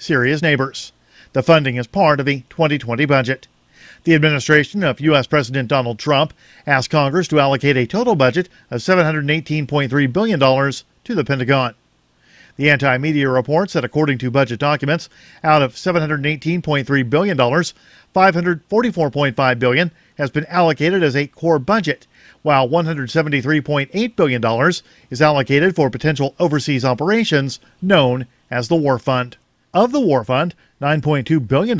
Serious Neighbors. The funding is part of the 2020 budget. The administration of U.S. President Donald Trump asked Congress to allocate a total budget of $718.3 billion to the Pentagon. The Anti-Media reports that according to budget documents, out of $718.3 billion, $544.5 billion has been allocated as a core budget, while $173.8 billion is allocated for potential overseas operations known as the War Fund. Of the War Fund, $9.2 billion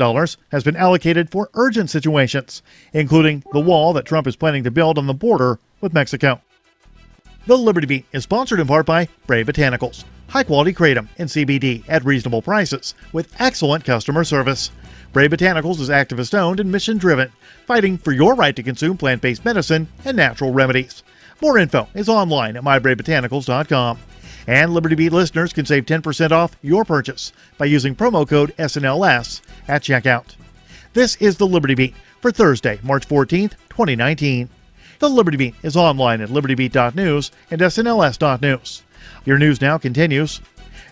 has been allocated for urgent situations, including the wall that Trump is planning to build on the border with Mexico. The Liberty Beat is sponsored in part by Brave Botanicals, high-quality kratom and CBD at reasonable prices with excellent customer service. Brave Botanicals is activist-owned and mission-driven, fighting for your right to consume plant-based medicine and natural remedies. More info is online at mybravebotanicals.com. And Liberty Beat listeners can save 10% off your purchase by using promo code SNLS at checkout. This is the Liberty Beat for Thursday, March 14th, 2019. The Liberty Beat is online at libertybeat.news and snls.news. Your news now continues.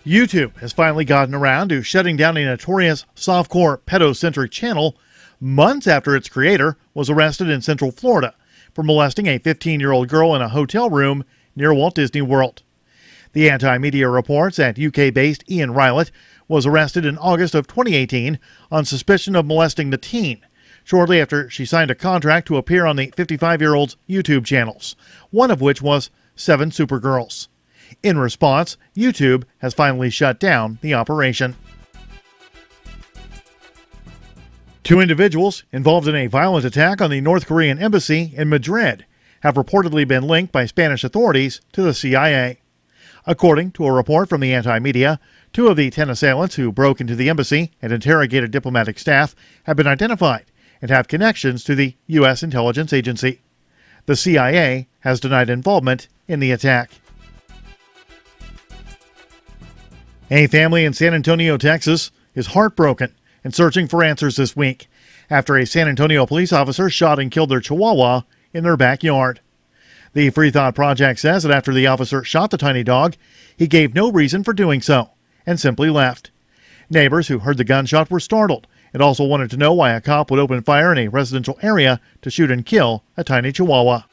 YouTube has finally gotten around to shutting down a notorious softcore pedocentric channel months after its creator was arrested in Central Florida for molesting a 15-year-old girl in a hotel room near Walt Disney World. The Anti-Media reports that UK-based Ian Rylett was arrested in August of 2018 on suspicion of molesting the teen, shortly after she signed a contract to appear on the 55-year-old's YouTube channels, one of which was 7 Supergirls. In response, YouTube has finally shut down the operation. 2 individuals involved in a violent attack on the North Korean embassy in Madrid have reportedly been linked by Spanish authorities to the CIA. According to a report from the Anti-Media, 2 of the 10 assailants who broke into the embassy and interrogated diplomatic staff have been identified and have connections to the U.S. intelligence agency. The CIA has denied involvement in the attack. A family in San Antonio, Texas, is heartbroken and searching for answers this week after a San Antonio police officer shot and killed their chihuahua in their backyard. The Free Thought Project says that after the officer shot the tiny dog, he gave no reason for doing so and simply left. Neighbors who heard the gunshot were startled and also wanted to know why a cop would open fire in a residential area to shoot and kill a tiny chihuahua.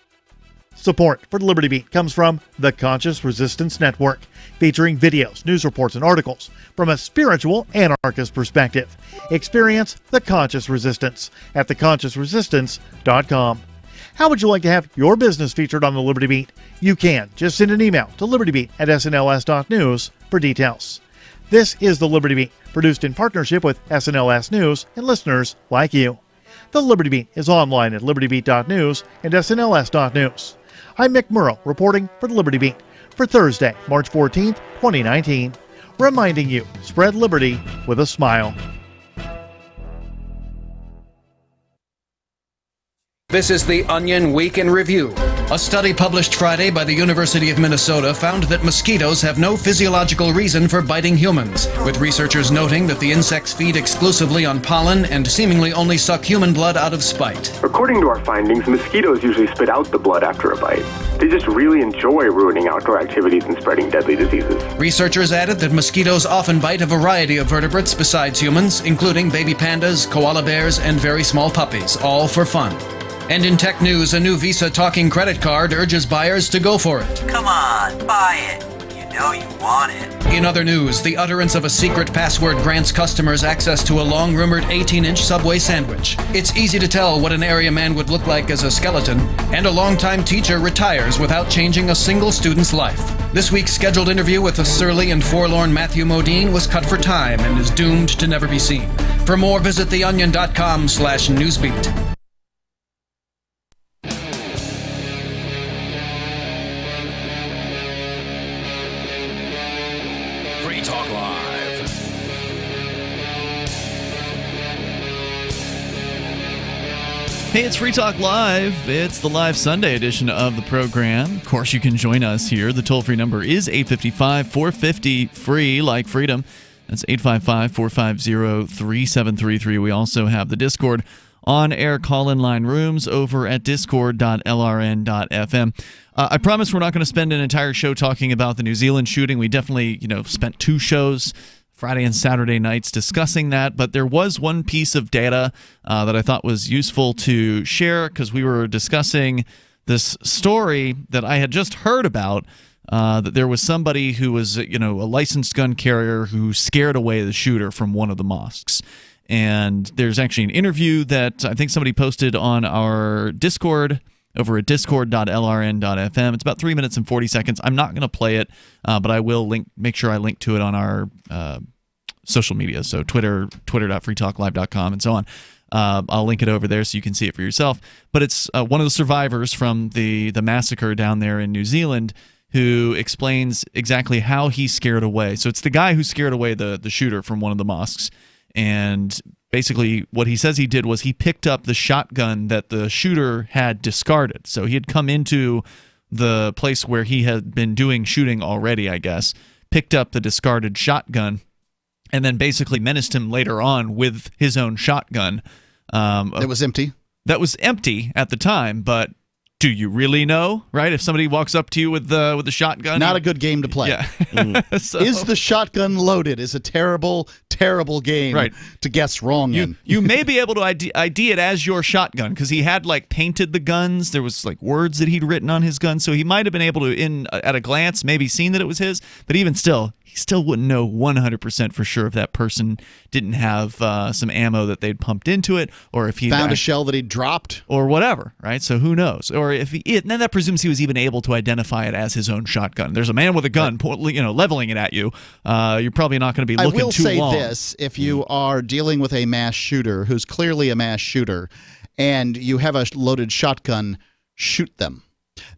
Support for the Liberty Beat comes from the Conscious Resistance Network, featuring videos, news reports, and articles from a spiritual anarchist perspective. Experience the Conscious Resistance at theconsciousresistance.com. How would you like to have your business featured on the Liberty Beat? You can. Just send an email to libertybeat@snls.news for details. This is the Liberty Beat, produced in partnership with SNLS News and listeners like you. The Liberty Beat is online at libertybeat.news and snls.news. I'm Mick Murrow, reporting for the Liberty Beat for Thursday, March 14th, 2019. Reminding you, spread liberty with a smile. This is the Onion Week in Review. A study published Friday by the University of Minnesota found that mosquitoes have no physiological reason for biting humans, with researchers noting that the insects feed exclusively on pollen and seemingly only suck human blood out of spite. According to our findings, mosquitoes usually spit out the blood after a bite. They just really enjoy ruining outdoor activities and spreading deadly diseases. Researchers added that mosquitoes often bite a variety of vertebrates besides humans, including baby pandas, koala bears, and very small puppies, all for fun. And in tech news, a new Visa talking credit card urges buyers to go for it. Come on, buy it. You know you want it. In other news, the utterance of a secret password grants customers access to a long-rumored 18-inch Subway sandwich. It's easy to tell what an area man would look like as a skeleton, and a longtime teacher retires without changing a single student's life. This week's scheduled interview with the surly and forlorn Matthew Modine was cut for time and is doomed to never be seen. For more, visit theonion.com/newsbeat. Free Talk Live. Hey, it's Free Talk Live. It's the live Sunday edition of the program. Of course, you can join us here. The toll-free number is 855-450-FREE, like freedom. That's 855-450-3733. We also have the Discord on-air call-in line rooms over at discord.lrn.fm. I promise we're not going to spend an entire show talking about the New Zealand shooting. We definitely, spent 2 shows Friday and Saturday nights discussing that. But there was one piece of data that I thought was useful to share because we were discussing this story that I had just heard about. That there was somebody who was, a licensed gun carrier who scared away the shooter from one of the mosques. And there's actually an interview that I think somebody posted on our Discord over at discord.lrn.fm. It's about 3 minutes and 40 seconds. I'm not going to play it, but I will make sure I link to it on our social media. So twitter.freetalklive.com and so on. I'll link it over there so you can see it for yourself. But it's one of the survivors from the massacre down there in New Zealand who explains exactly how he scared away. So it's the guy who scared away the shooter from one of the mosques. And basically what he says he did was he picked up the shotgun that the shooter had discarded. So he had come into the place where he had been doing shooting already, I guess, picked up the discarded shotgun, and then basically menaced him later on with his own shotgun. It was empty. That was empty at the time, but do you really know, right? If somebody walks up to you with the shotgun, not a good game to play. Yeah. So, is the shotgun loaded? Is a terrible, terrible game to guess wrong in. You may be able to ID it as your shotgun because he had painted the guns. There was words that he'd written on his gun, so he might have been able to, at a glance, maybe seen that it was his. But even still, he still wouldn't know 100% for sure if that person didn't have some ammo that they'd pumped into it, or if he found a shell that he dropped, or whatever. Right? So who knows? Or if and then that presumes he was even able to identify it as his own shotgun. There's a man with a gun, leveling it at you. You're probably not going to be looking too long. I will say this: if you are dealing with a mass shooter who's clearly a mass shooter, and you have a loaded shotgun, shoot them.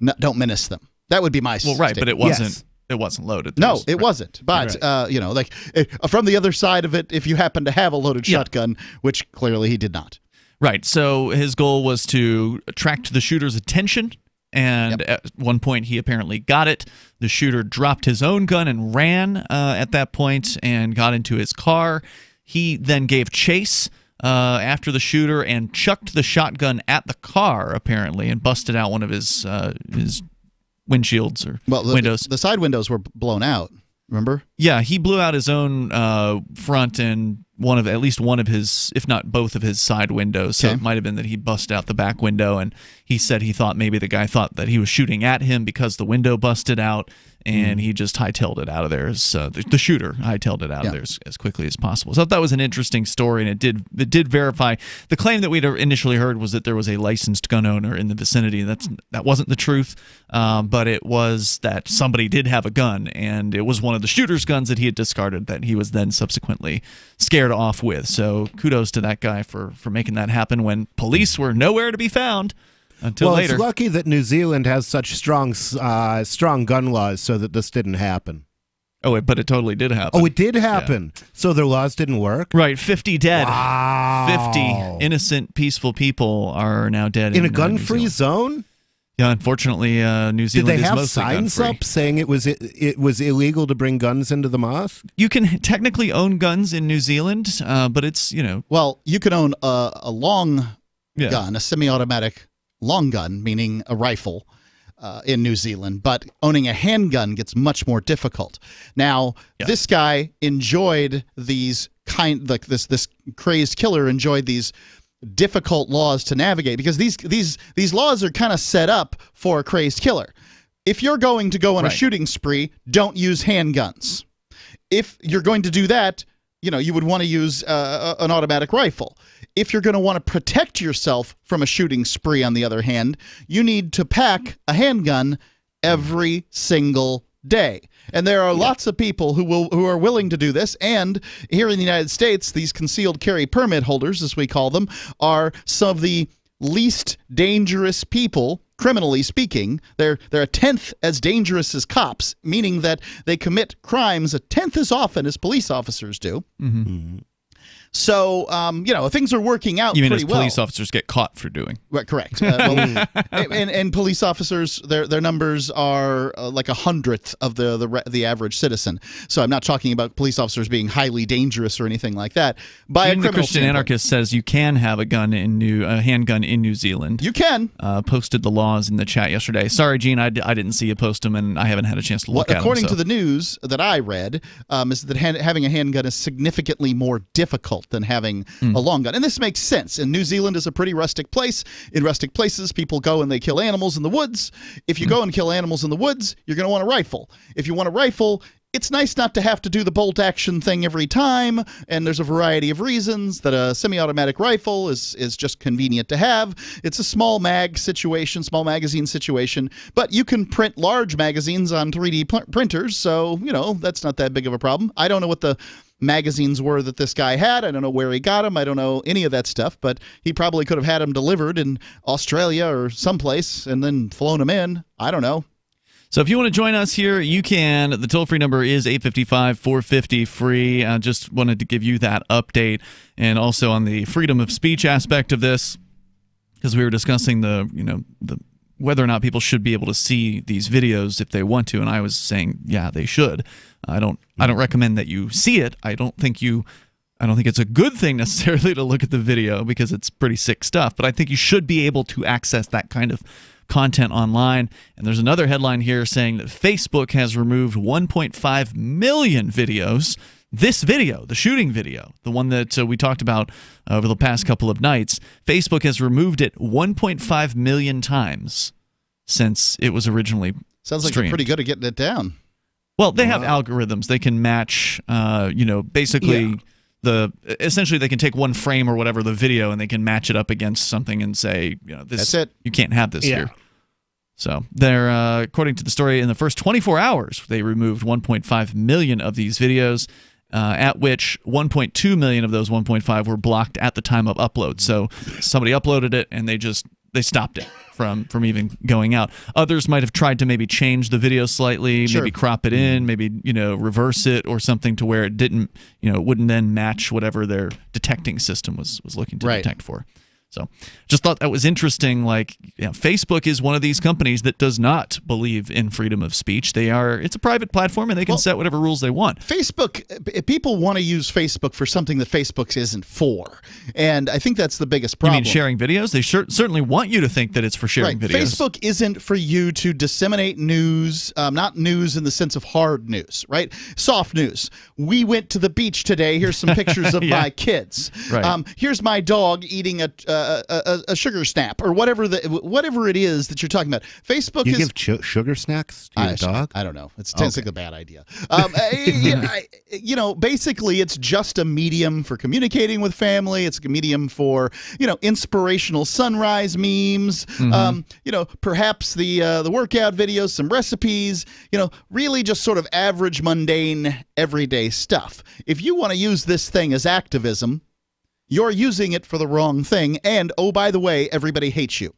No, don't menace them. That would be my statement. Right, but it wasn't. Yes. It wasn't loaded. No, it wasn't. But, from the other side of it, if you happen to have a loaded shotgun, which clearly he did not. Right. So his goal was to attract the shooter's attention. And at one point, he apparently got it. The shooter dropped his own gun and ran at that point and got into his car. He then gave chase after the shooter and chucked the shotgun at the car, apparently, and busted out one of his windshields or windows. The side windows were blown out, remember? Yeah, he blew out his own front and at least one of his, if not both of his side windows. So it might have been that he busted out the back window, and he said he thought maybe the guy thought that he was shooting at him because the window busted out, and he just hightailed it out of there. The shooter hightailed it out of there as quickly as possible. So that was an interesting story, and it did verify the claim that we'd initially heard was that there was a licensed gun owner in the vicinity. That wasn't the truth, but it was that somebody did have a gun, and it was one of the shooter's guns that he had discarded that he was then subsequently scared off with. So kudos to that guy for making that happen when police were nowhere to be found. Until later. It's lucky that New Zealand has such strong gun laws so that this didn't happen. Oh, but it totally did happen. Oh, it did happen. Yeah. So their laws didn't work? Right, 50 dead. Wow. 50 innocent, peaceful people are now dead. In a gun-free zone? Yeah, unfortunately, New Zealand is mostly gun-free. Did they have signs up saying it was illegal to bring guns into the mosque? You can technically own guns in New Zealand, but it's, Well, you can own a long gun, a semi-automatic long gun, meaning a rifle, in New Zealand, but owning a handgun gets much more difficult. Now, this guy enjoyed these this crazed killer enjoyed these difficult laws to navigate because these laws are kind of set up for a crazed killer. If you're going to go on a shooting spree, don't use handguns. If you're going to do that, you would want to use an automatic rifle. If you're going to want to protect yourself from a shooting spree, on the other hand, you need to pack a handgun every single day. And there are lots of people who are willing to do this. And here in the United States, these concealed carry permit holders, as we call them, are some of the least dangerous people, criminally speaking. They're a tenth as dangerous as cops, meaning that they commit crimes a tenth as often as police officers do. So, things are working out You mean pretty as well. police officers get caught for doing? Right, correct. And police officers, their numbers are like 100th of the average citizen. So I'm not talking about police officers being highly dangerous or anything like that. Even the Christian Anarchist says you can have a handgun in New Zealand. You can. Posted the laws in the chat yesterday. Sorry, Gene, I didn't see you post them, and I haven't had a chance to look at them. According to the news that I read, is that having a handgun is significantly more difficult than having a long gun. And this makes sense. And New Zealand is a pretty rustic place. In rustic places, people go and they kill animals in the woods. If you go and kill animals in the woods, you're going to want a rifle. If you want a rifle, it's nice not to have to do the bolt action thing every time, and there's a variety of reasons that a semi-automatic rifle is just convenient to have. It's a small magazine situation, but you can print large magazines on 3D printers, so, that's not that big of a problem. I don't know what the magazines were that this guy had. I don't know where he got them. I don't know any of that stuff, but he probably could have had them delivered in Australia or someplace and then flown them in. I don't know. So if you want to join us here, you can. The toll-free number is 855-450-FREE. I just wanted to give you that update. And also on the freedom of speech aspect of this, because we were discussing the whether or not people should be able to see these videos if they want to, and I was saying, yeah, they should. I don't recommend that you see it. I don't think it's a good thing necessarily to look at the video because it's pretty sick stuff, but I think you should be able to access that kind of content online. And there's another headline here saying that Facebook has removed 1.5 million videos. This video, the shooting video, the one that we talked about over the past couple of nights, Facebook has removed it 1.5 million times since it was originally Sounds like streamed. They're pretty good at getting it down. Well, they have algorithms. They can match, basically essentially they can take one frame or whatever the video and they can match it up against something and say, that's it. You can't have this here. So they're, according to the story, in the first 24 hours, they removed 1.5 million of these videos, at which 1.2 million of those 1.5 were blocked at the time of upload. So somebody uploaded it and they stopped it from even going out. Others might have tried to maybe change the video slightly, maybe crop it in, maybe reverse it or something to where it didn't, wouldn't then match whatever their detecting system was looking to detect for. So just thought that was interesting. Facebook is one of these companies that does not believe in freedom of speech. It's a private platform and they can set whatever rules they want. Facebook, people want to use Facebook for something that Facebook isn't for. And I think that's the biggest problem. You mean sharing videos? They certainly want you to think that it's for sharing videos. Facebook isn't for you to disseminate news, not news in the sense of hard news, right? Soft news. We went to the beach today. Here's some pictures of my kids. Right. Here's my dog eating a sugar snap or whatever it is that you're talking about. Facebook give sugar snacks to your dog? I don't know. It sounds like a bad idea. Basically it's just a medium for communicating with family. It's a medium for inspirational sunrise memes. Perhaps the workout videos, some recipes. Really just sort of average, mundane, everyday stuff. If you want to use this thing as activism, you're using it for the wrong thing. And, oh, by the way, everybody hates you.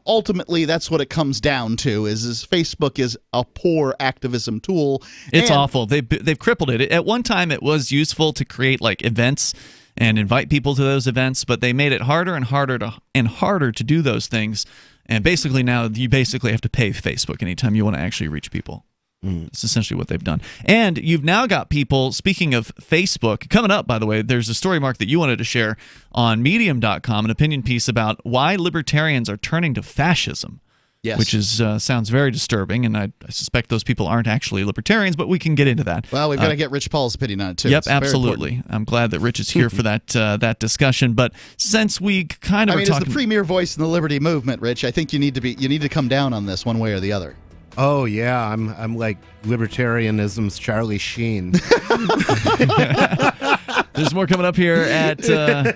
Ultimately, that's what it comes down to is Facebook is a poor activism tool. It's awful. They've crippled it. At one time, it was useful to create, events and invite people to those events, but they made it harder and harder to do those things. And basically now, you have to pay Facebook anytime you want to actually reach people. That's essentially what they've done. And you've now got people, speaking of Facebook, coming up, by the way, there's a story, Mark, that you wanted to share on Medium.com, an opinion piece about why libertarians are turning to fascism. Yes. Which sounds very disturbing, and I suspect those people aren't actually libertarians, but we can get into that. Well, we've got to get Rich Paul's opinion on it, too. Yep, absolutely. I'm glad that Rich is here for that discussion. But since we kind of as the premier voice in the liberty movement, Rich, I think you need to come down on this one way or the other. Oh yeah, I'm like libertarianism's Charlie Sheen. There's more coming up here at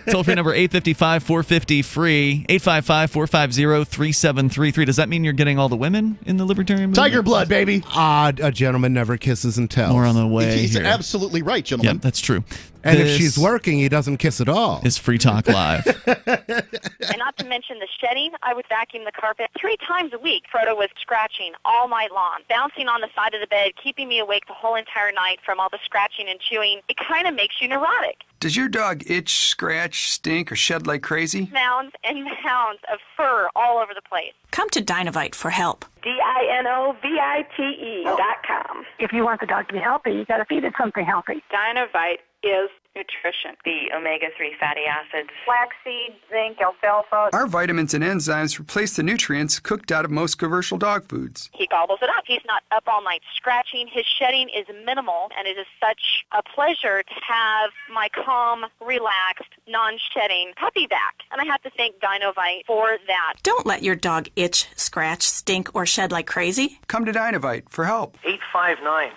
toll-free number 855-450-FREE, 855-450-3733. Does that mean you're getting all the women in the libertarian movement? Tiger blood, baby. A gentleman never kisses and tells. More on the way. He's here. absolutely right, gentlemen. Yep, that's true. And if she's working, he doesn't kiss at all. It's Free Talk Live. And not to mention the shedding, I would vacuum the carpet 3 times a week. Frodo was scratching all night long, bouncing on the side of the bed, keeping me awake the whole entire night from all the scratching and chewing. It kind of makes you neurotic. antibiotic. Does your dog itch, scratch, stink, or shed like crazy? Mounds and mounds of fur all over the place. Come to Dinovite for help. DINOVITE.com. If you want the dog to be healthy, you got to feed it something healthy. Dinovite is nutrition. The omega-3 fatty acids. Flaxseed, zinc, alfalfa. Our vitamins and enzymes replace the nutrients cooked out of most commercial dog foods. He gobbles it up. He's not up all night scratching. His shedding is minimal, and it is such a pleasure to have my calm, relaxed, non-shedding puppy back. And I have to thank Dinovite for that. Don't let your dog itch, scratch, stink, or shed like crazy. Come to Dinovite for help. 859-428-1000.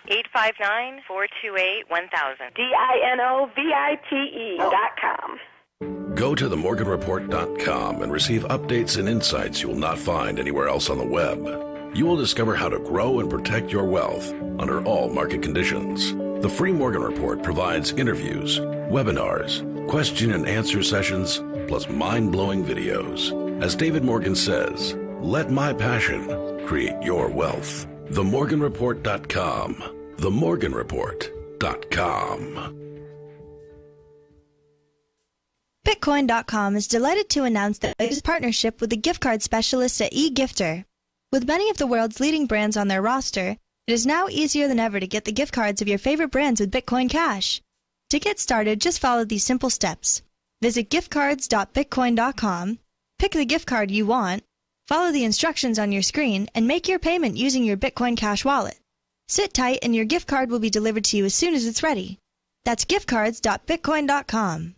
859-428-1000. DINOVITE.com. Go to themorganreport.com and receive updates and insights you will not find anywhere else on the web. You will discover how to grow and protect your wealth under all market conditions. The free Morgan Report provides interviews, webinars, question and answer sessions, plus mind-blowing videos. As David Morgan says, let my passion create your wealth. Themorganreport.com. Themorganreport.com. Bitcoin.com is delighted to announce the latest partnership with the gift card specialists at eGifter. With many of the world's leading brands on their roster, it is now easier than ever to get the gift cards of your favorite brands with Bitcoin Cash. To get started, just follow these simple steps. Visit giftcards.bitcoin.com, pick the gift card you want, follow the instructions on your screen, and make your payment using your Bitcoin Cash wallet. Sit tight and your gift card will be delivered to you as soon as it's ready. That's giftcards.bitcoin.com.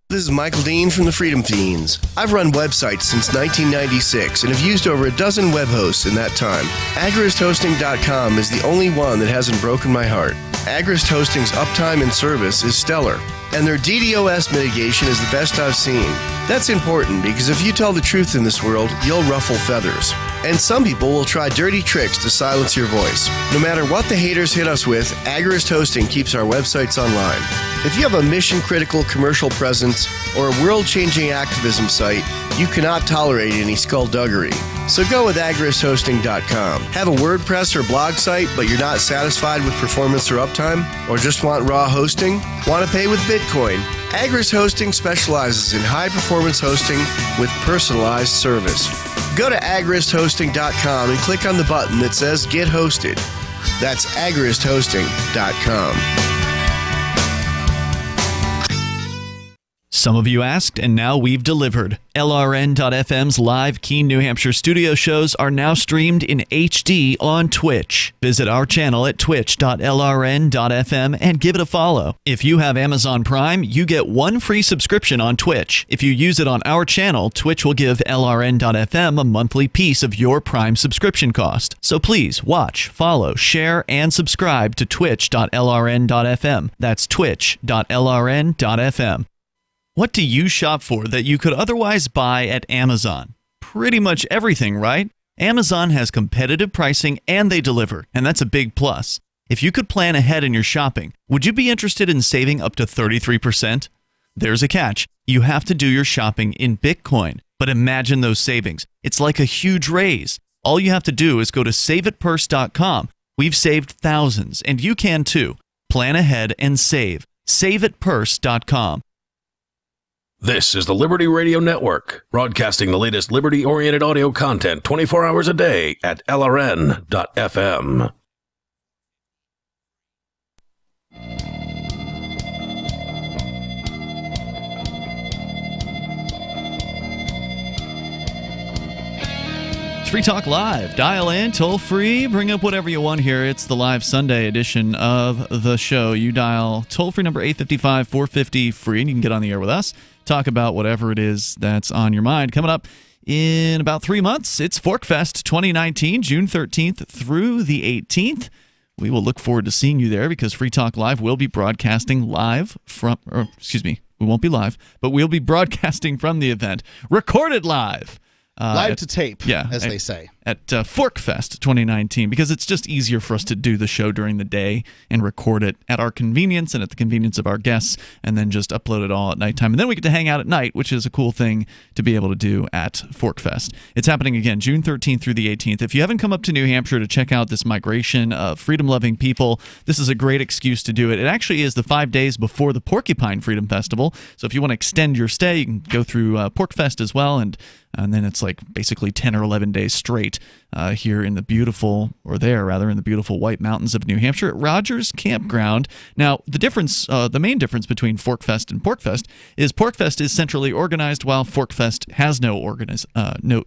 This is Michael Dean from the Freedom Fiends. I've run websites since 1996 and have used over a dozen web hosts in that time. AgristHosting.com is the only one that hasn't broken my heart. Agrist Hosting's uptime and service is stellar, and their DDoS mitigation is the best I've seen. That's important because if you tell the truth in this world, you'll ruffle feathers. And some people will try dirty tricks to silence your voice. No matter what the haters hit us with, Agrist Hosting keeps our websites online. If you have a mission-critical commercial presence or a world-changing activism site, you cannot tolerate any skullduggery. So go with agristhosting.com. Have a WordPress or blog site, but you're not satisfied with performance or uptime? Or just want raw hosting? Want to pay with Bitcoin? Agrist Hosting specializes in high-performance hosting with personalized service. Go to agristhosting.com and click on the button that says Get Hosted. That's agristhosting.com. Some of you asked, and now we've delivered. LRN.FM's live Keene, New Hampshire studio shows are now streamed in HD on Twitch. Visit our channel at twitch.lrn.fm and give it a follow. If you have Amazon Prime, you get one free subscription on Twitch. If you use it on our channel, Twitch will give LRN.FM a monthly piece of your Prime subscription cost. So please watch, follow, share, and subscribe to twitch.lrn.fm. That's twitch.lrn.fm. What do you shop for that you could otherwise buy at Amazon? Pretty much everything, right? Amazon has competitive pricing and they deliver, and that's a big plus. If you could plan ahead in your shopping, would you be interested in saving up to 33%? There's a catch. You have to do your shopping in Bitcoin. But imagine those savings. It's like a huge raise. All you have to do is go to saveitpurse.com. We've saved thousands, and you can too. Plan ahead and save. Saveitpurse.com. This is the Liberty Radio Network, broadcasting the latest liberty-oriented audio content 24 hours a day at LRN.FM. Free Talk Live. Dial in, toll free, bring up whatever you want here. It's the live Sunday edition of the show. You dial toll free number 855-450-FREE, and you can get on the air with us. Talk about whatever it is that's on your mind. Coming up in about 3 months, it's Forkfest 2019, June 13th through the 18th. We will look forward to seeing you there because Free Talk Live will be broadcasting live from, we won't be live, but we'll be broadcasting from the event, recorded live. Live to tape, as they say. at ForkFest 2019 because it's just easier for us to do the show during the day and record it at our convenience and at the convenience of our guests and then just upload it all at nighttime. And then we get to hang out at night, which is a cool thing to be able to do at ForkFest. It's happening again June 13th through the 18th. If you haven't come up to New Hampshire to check out this migration of freedom-loving people, this is a great excuse to do it. It actually is the 5 days before the Porcupine Freedom Festival. So if you want to extend your stay, you can go through PorcFest as well, and then it's like basically 10 or 11 days straight here in the beautiful, or there rather, in the beautiful White Mountains of New Hampshire at Rogers Campground. Now, the difference, the main difference between ForkFest and PorcFest is PorcFest is centrally organized, while ForkFest has no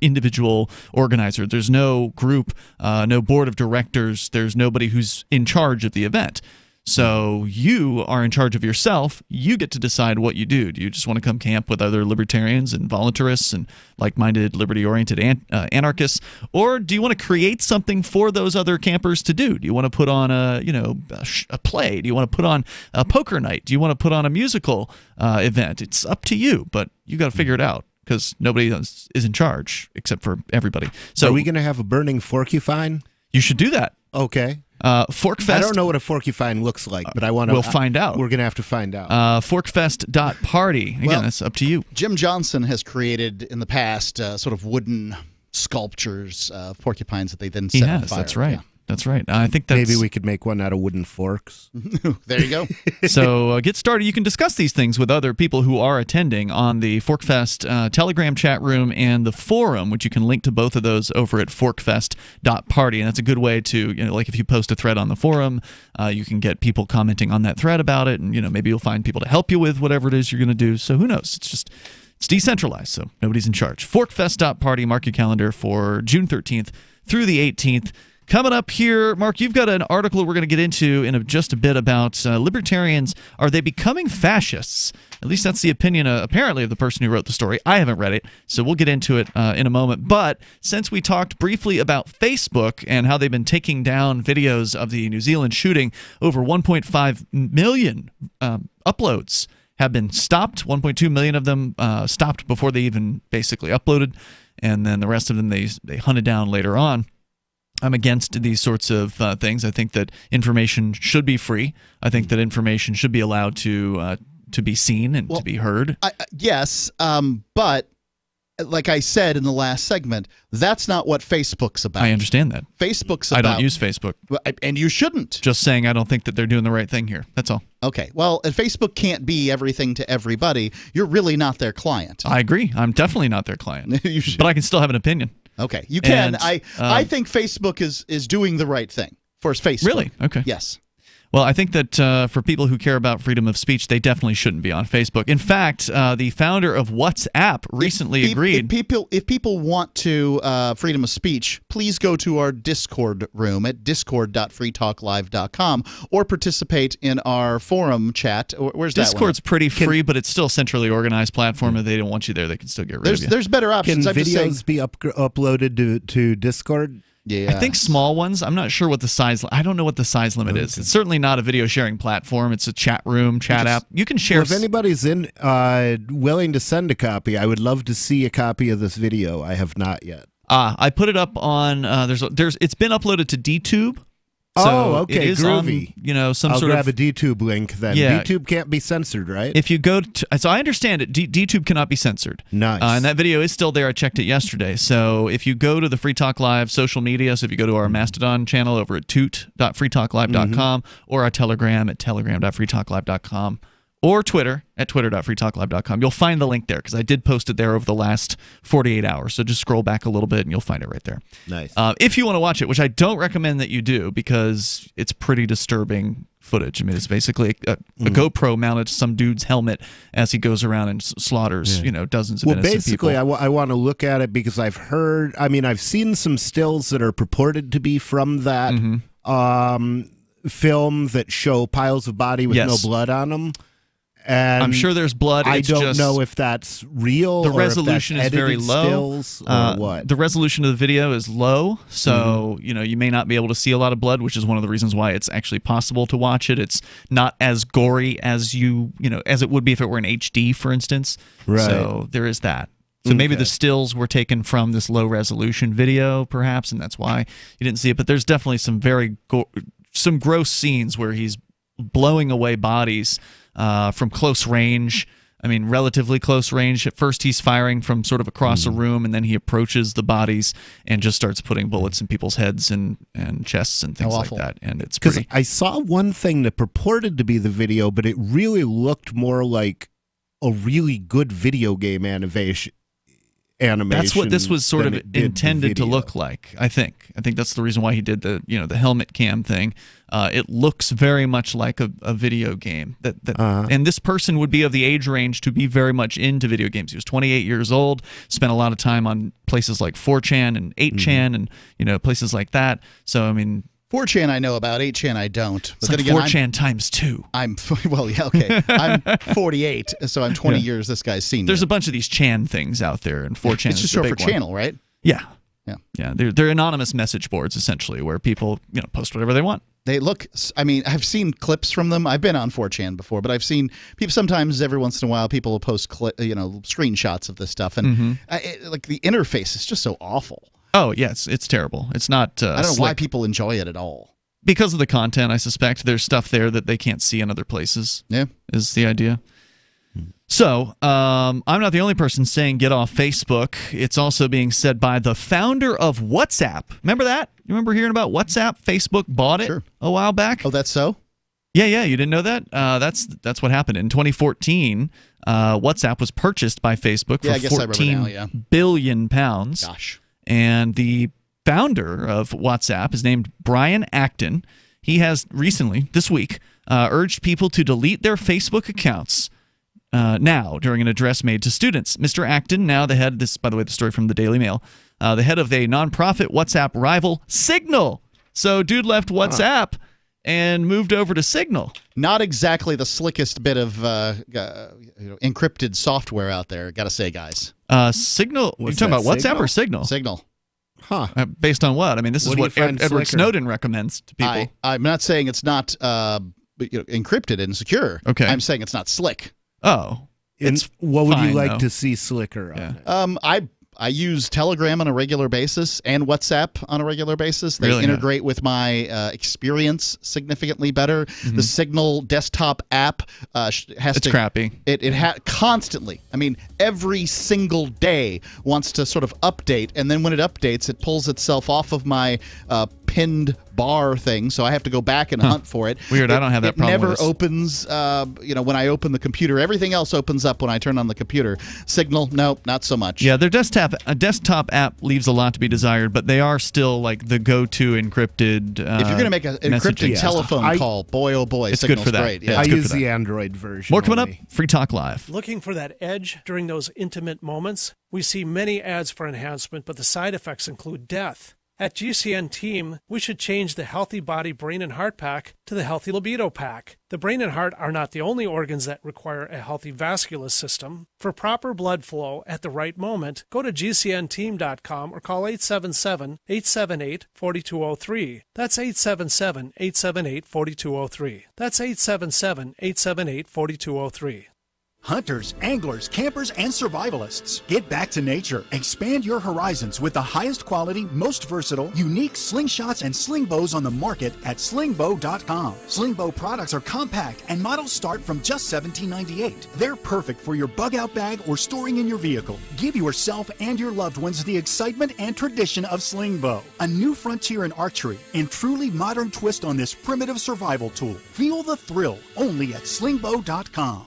individual organizer. There's no group, no board of directors. There's nobody who's in charge of the event. So you are in charge of yourself. You get to decide what you do. Do you just want to come camp with other libertarians and voluntarists and like-minded, liberty-oriented anarchists, or do you want to create something for those other campers to do? Do you want to put on a play? Do you want to put on a poker night? Do you want to put on a musical event? It's up to you, but you got to figure it out, because nobody is in charge except for everybody. So are we going to have a burning Forkufine? You should do that. Okay. ForkFest. I don't know what a Forkufine looks like, but I want to. We'll find out. We're going to have to find out. Forkfest.party. Again, that's up to you. Jim Johnson has created in the past sort of wooden sculptures of porcupines that they then set on fire. That's right. Yeah. That's right. I think that's... Maybe we could make one out of wooden forks. There you go. So get started. You can discuss these things with other people who are attending on the ForkFest Telegram chat room and the forum, which you can link to both of those over at forkfest.party. And that's a good way to, like if you post a thread on the forum, you can get people commenting on that thread about it. And, maybe you'll find people to help you with whatever it is you're going to do. So who knows? It's decentralized, so nobody's in charge. Forkfest.party. Mark your calendar for June 13th through the 18th. Coming up here, Mark, you've got an article we're going to get into in just a bit about libertarians. Are they becoming fascists? At least that's the opinion, apparently, of the person who wrote the story. I haven't read it, so we'll get into it in a moment. But since we talked briefly about Facebook and how they've been taking down videos of the New Zealand shooting, over 1.5 million uploads have been stopped. 1.2 million of them stopped before they even basically uploaded, and then the rest of them they hunted down later on. I'm against these sorts of things. I think that information should be free. I think that information should be allowed to be seen and to be heard. Yes, but like I said in the last segment, that's not what Facebook's about. I understand that. Facebook's about... I don't use Facebook. And you shouldn't. Just saying I don't think that they're doing the right thing here. That's all. Okay. Well, Facebook can't be everything to everybody. You're really not their client. I agree. I'm definitely not their client. But I can still have an opinion. Okay, you can. And, I think Facebook is doing the right thing for Facebook. Really? Okay. Yes. Well, I think that for people who care about freedom of speech, they definitely shouldn't be on Facebook. In fact, the founder of WhatsApp recently agreed. If people want to freedom of speech, please go to our Discord room at discord.freetalklive.com or participate in our forum chat. Where's Discord's pretty free, but it's still a centrally organized platform. If they don't want you there, they can still get rid of you. There's better options. Can videos be uploaded to Discord? Yeah. I think small ones. I'm not sure what the size. I don't know what the size limit is. It's certainly not a video sharing platform. It's a chat room, chat app. You can share. Well, if anybody's willing to send a copy, I would love to see a copy of this video. I have not yet. I put it up on. It's been uploaded to DTube. So okay, it is groovy. On, I'll grab a DTube link then. Yeah. DTube can't be censored, right? If you go to, so I understand it, DTube cannot be censored. Nice. And that video is still there. I checked it yesterday. So if you go to the Free Talk Live social media, so if you go to our Mastodon channel over at toot.freetalklive.com or our Telegram at telegram.freetalklive.com or Twitter at twitter.freetalklive.com, you'll find the link there because I did post it there over the last 48 hours. So just scroll back a little bit and you'll find it right there. Nice. If you want to watch it, which I don't recommend that you do because it's pretty disturbing footage. I mean, it's basically a GoPro mounted to some dude's helmet as he goes around and slaughters, dozens of innocent people. Well, basically, I want to look at it because I've seen some stills that are purported to be from that film that show piles of body with no blood on them. And I'm sure there's blood. I don't know if that's real. The resolution is very low. Stills or what? The resolution of the video is low, so you may not be able to see a lot of blood, which is one of the reasons why it's actually possible to watch it. It's not as gory as as it would be if it were in HD, for instance. Right. So there is that. So maybe the stills were taken from this low-resolution video, perhaps, and that's why you didn't see it. But there's definitely some some gross scenes where he's blowing away bodies from close range. I mean, relatively close range. At first, he's firing from sort of across a room, and then he approaches the bodies and just starts putting bullets in people's heads and chests and things like that. And it's pretty. I saw one thing that purported to be the video, but it really looked more like a really good video game animation. That's what this was sort of intended to look like. I think that's the reason why he did the helmet cam thing. It looks very much like a video game. And this person would be of the age range to be very much into video games. He was 28 years old, spent a lot of time on places like 4chan and 8chan and places like that. So I mean. 4chan I know about, 8chan I don't. But it's like 4chan times 2. I'm 48, so I'm 20 years this guy's seen. There's a bunch of these Chan things out there, and 4chan it's is just the short big for channel, right? Yeah. They're anonymous message boards essentially, where people post whatever they want. They look. I mean, I've seen clips from them. I've been on 4chan before, but I've seen people sometimes. Every once in a while, people will post screenshots of this stuff, and like the interface is just so awful. Oh, yes, it's terrible. It's not I don't know why people enjoy it at all. Because of the content, I suspect. There's stuff there that they can't see in other places. Yeah. Is the idea. So, I'm not the only person saying get off Facebook. It's also being said by the founder of WhatsApp. Remember that? You remember hearing about WhatsApp? Facebook bought it a while back? Oh, that's so? Yeah, you didn't know that? That's what happened. In 2014, WhatsApp was purchased by Facebook for £14 billion. Gosh. And the founder of WhatsApp is named Brian Acton. He has recently, this week, urged people to delete their Facebook accounts now during an address made to students. Mr. Acton, now the head, this, by the way, the story from the Daily Mail, the head of a nonprofit WhatsApp rival, Signal. So dude left WhatsApp and moved over to Signal. Not exactly the slickest bit of encrypted software out there, gotta say, guys. Signal, you're talking about WhatsApp or Signal? Signal. Huh. Based on what? I mean, this is what Edward Snowden recommends to people. I'm not saying it's not encrypted and secure. Okay. I'm saying it's not slick. Oh. What would you like to see slicker on it? I use Telegram on a regular basis and WhatsApp on a regular basis. They integrate with my Experience significantly better. The Signal desktop app has it's crappy. It constantly, I mean, every single day wants to sort of update, and then when it updates, it pulls itself off of my pinned bar thing, so I have to go back and hunt for it. Weird, I don't have that problem It never with opens, when I open the computer. Everything else opens up when I turn on the computer. Signal, no, not so much. Yeah, their desktop app leaves a lot to be desired, but they are still like the go-to encrypted if you're going to make an encrypted telephone call, boy, oh boy, it's Signal's good for that. Great. Yeah, I use the Android version. More coming up. Free Talk Live. Looking for that edge during those intimate moments? We see many ads for enhancement, but the side effects include death. At GCN Team, we should change the Healthy Body, Brain, and Heart Pack to the Healthy Libido Pack. The brain and heart are not the only organs that require a healthy vascular system. For proper blood flow at the right moment, go to GCNteam.com or call 877-878-4203. That's 877-878-4203. That's 877-878-4203. Hunters, anglers, campers, and survivalists. Get back to nature. Expand your horizons with the highest quality, most versatile, unique slingshots and sling bows on the market at slingbow.com. Sling bow products are compact and models start from just $17.98. They're perfect for your bug out bag or storing in your vehicle. Give yourself and your loved ones the excitement and tradition of sling bow. A new frontier in archery and truly modern twist on this primitive survival tool. Feel the thrill only at slingbow.com.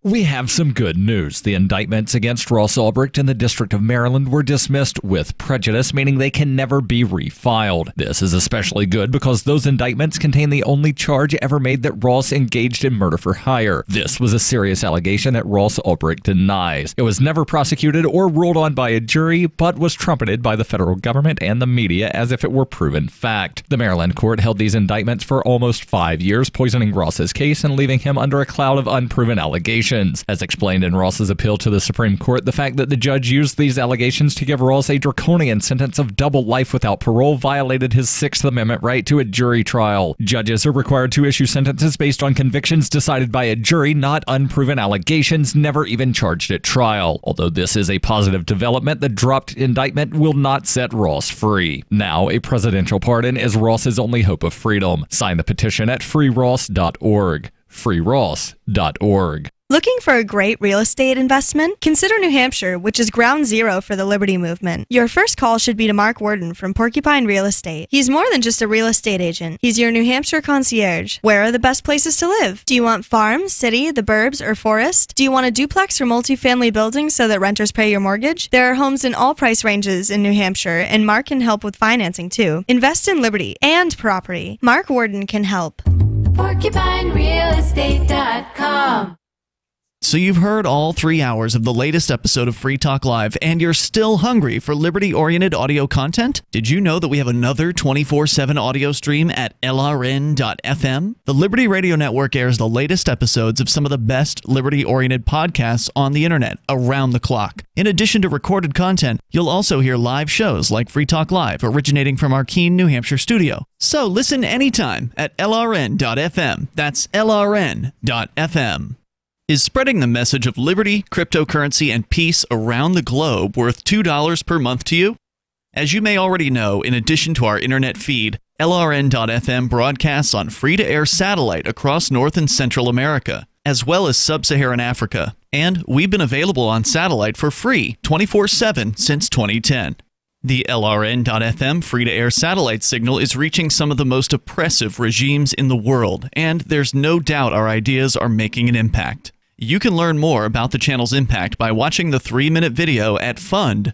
We have some good news. The indictments against Ross Ulbricht in the District of Maryland were dismissed with prejudice, meaning they can never be refiled. This is especially good because those indictments contain the only charge ever made that Ross engaged in murder for hire. This was a serious allegation that Ross Ulbricht denies. It was never prosecuted or ruled on by a jury, but was trumpeted by the federal government and the media as if it were proven fact. The Maryland court held these indictments for almost 5 years, poisoning Ross's case and leaving him under a cloud of unproven allegations. allegations. As explained in Ross's appeal to the Supreme Court, the fact that the judge used these allegations to give Ross a draconian sentence of double life without parole violated his Sixth Amendment right to a jury trial. Judges are required to issue sentences based on convictions decided by a jury, not unproven allegations never even charged at trial. Although this is a positive development, the dropped indictment will not set Ross free. Now, a presidential pardon is Ross's only hope of freedom. Sign the petition at freeross.org. freeross.org. Looking for a great real estate investment? Consider New Hampshire, which is ground zero for the Liberty Movement. Your first call should be to Mark Worden from Porcupine Real Estate. He's more than just a real estate agent. He's your New Hampshire concierge. Where are the best places to live? Do you want farm, city, the burbs, or forest? Do you want a duplex or multifamily building so that renters pay your mortgage? There are homes in all price ranges in New Hampshire, and Mark can help with financing too. Invest in Liberty and property. Mark Worden can help. PorcupineRealEstate.com. So you've heard all 3 hours of the latest episode of Free Talk Live, and you're still hungry for liberty-oriented audio content? Did you know that we have another 24/7 audio stream at LRN.FM? The Liberty Radio Network airs the latest episodes of some of the best liberty-oriented podcasts on the internet around the clock. In addition to recorded content, you'll also hear live shows like Free Talk Live, originating from our Keene, New Hampshire studio. So listen anytime at LRN.FM. That's LRN.FM. Is spreading the message of liberty, cryptocurrency, and peace around the globe worth $2 per month to you? As you may already know, in addition to our internet feed, LRN.FM broadcasts on free-to-air satellite across North and Central America, as well as Sub-Saharan Africa. And we've been available on satellite for free 24/7 since 2010. The LRN.FM free-to-air satellite signal is reaching some of the most oppressive regimes in the world, and there's no doubt our ideas are making an impact. You can learn more about the channel's impact by watching the 3-minute video at fund.lrn.fm.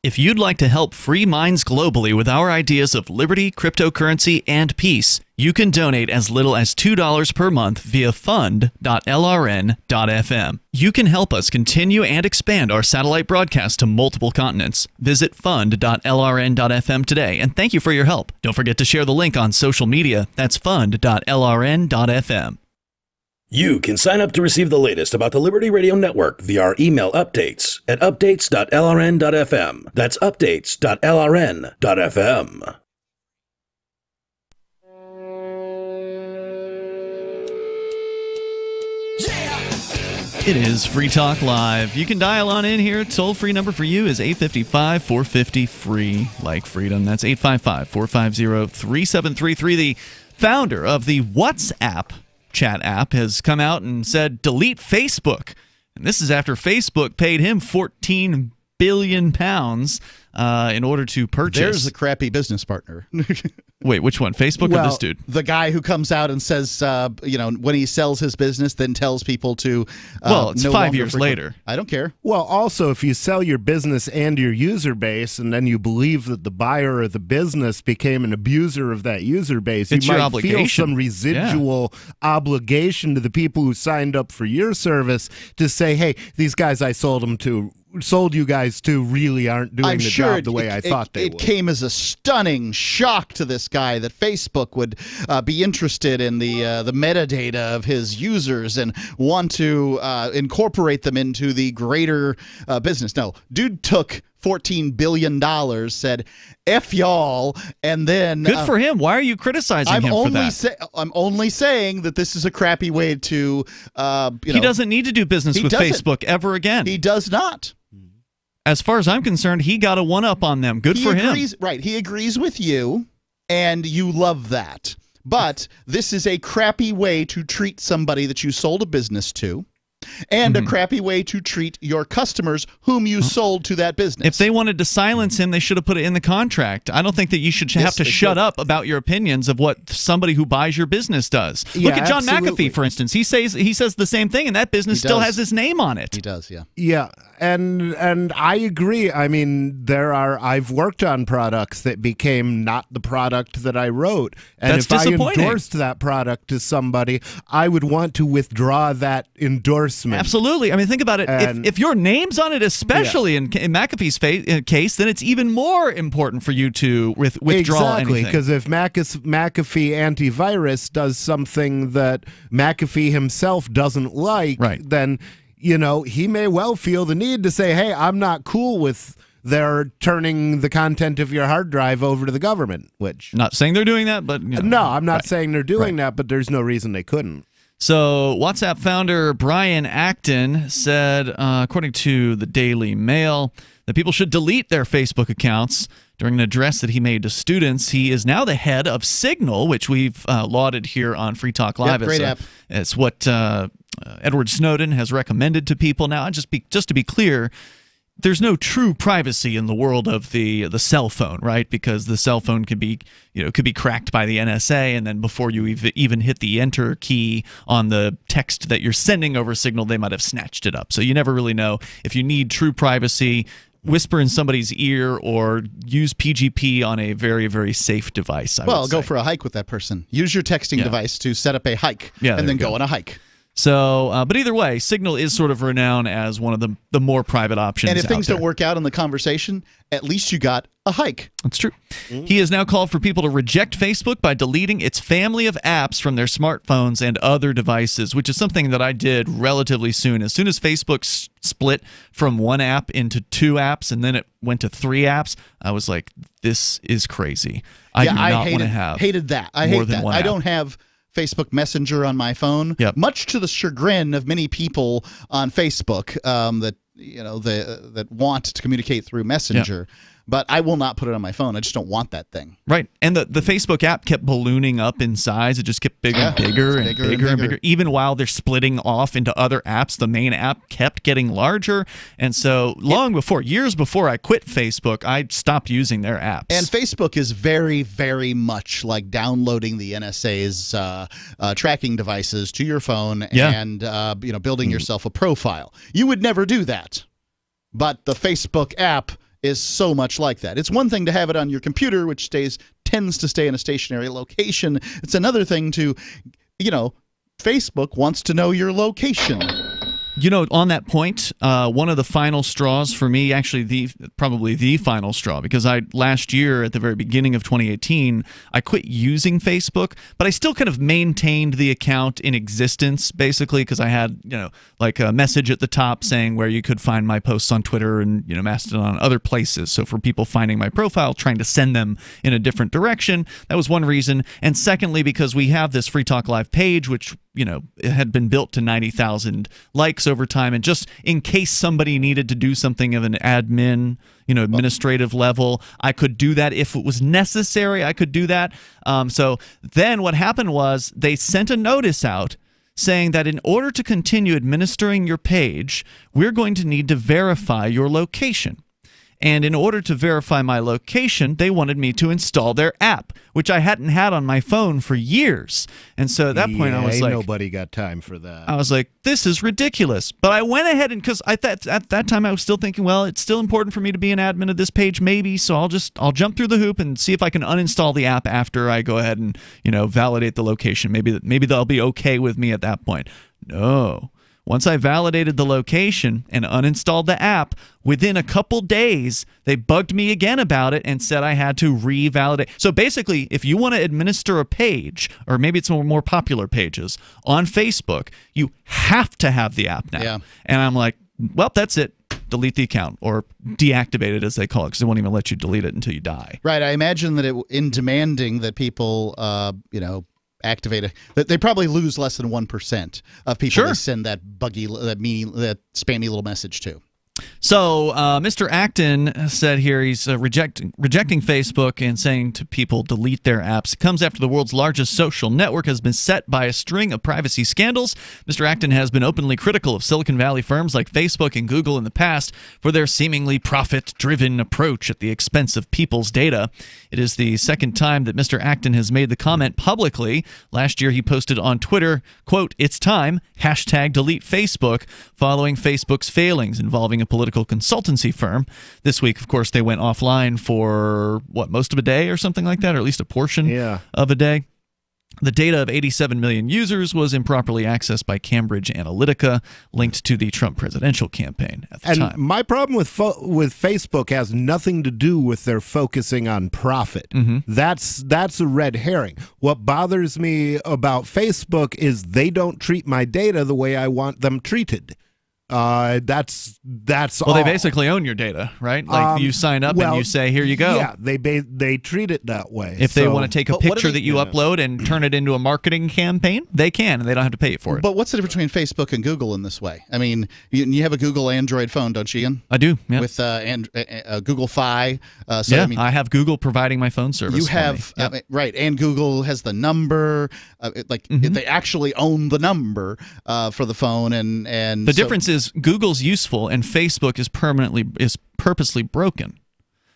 If you'd like to help free minds globally with our ideas of liberty, cryptocurrency, and peace, you can donate as little as $2 per month via fund.lrn.fm. You can help us continue and expand our satellite broadcast to multiple continents. Visit fund.lrn.fm today, and thank you for your help. Don't forget to share the link on social media. That's fund.lrn.fm. You can sign up to receive the latest about the Liberty Radio Network via our email updates at updates.lrn.fm. That's updates.lrn.fm. It is Free Talk Live. You can dial on in here. Toll-free number for you is 855-450-FREE, like freedom. That's 855-450-3733. The founder of the WhatsApp chat app has come out and said, delete Facebook. And this is after Facebook paid him £14 billion in order to purchase. There's a crappy business partner. Wait, which one? Facebook or this dude? The guy who comes out and says, when he sells his business, then tells people to. Well, it's 5 years later. I don't care. Well, also, if you sell your business and your user base, and then you believe that the buyer or the business became an abuser of that user base, it's you your might obligation. feel some residual obligation to the people who signed up for your service to say, hey, these guys I sold you guys to really aren't doing the job the way I thought they would. It came as a stunning shock to this guy that Facebook would be interested in the metadata of his users and want to incorporate them into the greater business. No, dude took $14 billion, said, F y'all, and then... Good for him. Why are you criticizing him for that? I'm only saying that this is a crappy way to, He doesn't need to do business with Facebook ever again. He does not. As far as I'm concerned, he got a one-up on them. Good for him. Right. He agrees with you, and you love that. But this is a crappy way to treat somebody that you sold a business to, and a crappy way to treat your customers whom you sold to that business. If they wanted to silence him, they should have put it in the contract. I don't think that you should have to shut up about your opinions of what somebody who buys your business does. Yeah, Look at John McAfee, for instance. He says the same thing, and that business still has his name on it. He does, yeah. Yeah, and I agree. I mean, I've worked on products that became not the product that I wrote. And That's if I disappointing. endorsed that product to somebody, I would want to withdraw that endorsement endorsement. Absolutely. I mean, think about it. If your name's on it, especially in McAfee's case, then it's even more important for you to withdraw exactly, anything. Because if McAfee antivirus does something that McAfee himself doesn't like, then he may well feel the need to say, hey, I'm not cool with their turning the content of your hard drive over to the government, which... Not saying they're doing that, but... No, I'm not saying they're doing that, but there's no reason they couldn't. So WhatsApp founder Brian Acton said, according to the Daily Mail, that people should delete their Facebook accounts. During an address that he made to students, he is now the head of Signal, which we've lauded here on Free Talk Live. Great app. It's what Edward Snowden has recommended to people. Now, just to be clear, there's no true privacy in the world of the cell phone, right? Because the cell phone could be cracked by the NSA, and then before you even hit the enter key on the text that you're sending over Signal, they might have snatched it up. So you never really know. If you need true privacy, whisper in somebody's ear or use PGP on a very, very safe device. Go for a hike with that person. Use your texting device to set up a hike and then go on a hike. So, but either way, Signal is sort of renowned as one of the more private options. And if things don't work out in the conversation, at least you got a hike. That's true. He has now called for people to reject Facebook by deleting its family of apps from their smartphones and other devices, which is something that I did relatively soon. As soon as Facebook split from one app into 2 apps and then it went to 3 apps, I was like, this is crazy. I do not want to have hated that. I hate that. I don't have Facebook Messenger on my phone, much to the chagrin of many people on Facebook that want to communicate through Messenger. But I will not put it on my phone. I just don't want that thing. Right. And the Facebook app kept ballooning up in size. It just kept bigger and bigger and bigger and bigger. Even while they're splitting off into other apps, the main app kept getting larger. And so years before I quit Facebook, I stopped using their apps. And Facebook is very, very much like downloading the NSA's tracking devices to your phone and building yourself a profile. You would never do that. But the Facebook app is so much like that. It's one thing to have it on your computer, which tends to stay in a stationary location. It's another thing to, Facebook wants to know your location. On that point, one of the final straws for me, actually probably the final straw, because last year at the very beginning of 2018, I quit using Facebook, but I still kind of maintained the account in existence, basically, because I had, like a message at the top saying where you could find my posts on Twitter and, Mastodon and other places. So for people finding my profile, trying to send them in a different direction, that was one reason. And secondly, because we have this Free Talk Live page, which it had been built to 90,000 likes over time, and just in case somebody needed to do something of an admin, administrative level, I could do that. If it was necessary, I could do that. So then what happened was they sent a notice out saying that in order to continue administering your page, we're going to need to verify your location. And in order to verify my location, they wanted me to install their app, which I hadn't had on my phone for years. And so at that point, I was like... nobody got time for that. I was like, this is ridiculous. But I went ahead and... Because at that time, I was still thinking, well, it's still important for me to be an admin of this page, maybe. So I'll jump through the hoop and see if I can uninstall the app after I go ahead and, validate the location. Maybe they'll be okay with me at that point. No. Once I validated the location and uninstalled the app, within a couple days, they bugged me again about it and said I had to revalidate. So basically, if you want to administer a page, or maybe it's more popular pages, on Facebook, you have to have the app now. Yeah. And I'm like, well, that's it. Delete the account, or deactivate it, as they call it, because they won't even let you delete it until you die. Right. I imagine that in demanding that people, activate that they probably lose less than 1% of people they send that that spammy little message to. So Mr. Acton said here he's rejecting Facebook and saying to people delete their apps. It comes after the world's largest social network has been set by a string of privacy scandals. Mr. Acton has been openly critical of Silicon Valley firms like Facebook and Google in the past for their seemingly profit-driven approach at the expense of people's data. It is the second time that Mr. Acton has made the comment publicly. Last year he posted on Twitter, quote, "It's time, #delete Facebook," following Facebook's failings involving a political consultancy firm. This week, of course, they went offline for, most of a day or something like that, or at least a portion of a day. The data of 87 million users was improperly accessed by Cambridge Analytica, linked to the Trump presidential campaign at the time. And my problem with Facebook has nothing to do with their focusing on profit. That's a red herring. What bothers me about Facebook is they don't treat my data the way I want them treated. That's all. They basically own your data, right? Like you sign up and you say, "Here you go." Yeah, they treat it that way. If they want to take a picture that you upload and turn it into a marketing campaign, they can, and they don't have to pay you for it. But what's the difference between Facebook and Google in this way? I mean, you have a Google Android phone, don't you, Ian? I do. Yeah. With Google Fi. I have Google providing my phone service. You have right, and Google has the number. They actually own the number for the phone, and the difference is Google's useful and Facebook is purposely broken.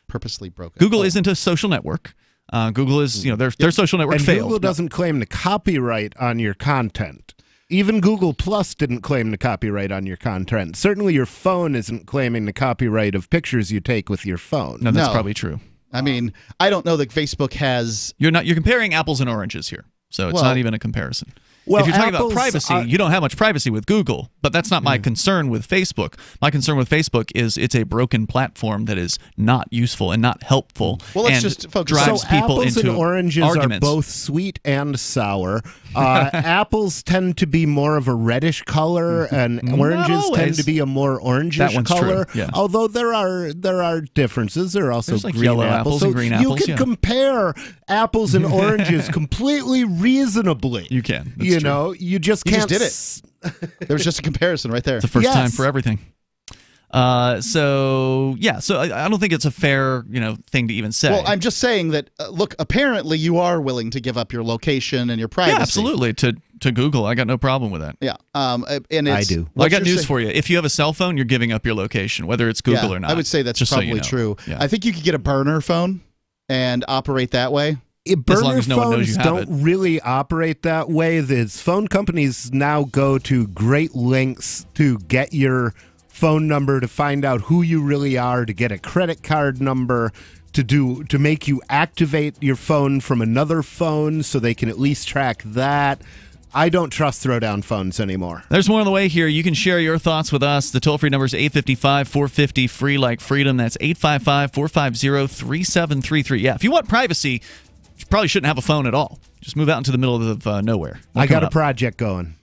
Purposely broken. Google isn't a social network. Google is, their social network and failed. Google doesn't claim the copyright on your content. Even Google Plus didn't claim the copyright on your content. Certainly your phone isn't claiming the copyright of pictures you take with your phone. No, that's probably true. I mean, I don't know that Facebook has... You're comparing apples and oranges here. So it's not even a comparison. Well, if you're talking about privacy, you don't have much privacy with Google, but that's not my concern with Facebook. My concern with Facebook is it's a broken platform that is not useful and not helpful. Well, let's just focus. Drives people apples into and oranges arguments. are both sweet and sour. Apples tend to be more of a reddish color, and oranges tend to be a more orangish color. True. Yeah. Although there are differences. There are also There's like green yellow apples, and green apples. You can compare apples and oranges completely reasonably. You can. You know, you just can't. You just did it. There was just a comparison right there. It's the first time for everything. So I don't think it's a fair, thing to even say. Well, I'm just saying that, look, apparently you are willing to give up your location and your privacy. Yeah, absolutely. To Google, I got no problem with that. Yeah, and I do. Well, I got news for you. If you have a cell phone, you're giving up your location, whether it's Google or not. I would say that's probably true. Yeah. I think you could get a burner phone and operate that way. Burner phones don't really operate that way. The phone companies now go to great lengths to get your phone number, to find out who you really are, to get a credit card number, to make you activate your phone from another phone so they can at least track that. I don't trust throwdown phones anymore. There's more on the way here. You can share your thoughts with us. The toll-free number is 855-450 free like freedom. That's 855-450-3733. Yeah, if you want privacy, you probably shouldn't have a phone at all. Just move out into the middle of nowhere. I got a project going.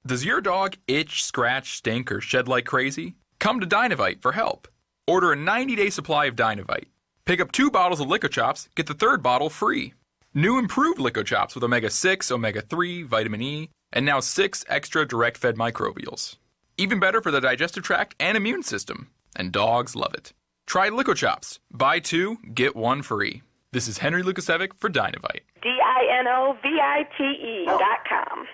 Does your dog itch, scratch, stink, or shed like crazy? Come to Dynavite for help. Order a 90-day supply of Dynavite. Pick up 2 bottles of LicoChops, get the 3rd bottle free. New improved LicoChops with Omega-6, Omega-3, Vitamin E, and now 6 extra direct-fed microbials. Even better for the digestive tract and immune system. And dogs love it. Try LicoChops. Buy 2, get 1 free. This is Henry Lukasevic for Dynavite. DINOVITE.com.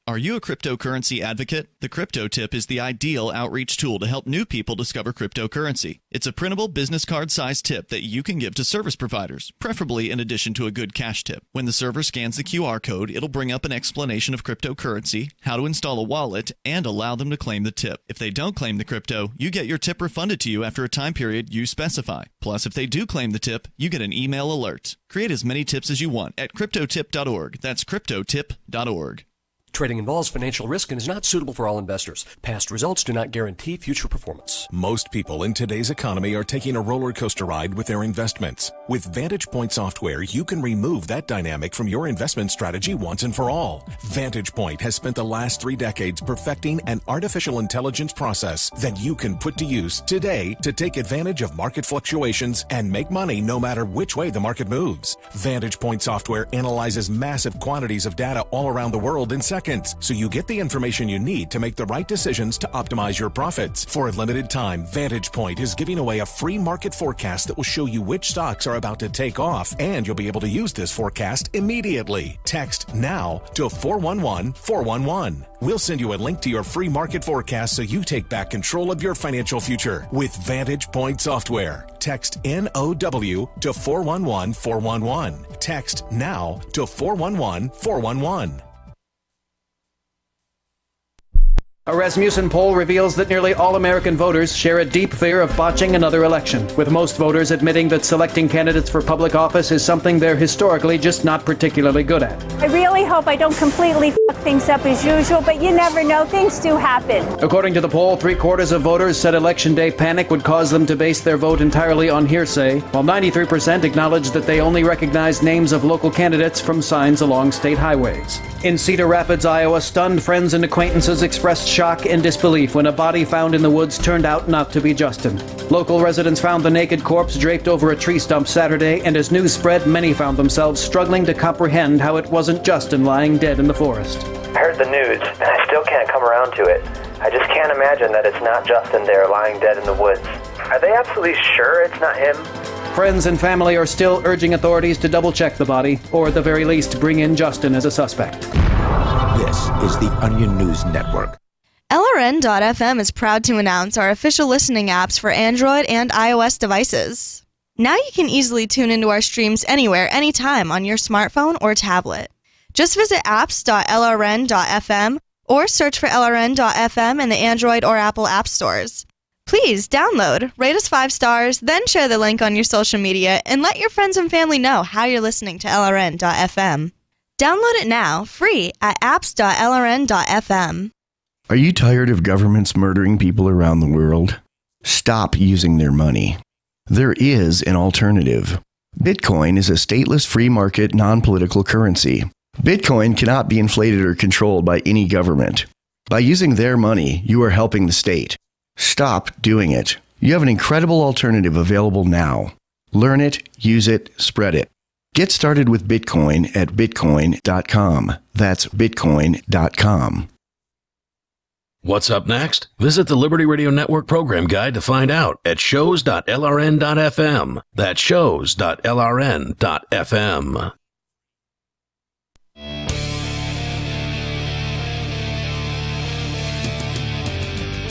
Are you a cryptocurrency advocate? The Crypto Tip is the ideal outreach tool to help new people discover cryptocurrency. It's a printable business card-sized tip that you can give to service providers, preferably in addition to a good cash tip. When the server scans the QR code, it'll bring up an explanation of cryptocurrency, how to install a wallet, and allow them to claim the tip. If they don't claim the crypto, you get your tip refunded to you after a time period you specify. Plus, if they do claim the tip, you get an email alert. Create as many tips as you want at cryptotip.org. That's cryptotip.org. Trading involves financial risk and is not suitable for all investors. Past results do not guarantee future performance. Most people in today's economy are taking a roller coaster ride with their investments. With Vantage Point software, you can remove that dynamic from your investment strategy once and for all. Vantage Point has spent the last 3 decades perfecting an artificial intelligence process that you can put to use today to take advantage of market fluctuations and make money no matter which way the market moves. Vantage Point software analyzes massive quantities of data all around the world in seconds, so you get the information you need to make the right decisions to optimize your profits. For a limited time, Vantage Point is giving away a free market forecast that will show you which stocks are about to take off, and you'll be able to use this forecast immediately. Text NOW to 411-411. We'll send you a link to your free market forecast so you take back control of your financial future with Vantage Point software. Text NOW to 411-411. Text NOW to 411-411. A Rasmussen poll reveals that nearly all American voters share a deep fear of botching another election, with most voters admitting that selecting candidates for public office is something they're historically just not particularly good at. I really hope I don't completely fuck things up as usual, but you never know. Things do happen. According to the poll, 3/4 of voters said Election Day panic would cause them to base their vote entirely on hearsay, while 93% acknowledged that they only recognized names of local candidates from signs along state highways. In Cedar Rapids, Iowa, stunned friends and acquaintances expressed shock and disbelief when a body found in the woods turned out not to be Justin. Local residents found the naked corpse draped over a tree stump Saturday, and as news spread, many found themselves struggling to comprehend how it wasn't Justin lying dead in the forest. I heard the news, and I still can't come around to it. I just can't imagine that it's not Justin there lying dead in the woods. Are they absolutely sure it's not him? Friends and family are still urging authorities to double-check the body, or at the very least, bring in Justin as a suspect. This is the Onion News Network. LRN.FM is proud to announce our official listening apps for Android and iOS devices. Now you can easily tune into our streams anywhere, anytime on your smartphone or tablet. Just visit apps.lrn.fm or search for LRN.FM in the Android or Apple app stores. Please download, rate us 5 stars, then share the link on your social media, and let your friends and family know how you're listening to LRN.FM. Download it now, free, at apps.lrn.fm. Are you tired of governments murdering people around the world? Stop using their money. There is an alternative. Bitcoin is a stateless free market non-political currency. Bitcoin cannot be inflated or controlled by any government. By using their money, you are helping the state. Stop doing it. You have an incredible alternative available now. Learn it, use it, spread it. Get started with Bitcoin at bitcoin.com. That's bitcoin.com. What's up next? Visit the Liberty Radio Network program guide to find out at shows.lrn.fm. That's shows.lrn.fm.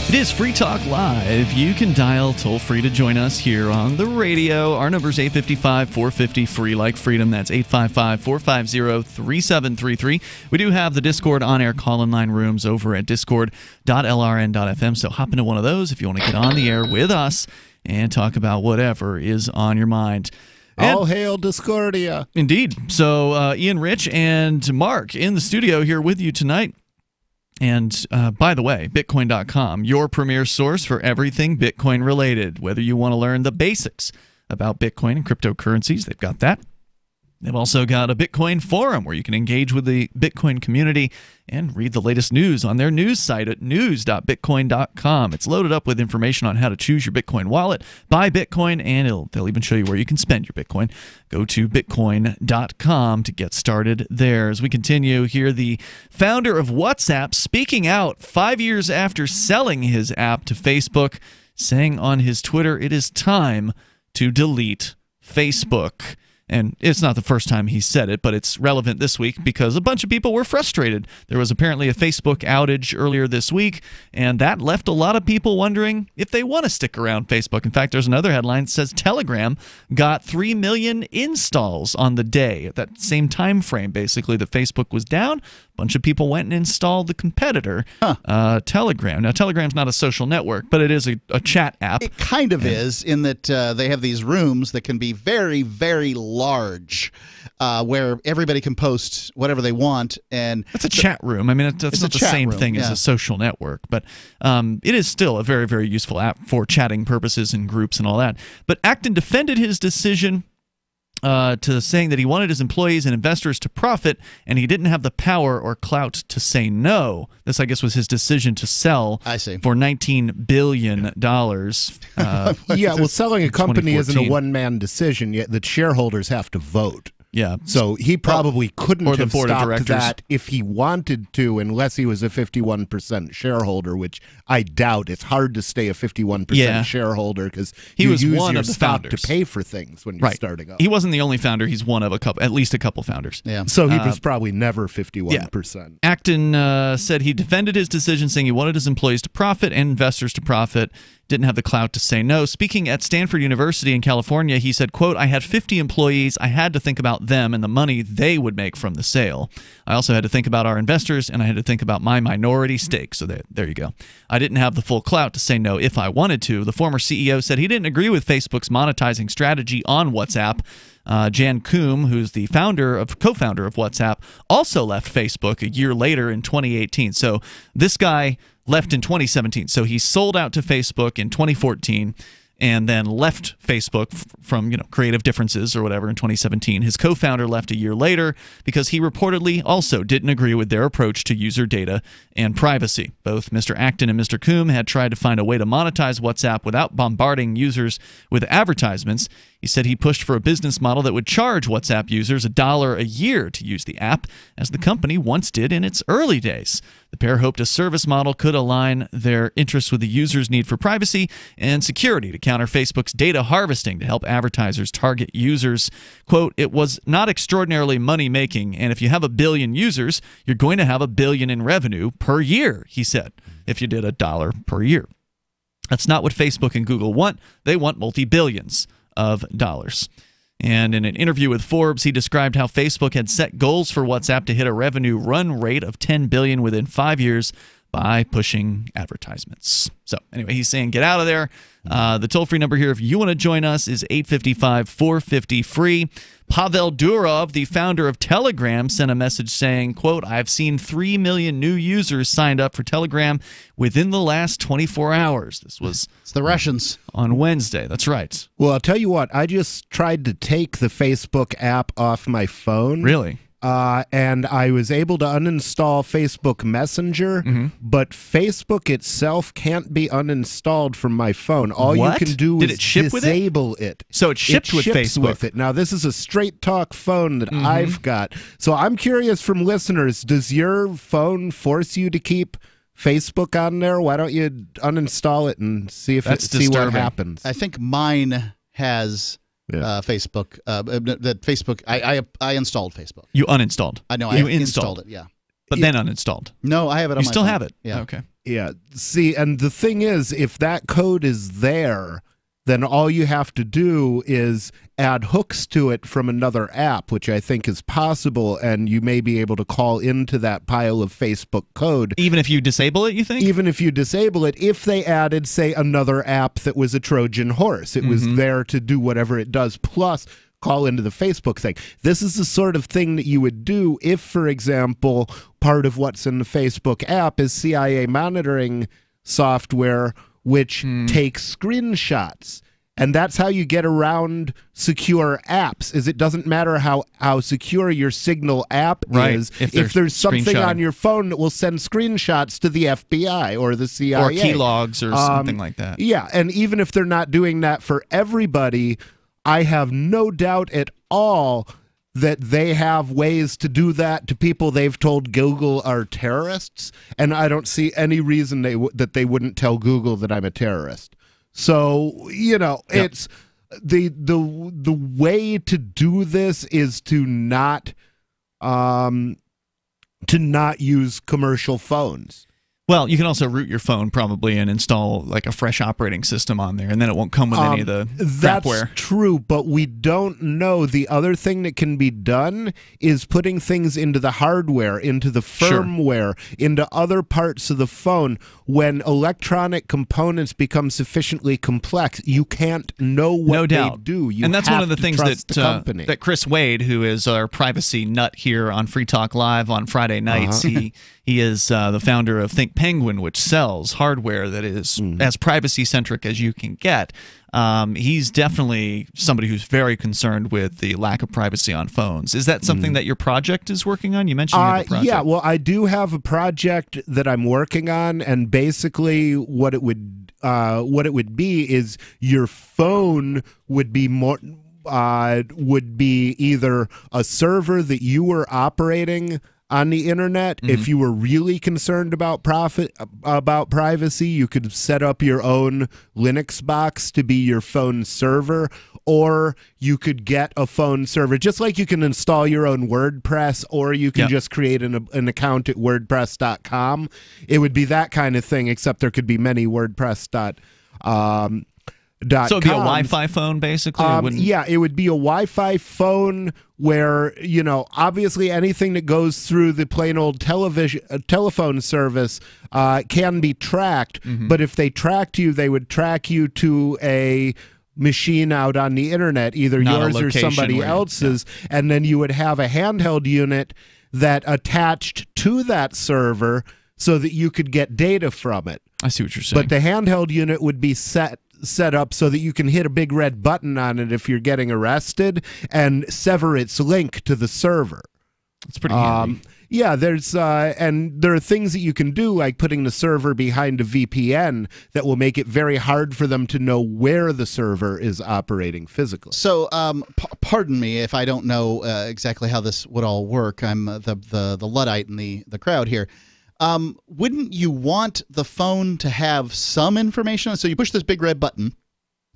It is Free Talk Live. You can dial toll-free to join us here on the radio. Our number is 855-450-FREE, like freedom. That's 855-450-3733. We do have the Discord on-air call-in line rooms over at discord.lrn.fm, so hop into one of those if you want to get on the air with us and talk about whatever is on your mind. All hail Discordia. Indeed. So Ian, Rich, and Mark in the studio here with you tonight. And by the way, Bitcoin.com, your premier source for everything Bitcoin related. Whether you want to learn the basics about Bitcoin and cryptocurrencies, they've got that. They've also got a Bitcoin forum where you can engage with the Bitcoin community and read the latest news on their news site at news.bitcoin.com. It's loaded up with information on how to choose your Bitcoin wallet, buy Bitcoin, and they'll even show you where you can spend your Bitcoin. Go to bitcoin.com to get started there. As we continue here, the founder of WhatsApp speaking out 5 years after selling his app to Facebook, saying on his Twitter, it is time to delete Facebook. And it's not the first time he said it, but it's relevant this week because a bunch of people were frustrated. There was apparently a Facebook outage earlier this week, and that left a lot of people wondering if they want to stick around Facebook. In fact, there's another headline that says Telegram got 3 million installs on the day. At that same time frame, basically, that Facebook was down, a bunch of people went and installed the competitor, Telegram. Now, Telegram's not a social network, but it is a chat app. It kind of is, in that they have these rooms that can be very, very large, where everybody can post whatever they want. And it's a chat room. I mean, it's not the same thing as a social network, but it is still a very, very useful app for chatting purposes and groups and all that. But Acton defended his decision to saying that he wanted his employees and investors to profit, and he didn't have the power or clout to say no. This, I guess, was his decision to sell for $19 billion. Yeah, well, selling a company isn't a one-man decision, yet the shareholders have to vote. Yeah. So he probably couldn't have stopped that if he wanted to, unless he was a 51% shareholder, which I doubt. It's hard to stay a 51% shareholder because you use your stock to pay for things when you're starting up. He wasn't the only founder. He's one of at least a couple founders. Yeah. So he was probably never 51%. Yeah. Acton said he defended his decision, saying he wanted his employees to profit and investors to profit. Didn't have the clout to say no. Speaking at Stanford University in California, he said, quote, I had 50 employees. I had to think about them and the money they would make from the sale. I also had to think about our investors, and I had to think about my minority stake. So there you go. I didn't have the full clout to say no if I wanted to. The former CEO said he didn't agree with Facebook's monetizing strategy on WhatsApp. Jan Koum, who's the co-founder of WhatsApp, also left Facebook a year later in 2018. So this guy left in 2017. So he sold out to Facebook in 2014 and then left Facebook from creative differences or whatever in 2017. His co-founder left a year later because he reportedly also didn't agree with their approach to user data and privacy. Both Mr. Acton and Mr. Koum had tried to find a way to monetize WhatsApp without bombarding users with advertisements. He said he pushed for a business model that would charge WhatsApp users $1 a year to use the app, as the company once did in its early days. The pair hoped a service model could align their interests with the user's need for privacy and security to counter Facebook's data harvesting to help advertisers target users. Quote, "It was not extraordinarily money-making, and if you have 1 billion users, you're going to have $1 billion in revenue per year," he said, if you did $1 per year. That's not what Facebook and Google want. They want multi-billions of dollars. And in an interview with Forbes, he described how Facebook had set goals for WhatsApp to hit a revenue run rate of $10 billion within 5 years by pushing advertisements. So anyway, he's saying get out of there. The toll-free number here, if you want to join us, is 855-450-FREE. Pavel Durov, the founder of Telegram, sent a message saying, quote, "I've seen 3 million new users signed up for Telegram within the last 24 hours. This was it's the Russians. On Wednesday. That's right. Well, I'll tell you what. I just tried to take the Facebook app off my phone. Really? And I was able to uninstall Facebook Messenger, but Facebook itself can't be uninstalled from my phone. All you can do is disable it. So it shipped with Facebook. With it. Now, this is a straight talk phone that I've got. So I'm curious from listeners, does your phone force you to keep Facebook on there? Why don't you uninstall it and see what happens? I think mine has... Facebook. That Facebook. I installed Facebook. You uninstalled. I know. I installed it. Yeah. But then uninstalled. No, I have it on my phone. You still have it. Yeah. Okay. Yeah. See, and the thing is, if that code is there, then all you have to do is add hooks to it from another app, which I think is possible, and you may be able to call into that pile of Facebook code. Even if you disable it, you think? Even if you disable it, if they added, say, another app that was a Trojan horse. It was there to do whatever it does, plus call into the Facebook thing. This is the sort of thing that you would do if, for example, part of what's in the Facebook app is CIA monitoring software which takes screenshots. And that's how you get around secure apps, is it doesn't matter how secure your Signal app is. If there's something on your phone that will send screenshots to the FBI or the CIA. Or key logs or something like that. Yeah, and even if they're not doing that for everybody, I have no doubt at all that they have ways to do that to people they've told Google are terrorists, and I don't see any reason that they wouldn't tell Google that I'm a terrorist. So, it's the way to do this is to not use commercial phones. Well, you can also root your phone probably and install like a fresh operating system on there, and then it won't come with any of the crapware. That's true, but we don't know. The other thing that can be done is putting things into the hardware, into the firmware, into other parts of the phone. When electronic components become sufficiently complex, you can't know what they do. And that's one of the things that Chris Wade, who is our privacy nut here on Free Talk Live on Friday nights, he is the founder of Think Penguin, which sells hardware that is as privacy-centric as you can get. He's definitely somebody who's very concerned with the lack of privacy on phones. Is that something that your project is working on? You mentioned you have a project. Yeah, well, I do have a project that I'm working on, and basically what it would be is your phone would be either a server that you were operating on the internet. If you were really concerned about privacy, you could set up your own Linux box to be your phone server, or you could get a phone server, just like you can install your own WordPress, or you can just create an account at WordPress.com. It would be that kind of thing, except there could be many WordPress So it'd be a Wi-Fi phone, basically? Yeah, it would be a Wi-Fi phone where, obviously anything that goes through the plain old telephone service can be tracked. Mm-hmm. But if they tracked you, they would track you to a machine out on the internet, either yours or somebody else's, and then you would have a handheld unit that attached to that server so that you could get data from it. I see what you're saying. But the handheld unit would be set up so that you can hit a big red button on it if you're getting arrested and sever its link to the server. It's pretty handy. Yeah, and there are things that you can do, like putting the server behind a VPN that will make it very hard for them to know where the server is operating physically. So, pardon me if I don't know exactly how this would all work. I'm the Luddite in the crowd here. Wouldn't you want the phone to have some information? So you push this big red button,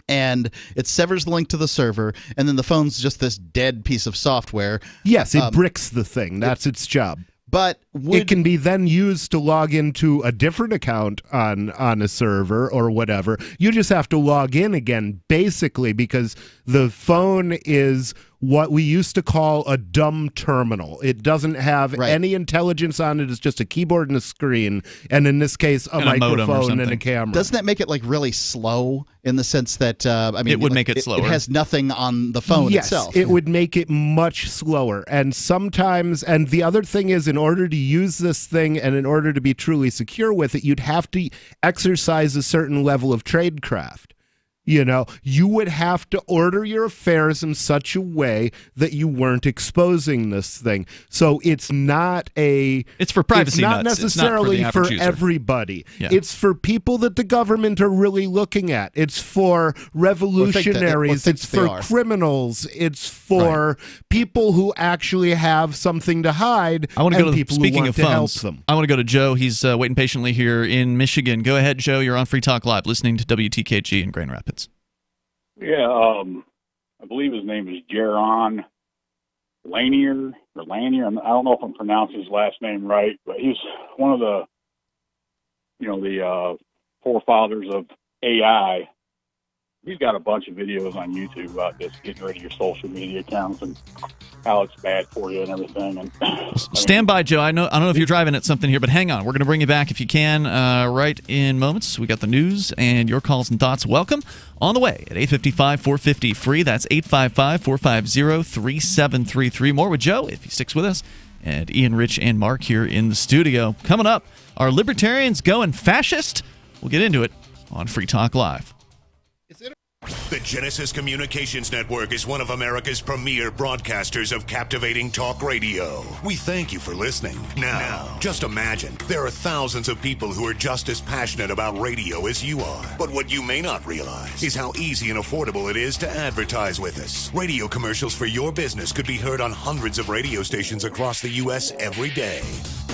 and it severs the link to the server, and then the phone's just this dead piece of software. Yes, it bricks the thing. That's its job. But it can be then used to log into a different account on a server or whatever. You just have to log in again, basically, because the phone is what we used to call a dumb terminal. It doesn't have any intelligence on it. It's just a keyboard and a screen, and in this case, a microphone and a camera. Doesn't that make it like really slow in the sense that it would make it slower? It has nothing on the phone itself. Yes, it would make it much slower. And sometimes, and the other thing is, in order to use this thing and in order to be truly secure with it, you'd have to exercise a certain level of tradecraft. You would have to order your affairs in such a way that you weren't exposing this thing. So it's not for privacy nuts. It's not necessarily for everybody. Yeah. It's for people that the government are really looking at. It's for revolutionaries. It's for criminals. It's for people who actually have something to hide. I want to go to people speaking who of want to phones. help them. I want to go to Joe. He's waiting patiently here in Michigan. Go ahead, Joe. You're on Free Talk Live, listening to WTKG in Grand Rapids. Yeah, I believe his name is Jaron Lanier. I don't know if I'm pronouncing his last name right, but he's one of the, the forefathers of AI. He's got a bunch of videos on YouTube about this, getting rid of your social media accounts and how it's bad for you and everything. And stand by, Joe. I don't know if you're driving at something here, but hang on. We're going to bring you back if you can right in moments. We got the news and your calls and thoughts. Welcome. On the way at 855-450-FREE. That's 855-450-3733. More with Joe if he sticks with us. And Ian, Rich, and Mark here in the studio. Coming up, are libertarians going fascist? We'll get into it on Free Talk Live. The Genesis Communications Network is one of America's premier broadcasters of captivating talk radio. We thank you for listening. Now, just imagine, there are thousands of people who are just as passionate about radio as you are. But what you may not realize is how easy and affordable it is to advertise with us. Radio commercials for your business could be heard on hundreds of radio stations across the U.S. every day.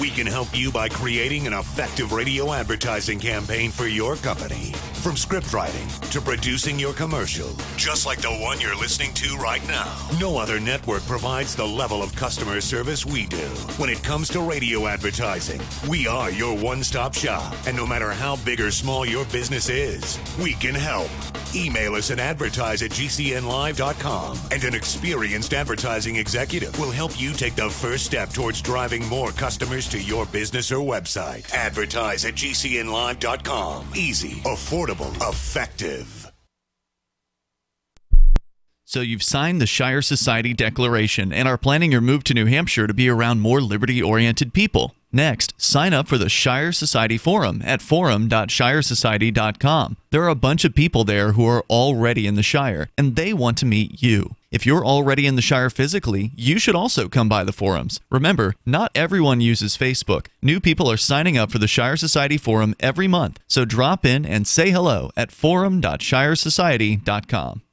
We can help you by creating an effective radio advertising campaign for your company. From script writing to producing your commercial, just like the one you're listening to right now. No other network provides the level of customer service we do. When it comes to radio advertising, we are your one-stop shop. And no matter how big or small your business is, we can help. Email us at advertise@gcnlive.com, and an experienced advertising executive will help you take the first step towards driving more customers to your business or website. Advertise@gcnlive.com. Easy, affordable, effective. So you've signed the Shire Society Declaration and are planning your move to New Hampshire to be around more liberty-oriented people. Next, sign up for the Shire Society Forum at forum.shiresociety.com. There are a bunch of people there who are already in the Shire, and they want to meet you. If you're already in the Shire physically, you should also come by the forums. Remember, not everyone uses Facebook. New people are signing up for the Shire Society Forum every month, so drop in and say hello at forum.shiresociety.com.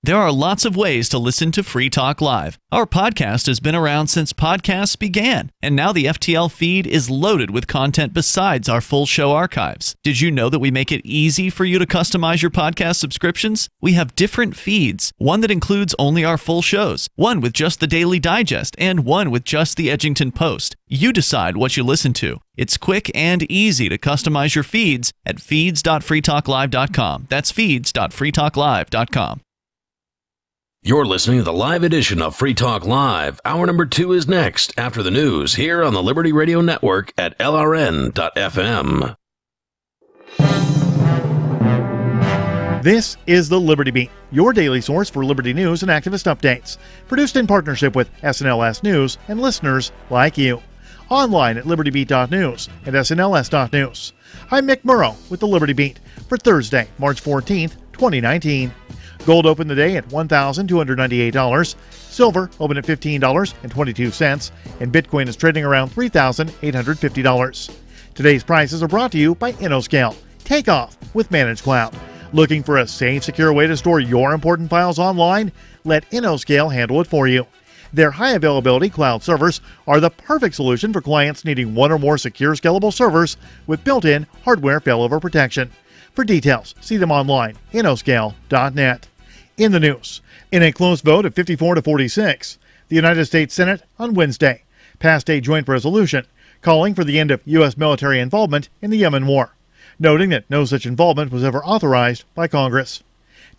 There are lots of ways to listen to Free Talk Live. Our podcast has been around since podcasts began, and now the FTL feed is loaded with content besides our full show archives. Did you know that we make it easy for you to customize your podcast subscriptions? We have different feeds, one that includes only our full shows, one with just the Daily Digest, and one with just the Edgington Post. You decide what you listen to. It's quick and easy to customize your feeds at feeds.freetalklive.com. That's feeds.freetalklive.com. You're listening to the live edition of Free Talk Live. Hour number 2 is next after the news here on the Liberty Radio Network at LRN.FM. This is the Liberty Beat, your daily source for Liberty news and activist updates. Produced in partnership with SNLS News and listeners like you. Online at libertybeat.news and snls.news. I'm Mick Murrow with the Liberty Beat for Thursday, March 14th, 2019. Gold opened the day at $1,298. Silver opened at $15.22, and Bitcoin is trading around $3,850. Today's prices are brought to you by InnoScale. Take off with Managed Cloud. Looking for a safe, secure way to store your important files online? Let InnoScale handle it for you. Their high-availability cloud servers are the perfect solution for clients needing one or more secure, scalable servers with built-in hardware failover protection. For details, see them online, innoscale.net. In the news, in a close vote of 54-46, the United States Senate on Wednesday passed a joint resolution calling for the end of U.S. military involvement in the Yemen war, noting that no such involvement was ever authorized by Congress.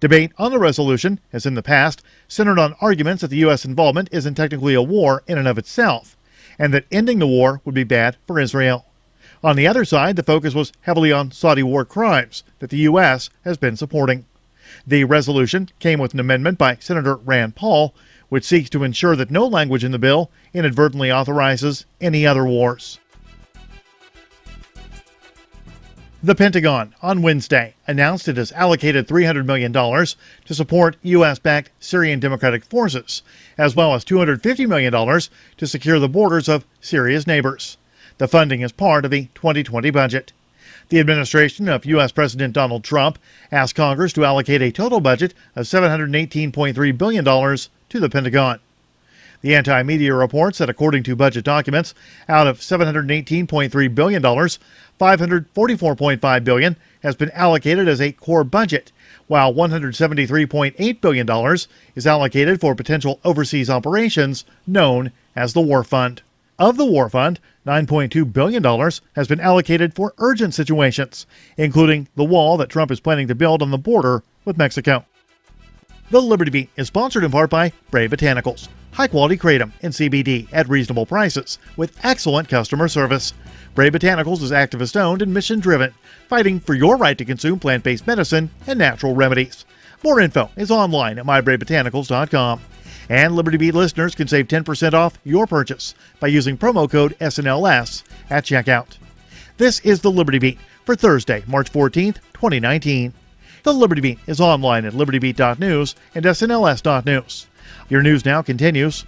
Debate on the resolution, as in the past, centered on arguments that the U.S. involvement isn't technically a war in and of itself, and that ending the war would be bad for Israel. On the other side, the focus was heavily on Saudi war crimes that the U.S. has been supporting. The resolution came with an amendment by Senator Rand Paul, which seeks to ensure that no language in the bill inadvertently authorizes any other wars. The Pentagon on Wednesday announced it has allocated $300 million to support U.S.-backed Syrian Democratic Forces, as well as $250 million to secure the borders of Syria's neighbors. The funding is part of the 2020 budget. The administration of U.S. President Donald Trump asked Congress to allocate a total budget of $718.3 billion to the Pentagon. The Anti-Media reports that according to budget documents, out of $718.3 billion, $544.5 billion has been allocated as a core budget, while $173.8 billion is allocated for potential overseas operations known as the War Fund. Of the War Fund, $9.2 billion has been allocated for urgent situations, including the wall that Trump is planning to build on the border with Mexico. The Liberty Beat is sponsored in part by Brave Botanicals, high-quality kratom and CBD at reasonable prices with excellent customer service. Brave Botanicals is activist-owned and mission-driven, fighting for your right to consume plant-based medicine and natural remedies. More info is online at mybravebotanicals.com. And Liberty Beat listeners can save 10% off your purchase by using promo code SNLS at checkout. This is the Liberty Beat for Thursday, March 14th, 2019. The Liberty Beat is online at libertybeat.news and snls.news. Your news now continues.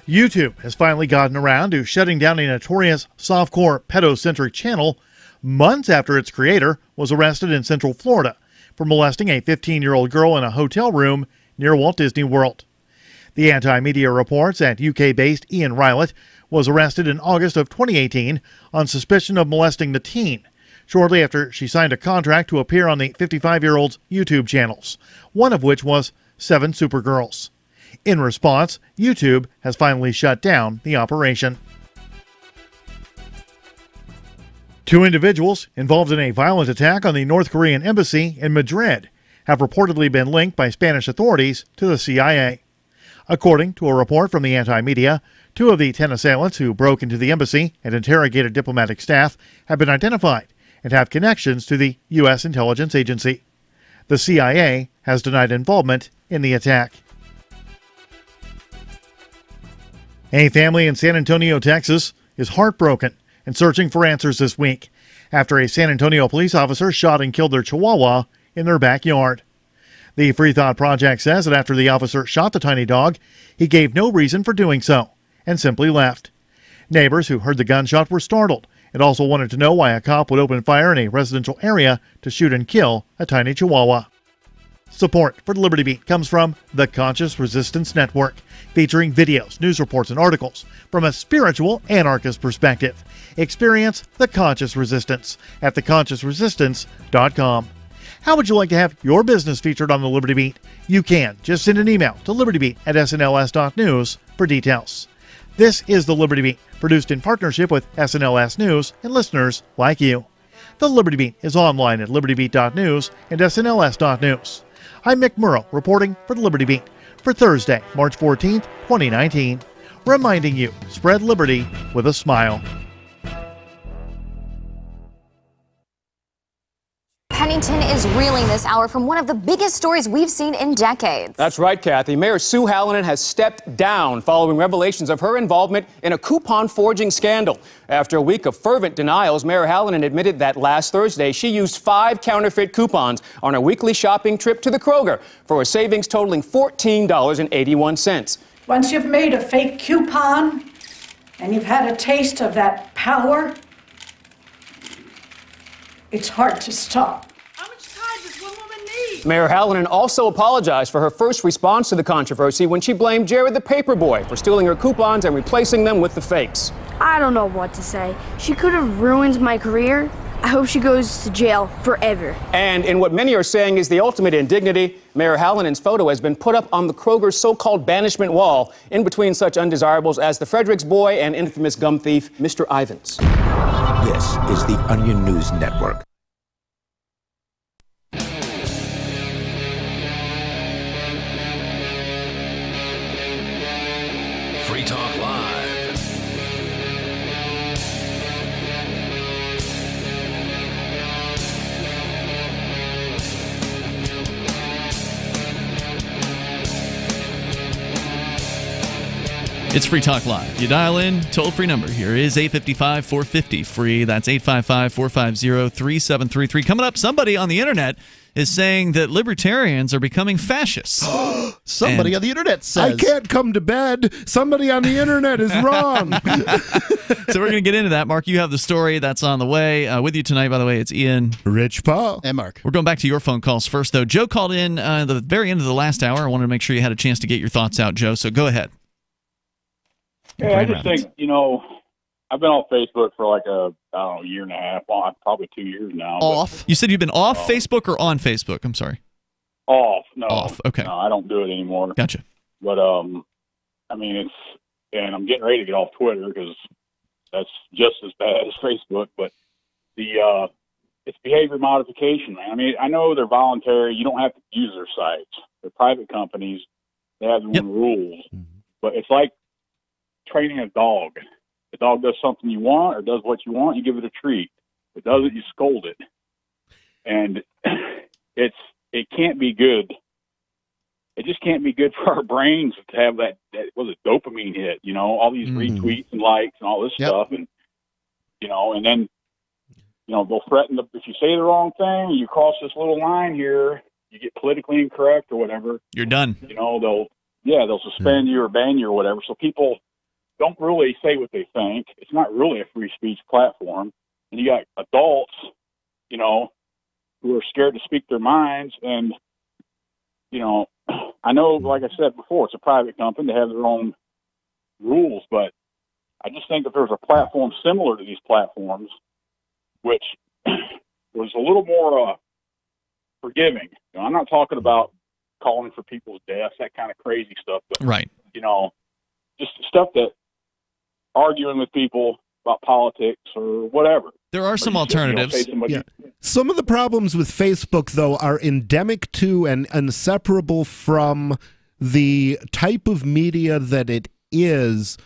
YouTube has finally gotten around to shutting down a notorious softcore pedocentric channel months after its creator was arrested in Central Florida for molesting a 15-year-old girl in a hotel room near Walt Disney World. The Anti-Media reports that UK-based Ian Rylett was arrested in August of 2018 on suspicion of molesting the teen, shortly after she signed a contract to appear on the 55-year-old's YouTube channels, one of which was 7 Supergirls. In response, YouTube has finally shut down the operation. 2 individuals involved in a violent attack on the North Korean embassy in Madrid have reportedly been linked by Spanish authorities to the CIA. According to a report from the Anti-Media, 2 of the 10 assailants who broke into the embassy and interrogated diplomatic staff have been identified and have connections to the U.S. intelligence agency. The CIA has denied involvement in the attack. A family in San Antonio, Texas, is heartbroken and searching for answers this week after a San Antonio police officer shot and killed their chihuahua in their backyard. The Free Thought Project says that after the officer shot the tiny dog, he gave no reason for doing so and simply left. Neighbors who heard the gunshot were startled and also wanted to know why a cop would open fire in a residential area to shoot and kill a tiny chihuahua. Support for Liberty Beat comes from the Conscious Resistance Network, featuring videos, news reports, and articles from a spiritual anarchist perspective. Experience the Conscious Resistance at theconsciousresistance.com. How would you like to have your business featured on the Liberty Beat? You can. Just send an email to libertybeat@snls.news for details. This is the Liberty Beat, produced in partnership with SNLS News and listeners like you. The Liberty Beat is online at libertybeat.news and snls.news. I'm Mick Murrow, reporting for the Liberty Beat for Thursday, March 14th, 2019. Reminding you, spread liberty with a smile. Pennington is reeling this hour from one of the biggest stories we've seen in decades. That's right, Kathy. Mayor Sue Hallinan has stepped down following revelations of her involvement in a coupon forging scandal. After a week of fervent denials, Mayor Hallinan admitted that last Thursday she used 5 counterfeit coupons on a weekly shopping trip to the Kroger for a savings totaling $14.81. Once you've made a fake coupon and you've had a taste of that power, it's hard to stop. Mayor Hallinan also apologized for her first response to the controversy when she blamed Jared the Paperboy for stealing her coupons and replacing them with the fakes. I don't know what to say. She could have ruined my career. I hope she goes to jail forever. And in what many are saying is the ultimate indignity, Mayor Hallinan's photo has been put up on the Kroger's so-called banishment wall, in between such undesirables as the Fredericks boy and infamous gum thief, Mr. Ivins. This is the Onion News Network. Free Talk Live. It's Free Talk Live. You dial in, toll-free number here is 855-450-FREE. That's 855-450-3733. Coming up, somebody on the internet is saying that libertarians are becoming fascists. Somebody on the internet says. I can't come to bed. Somebody on the internet is wrong. So we're going to get into that. Mark, you have the story that's on the way. With you tonight, by the way, it's Ian, Rich Paul, and Mark. We're going back to your phone calls first, though. Joe called in at the very end of the last hour. I wanted to make sure you had a chance to get your thoughts out, Joe, so go ahead. Hey, I just think, I've been on Facebook for like a year and a half, probably 2 years now. Off? You said you've been off Facebook or on Facebook? I'm sorry. Off. No. Off. Okay. No, I don't do it anymore. Gotcha. But, and I'm getting ready to get off Twitter because that's just as bad as Facebook. But it's behavior modification, man. I mean, I know they're voluntary. You don't have to use their sites. They're private companies. They have their own rules. But it's like training a dog. The dog does something you want or does what you want, you give it a treat. If it doesn't, you scold it. And it can't be good. It just can't be good for our brains to have that was a dopamine hit, all these retweets and likes and all this stuff. And, and then, they'll threaten if you say the wrong thing, you cross this little line here, you get politically incorrect or whatever. You're done. They'll suspend you or ban you or whatever. So people don't really say what they think. It's not really a free speech platform. And you got adults, who are scared to speak their minds. And, I know, like I said before, it's a private company. They have their own rules. But I just think if there's a platform similar to these platforms, which was a little more forgiving. I'm not talking about calling for people's deaths, that kind of crazy stuff. But, right. Just stuff that arguing with people about politics or whatever. There are some alternatives. Some of the problems with Facebook, though, are endemic to and inseparable from the type of media that it is.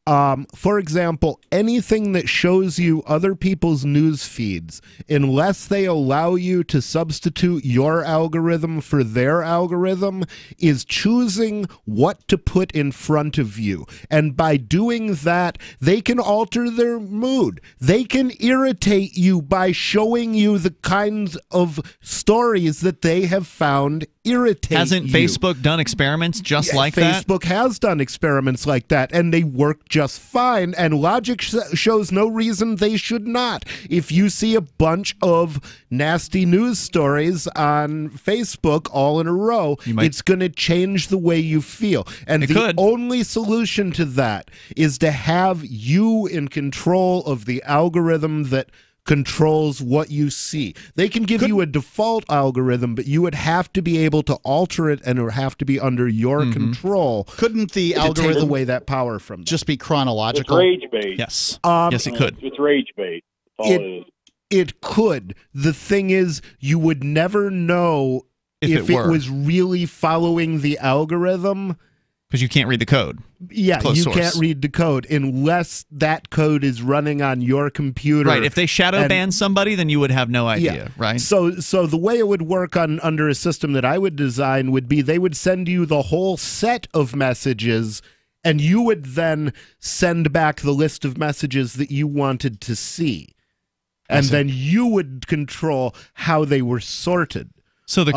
For example, anything that shows you other people's news feeds, unless they allow you to substitute your algorithm for their algorithm, is choosing what to put in front of you. And by doing that, they can alter their mood. They can irritate you by showing you the kinds of stories that they have found irritate Hasn't you. Facebook done experiments just like that? Facebook has done experiments like that, and they work just fine, and logic shows no reason they should not. If you see a bunch of nasty news stories on Facebook all in a row, it's going to change the way you feel. And the only solution to that is to have you in control of the algorithm that controls what you see. They can give you a default algorithm, but you would have to be able to alter it, and it would have to be under your control. Couldn't the algorithm take away that power from them. just be chronological? It's rage bait. Yes. Yes, it could. It's rage bait. That's all it is. It could. The thing is, you would never know if it was really following the algorithm. Because you can't read the code. Yeah, Closed you source. can't read the code unless that code is running on your computer. Right. If they shadow ban somebody, then you would have no idea, right? So the way it would work under a system that I would design would be they would send you the whole set of messages, and you would then send back the list of messages that you wanted to see. And then you would control how they were sorted. So the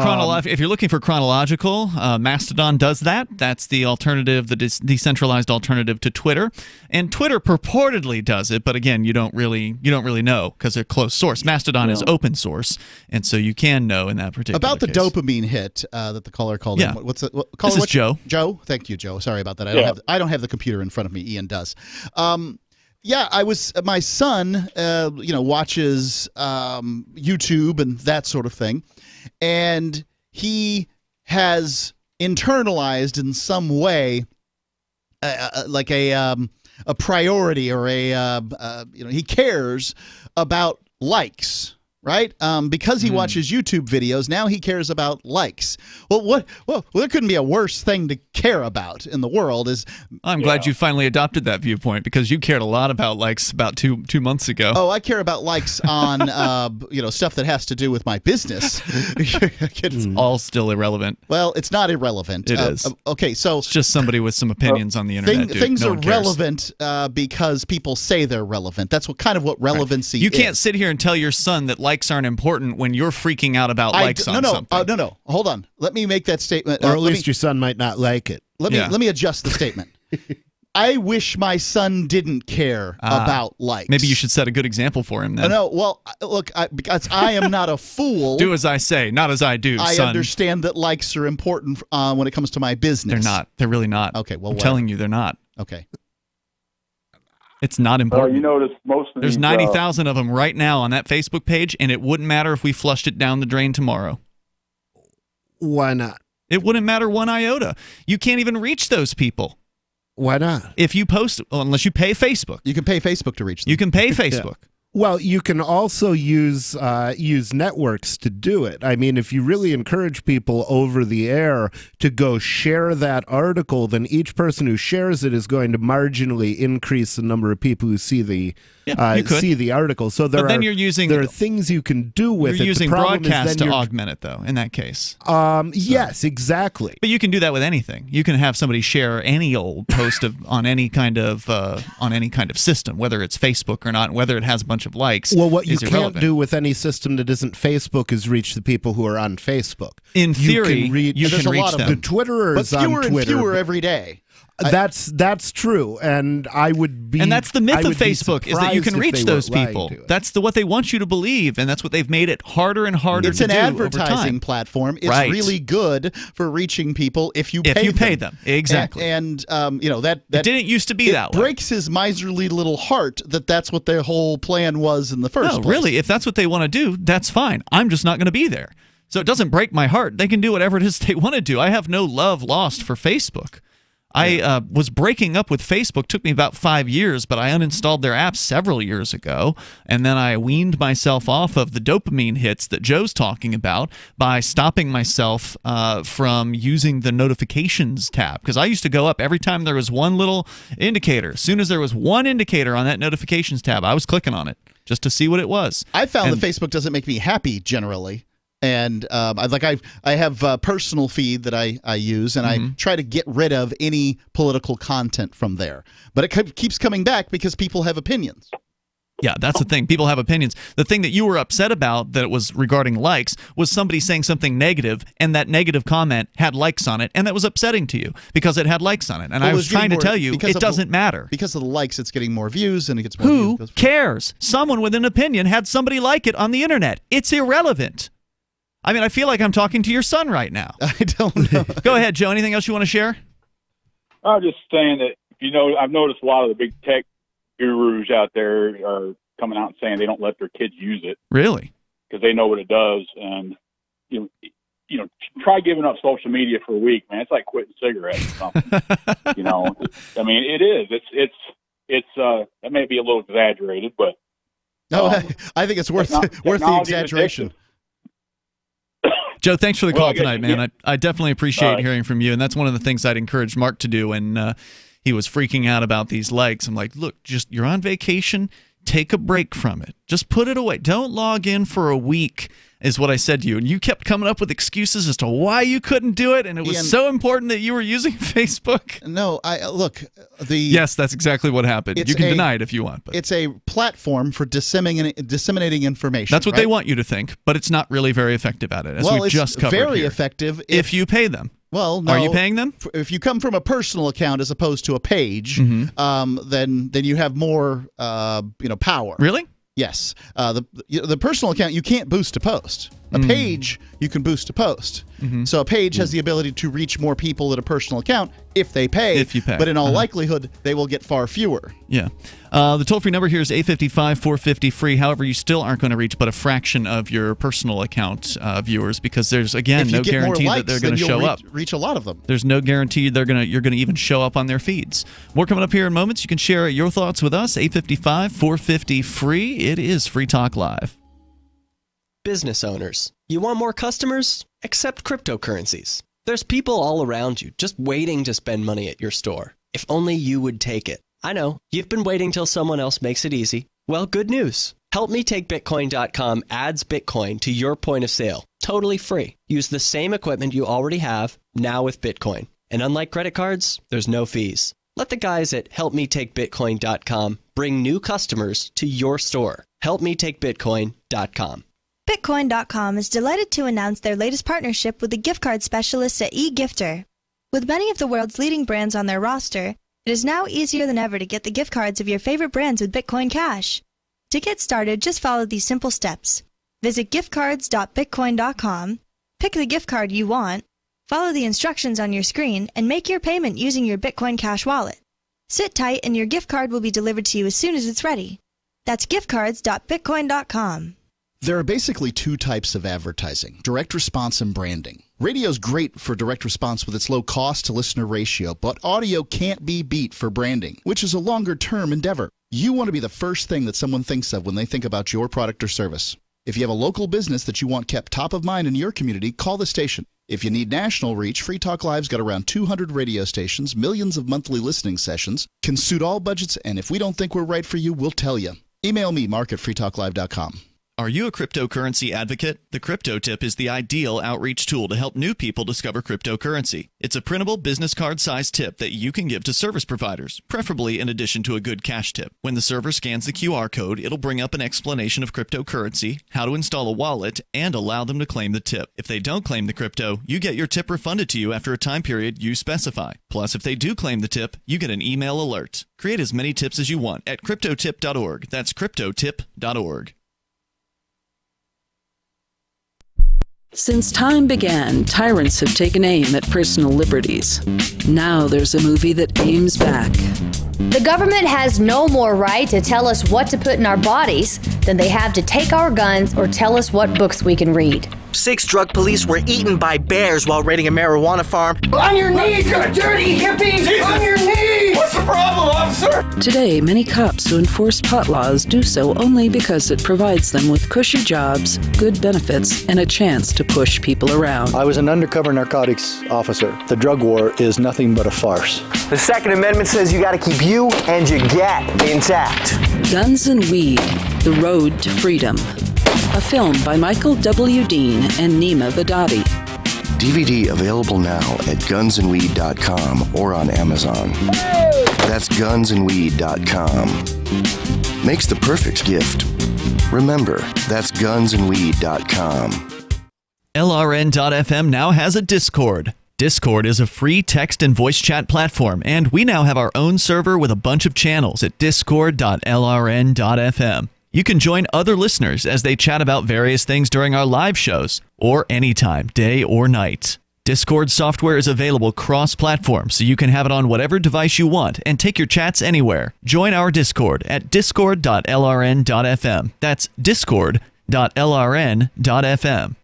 if you're looking for chronological, Mastodon does that. That's the alternative, the decentralized alternative to Twitter, and Twitter purportedly does it. But again, you don't really know because they're closed source. Mastodon is open source, and so you can know in that particular About the case. dopamine hit that the caller called in. What's it? This is Joe. Joe, thank you, Joe. Sorry about that. I don't have the computer in front of me. Ian does. My son, watches YouTube and that sort of thing, and he has internalized in some way, like a priority or he cares about likes. Right? Because he watches YouTube videos, now he cares about likes. Well, there couldn't be a worse thing to care about in the world. I'm glad you finally adopted that viewpoint because you cared a lot about likes about two months ago. Oh, I care about likes on stuff that has to do with my business. It's all still irrelevant. Well, it's not irrelevant. It is. Okay, so it's just somebody with some opinions on the internet. Things are relevant because people say they're relevant. That's what relevancy is. You can't sit here and tell your son that likes aren't important when you're freaking out about likes on something. No. Hold on. Let me make that statement. Or at least your son might not like it. Let me adjust the statement. I wish my son didn't care about likes. Maybe you should set a good example for him then. No, well, look, because I am not a fool. Do as I say, not as I do, I son. understand that likes are important when it comes to my business. They're not. They're really not. Okay, well, I'm telling you, they're not. Okay. It's not important. You notice most of There's 90,000 of them right now on that Facebook page, and it wouldn't matter if we flushed it down the drain tomorrow. Why not? It wouldn't matter one iota. You can't even reach those people. Why not? If you post, unless you pay Facebook. You can pay Facebook to reach them. You can pay Facebook. Well, you can also use networks to do it. I mean, if you really encourage people over the air to go share that article, then each person who shares it is going to marginally increase the number of people who see the article. So there are things you can do with it. You're using the problem broadcast is then to augment it, though, in that case. Yes, exactly. But you can do that with anything. You can have somebody share any old post on any kind of system, whether it's Facebook or not, and whether it has a bunch of likes. Well, what you is can't irrelevant. do with any system that isn't Facebook is reach the people who are on Facebook. In theory, you can reach them. The Twitterers but fewer on Twitter. and fewer every day. That's true, and I would be. And that's the myth of Facebook is that you can reach those people. That's what they want you to believe, and that's what they've made it harder and harder to do over time. It's an advertising platform. It's really good for reaching people if you pay them. Exactly. And that it didn't used to be that way. It breaks his miserly little heart that's what their whole plan was in the first place. No, really, if that's what they want to do, that's fine. I'm just not going to be there. So it doesn't break my heart. They can do whatever it is they want to do. I have no love lost for Facebook. I was breaking up with Facebook. Took me about 5 years, but I uninstalled their app several years ago, and then I weaned myself off of the dopamine hits that Joe's talking about by stopping myself from using the notifications tab, because I used to go up every time there was one little indicator. As soon as there was one indicator on that notifications tab, I was clicking on it just to see what it was. I found that Facebook doesn't make me happy generally. And I have a personal feed that I use, and I try to get rid of any political content from there. But it keeps coming back because people have opinions. Yeah, that's the thing. People have opinions. The thing that you were upset about that was regarding likes was somebody saying something negative, and that negative comment had likes on it, and that was upsetting to you because it had likes on it. And I was trying to tell you, it doesn't matter. Because of the likes, it's getting more views, and it gets more views. Who cares? Someone with an opinion had somebody like it on the internet. It's irrelevant. I mean, I feel like I'm talking to your son right now. I don't know. Go ahead, Joe. Anything else you want to share? I was just saying that, I've noticed a lot of the big tech gurus out there are coming out and saying they don't let their kids use it. Really? Because they know what it does. And, try giving up social media for a week, man. It's like quitting cigarettes or something. I mean, it is. It's that may be a little exaggerated, but. No, I think it's worth the exaggeration. Joe, thanks for the call tonight, man. I definitely appreciate hearing from you. And that's one of the things I'd encourage Mark to do when he was freaking out about these likes. I'm like, look, you're on vacation. Take a break from it. Just put it away. Don't log in for a week, is what I said to you. And you kept coming up with excuses as to why you couldn't do it, and it was so important that you were using Facebook. No, Yes, that's exactly what happened. You can deny it if you want. But it's a platform for disseminating information. That's what they want you to think, but it's not really very effective at it, as we just covered very here. effective if you pay them. Well, no. Are you paying them? If you come from a personal account as opposed to a page, then you have more power. Really? Yes. The personal account, you can't boost a post. A page, you can boost a post. So a page has the ability to reach more people than a personal account if they pay. If you pay. But in all likelihood, they will get far fewer. Yeah. The toll-free number here is 855-450-FREE. However, you still aren't going to reach but a fraction of your personal account viewers because there's, again, no guarantee that they're going to show up. Reach a lot of them. There's no guarantee you're going to even show up on their feeds. More coming up here in moments. You can share your thoughts with us. 855-450-FREE. It is Free Talk Live. Business owners, you want more customers? Accept cryptocurrencies. There's people all around you just waiting to spend money at your store. If only you would take it. I know, you've been waiting till someone else makes it easy. Well, good news. HelpMeTakeBitcoin.com adds Bitcoin to your point of sale. Totally free. Use the same equipment you already have, now with Bitcoin. And unlike credit cards, there's no fees. Let the guys at HelpMeTakeBitcoin.com bring new customers to your store. HelpMeTakeBitcoin.com. Bitcoin.com is delighted to announce their latest partnership with the gift card specialists at eGifter. With many of the world's leading brands on their roster, it is now easier than ever to get the gift cards of your favorite brands with Bitcoin Cash. To get started, just follow these simple steps. Visit giftcards.bitcoin.com, pick the gift card you want, follow the instructions on your screen, and make your payment using your Bitcoin Cash wallet. Sit tight and your gift card will be delivered to you as soon as it's ready. That's giftcards.bitcoin.com. There are basically two types of advertising, direct response and branding. Radio's great for direct response with its low cost to listener ratio, but audio can't be beat for branding, which is a longer-term endeavor. You want to be the first thing that someone thinks of when they think about your product or service. If you have a local business that you want kept top of mind in your community, call the station. If you need national reach, Free Talk Live's got around 200 radio stations, millions of monthly listening sessions, can suit all budgets, and if we don't think we're right for you, we'll tell you. Email me, mark@freetalklive.com. Are you a cryptocurrency advocate? The Crypto Tip is the ideal outreach tool to help new people discover cryptocurrency. It's a printable business card-sized tip that you can give to service providers, preferably in addition to a good cash tip. When the server scans the QR code, it'll bring up an explanation of cryptocurrency, how to install a wallet, and allow them to claim the tip. If they don't claim the crypto, you get your tip refunded to you after a time period you specify. Plus, if they do claim the tip, you get an email alert. Create as many tips as you want at cryptotip.org. That's cryptotip.org. Since time began, tyrants have taken aim at personal liberties. Now there's a movie that aims back. The government has no more right to tell us what to put in our bodies than they have to take our guns or tell us what books we can read. 6 drug police were eaten by bears while raiding a marijuana farm. On your knees, you dirty hippies! Jesus. On your knees! What's the problem, officer? Today, many cops who enforce pot laws do so only because it provides them with cushy jobs, good benefits, and a chance to push people around. I was an undercover narcotics officer. The drug war is nothing but a farce. The Second Amendment says you gotta keep you and your gat intact. Guns and Weed, The Road to Freedom. A film by Michael W. Dean and Nima Vadadi. DVD available now at gunsandweed.com or on Amazon. That's gunsandweed.com. makes the perfect gift. Remember, that's gunsandweed.com. LRN.FM now has a Discord. Discord is a free text and voice chat platform, and we now have our own server with a bunch of channels at discord.lrn.fm. You can join other listeners as they chat about various things during our live shows, or anytime, day or night. Discord software is available cross-platform, so you can have it on whatever device you want and take your chats anywhere. Join our Discord at discord.lrn.fm. That's discord.lrn.fm.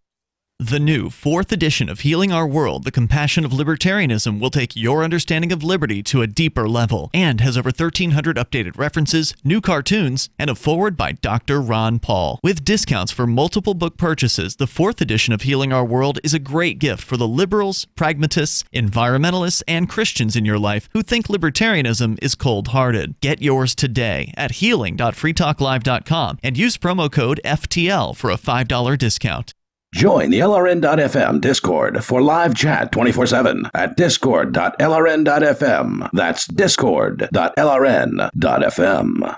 The new 4th edition of Healing Our World, The Compassion of Libertarianism, will take your understanding of liberty to a deeper level and has over 1,300 updated references, new cartoons, and a foreword by Dr. Ron Paul. With discounts for multiple book purchases, the 4th edition of Healing Our World is a great gift for the liberals, pragmatists, environmentalists, and Christians in your life who think libertarianism is cold-hearted. Get yours today at healing.freetalklive.com and use promo code FTL for a $5 discount. Join the LRN.FM Discord for live chat 24/7 at discord.lrn.fm. That's discord.lrn.fm.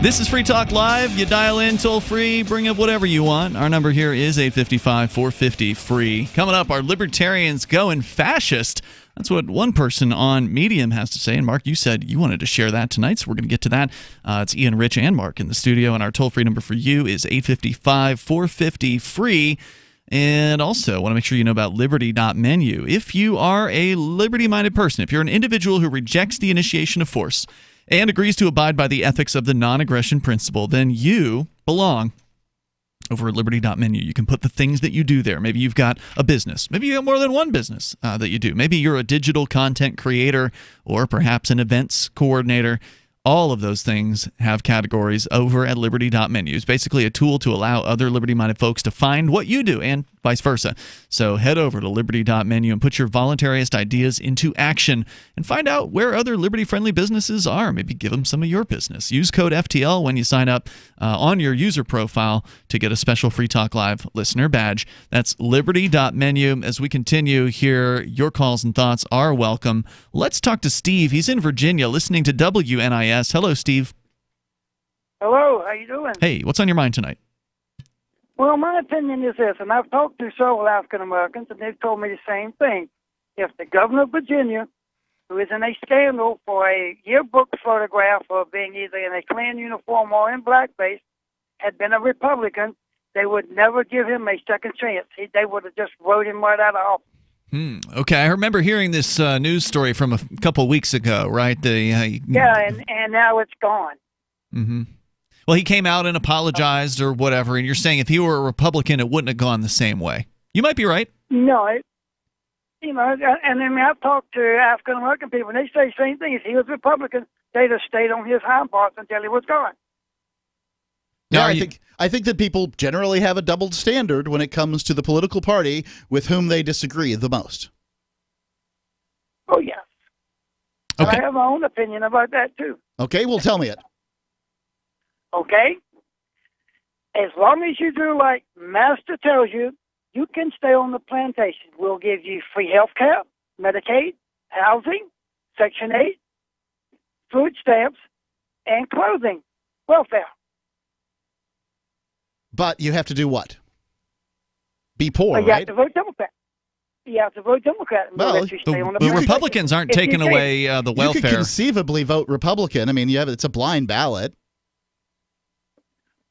This is Free Talk Live. You dial in toll free, bring up whatever you want. Our number here is 855-450-FREE. Coming up, are libertarians going fascist? That's what one person on Medium has to say. And Mark, you said you wanted to share that tonight, so we're going to get to that. It's Ian, Rich, and Mark in the studio, and our toll-free number for you is 855-450-FREE. And also, I want to make sure you know about Liberty.menu. If you are a liberty-minded person, if you're an individual who rejects the initiation of force and agrees to abide by the ethics of the non-aggression principle, then you belong over at Liberty.menu. You can put the things that you do there. Maybe you've got a business. Maybe you have more than one business that you do. Maybe you're a digital content creator or perhaps an events coordinator. All of those things have categories over at Liberty.menu. It's basically a tool to allow other liberty-minded folks to find what you do and vice versa. So head over to Liberty.menu and put your voluntarist ideas into action and find out where other liberty-friendly businesses are. Maybe give them some of your business. Use code FTL when you sign up on your user profile to get a special Free Talk Live listener badge. That's Liberty.menu. As we continue here, your calls and thoughts are welcome. Let's talk to Steve. He's in Virginia listening to WNIS. Hello, Steve. Hello, how you doing? Hey, what's on your mind tonight? Well, my opinion is this, and I've talked to several African Americans, and they've told me the same thing. If the governor of Virginia, who is in a scandal for a yearbook photograph of being either in a Klan uniform or in blackface, had been a Republican, they would never give him a second chance. They would have just wrote him right out of office. Okay, I remember hearing this news story from a couple weeks ago, right? Yeah, and now it's gone. Mm-hmm. Well, he came out and apologized or whatever, and you're saying if he were a Republican, it wouldn't have gone the same way. You might be right. No, and I mean, I've talked to African American people, and they say the same thing. If he was Republican, they'd have stayed on his hind parts until he was gone. Yeah, I think that people generally have a double standard when it comes to the political party with whom they disagree the most. Oh, yes. Okay. I have my own opinion about that, too. Okay, well, tell me it. Okay? As long as you do like Master tells you, you can stay on the plantation. We'll give you free health care, Medicaid, housing, Section 8, food stamps, and clothing, welfare. But you have to do what? Be poor, You right? have to vote Democrat. You have to vote Democrat. And Well, let you stay on the The plantation. Republicans aren't If you taking say- away the You could welfare. conceivably vote Republican. I mean, it's a blind ballot.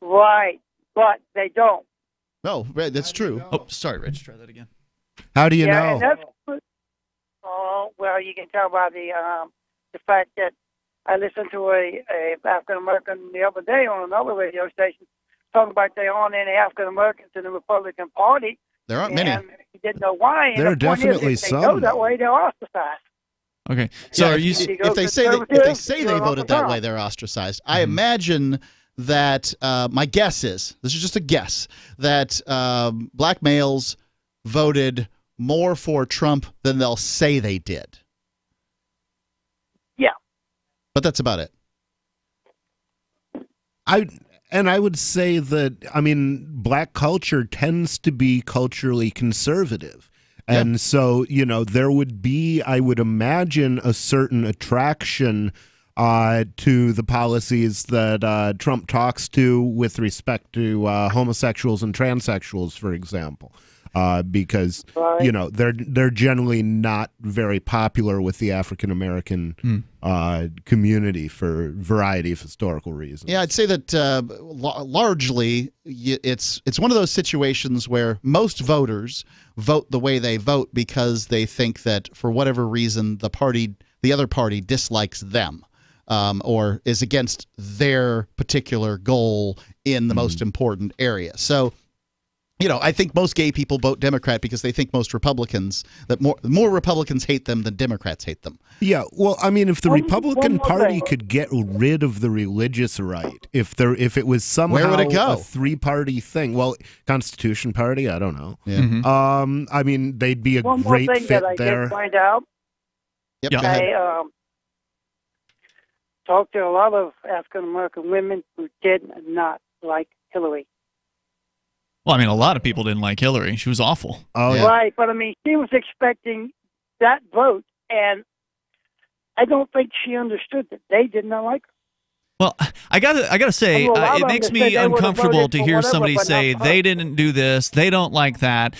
Right, but they don't. No, right, that's true. Oh, sorry, Rich. Try that again. How do you And know? that's, well, you can tell by the fact that I listened to a African American the other day on another radio station talking about there aren't any African Americans in the Republican Party. There aren't many. And he didn't know why. And There are the point definitely is, if some. they go that way, they're ostracized. Okay, so Yeah, are you? if they say they voted that way, they're ostracized. I imagine that my guess is, this is just a guess, that black males voted more for Trump than they'll say they did. Yeah. But that's about it. And I would say that, I mean, black culture tends to be culturally conservative. And so, you know, there would be, I would imagine, a certain attraction to the policies that Trump talks to with respect to homosexuals and transsexuals, for example. Because you know they're generally not very popular with the African American community for a variety of historical reasons. Yeah, I'd say that largely it's one of those situations where most voters vote the way they vote because they think that for whatever reason the other party dislikes them. Or is against their particular goal in the most important area. So, you know, I think most gay people vote Democrat because they think most Republicans, that more Republicans hate them than Democrats hate them. Yeah, well, I mean, if the Republican Party could get rid of the religious right, if it was somehow where would it go? A three-party thing, well, Constitution Party, I don't know. Yeah. I mean, they'd be a One more great thing fit that I there. did find out. Yep, go ahead. I talked to a lot of African American women who did not like Hillary. Well, I mean, a lot of people didn't like Hillary. She was awful. Oh, yeah. Right, but I mean, she was expecting that vote, and I don't think she understood that they did not like her. Well, I gotta say, it makes me uncomfortable to hear somebody say they didn't do this, they don't like that,